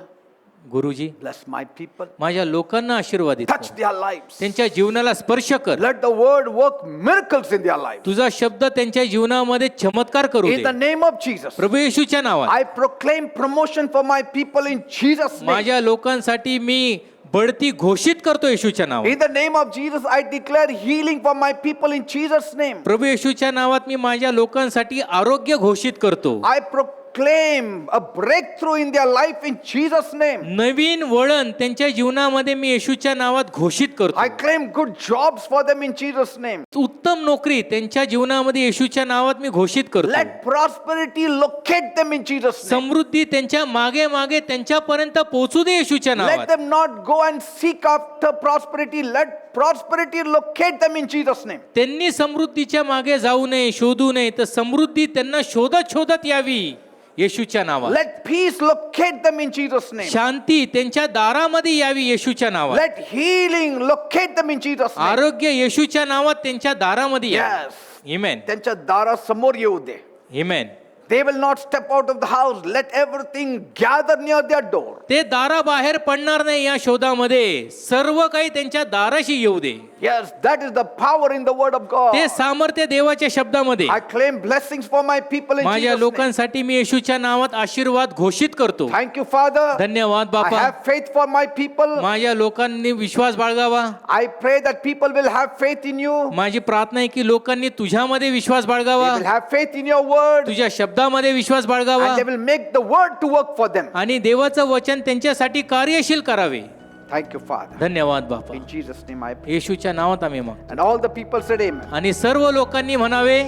गुरुजी, bless my people. माझ्या लोकांना आशीर्वादित Touch कर, their lives. त्यांच्या जीवनाला स्पर्श कर. Let the word work miracles in their lives. तुझा शब्द त्यांच्या जीवनामध्ये चमत्कार करू In the they. name of Jesus, प्रभू येशूच्या नावात I proclaim promotion for my people in Jesus' name. माझ्या लोकांसाठी मी बढती घोषित करतो येशूच्या नावात. In the name of Jesus, I declare healing for my people in Jesus' name. प्रभू येशूच्या नावात मी माझ्या लोकांसाठी आरोग्य घोषित करतो. I proclaim a breakthrough in their life in Jesus' name. नवीन वळण त्यांच्या जीवनामध्ये मी येशूच्या नावात घोषित करतो. I claim good jobs for them in Jesus' name. उत्तम नोकरी त्यांच्या जीवनामध्ये येशूच्या नावात मी घोषित करतो. Let prosperity locate them in Jesus' name. समृद्धी त्यांच्या मागे मागे त्यांच्यापर्यंत पोहोचू दे येशूच्या Let नावात. them not go and seek after prosperity. Let prosperity locate them in Jesus' name. त्यांनी समृद्धीच्या मागे जाऊ नये, शोधू नये, तर समृद्धी त्यांना शोधत शोधत यावी येशूच्या नावात. Let peace locate them in Jesus' name. शांती त्यांच्या दारामध्ये यावी येशूच्या नावात. Let healing locate them in Jesus' name. आरोग्य येशूच्या नावात त्यांच्या दारामध्ये यावे. Yes. आमेन. त्यांच्या दारासमोर येऊ दे. आमेन. They will not step out of the house. Let everything gather near their door. ते दाराबाहेर पडणार नाही या शोधामध्ये, सर्व काही त्यांच्या दाराशी येऊ दे. Yes, that is the power in the word of God. ते सामर्थ्य देवाच्या शब्दामध्ये. I claim blessings for my people in माझ्या Jesus' name. लोकांसाठी मी येशूच्या नावात आशीर्वाद घोषित करतो. Thank you, Father. धन्यवाद I बापा. have faith for my people. माझ्या लोकांनी विश्वास बाळगावा. I pray that people will have faith in you. माझी प्रार्थना आहे की लोकांनी तुझ्यामध्ये विश्वास They बाळगावा, will have faith in your word. तुझ्या शब्दामध्ये विश्वास बाळगावा, And they will make the word to work for them. आणि देवाचं वचन त्यांच्यासाठी कार्यशील करावे. Thank you, Father. धन्यवाद बापा. In Jesus' name I pray. येशूच्या नावात आम्ही मागतो. And all the people said amen. आणि सर्व लोकांनी म्हणावे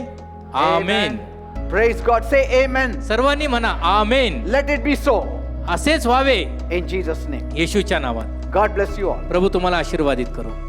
आमेन. Praise God. Say amen. सर्वांनी म्हणा आमेन. Let it be so. असेच व्हावे In Jesus' name. येशूच्या नावात. God bless you all. प्रभू तुम्हाला आशीर्वादित करो.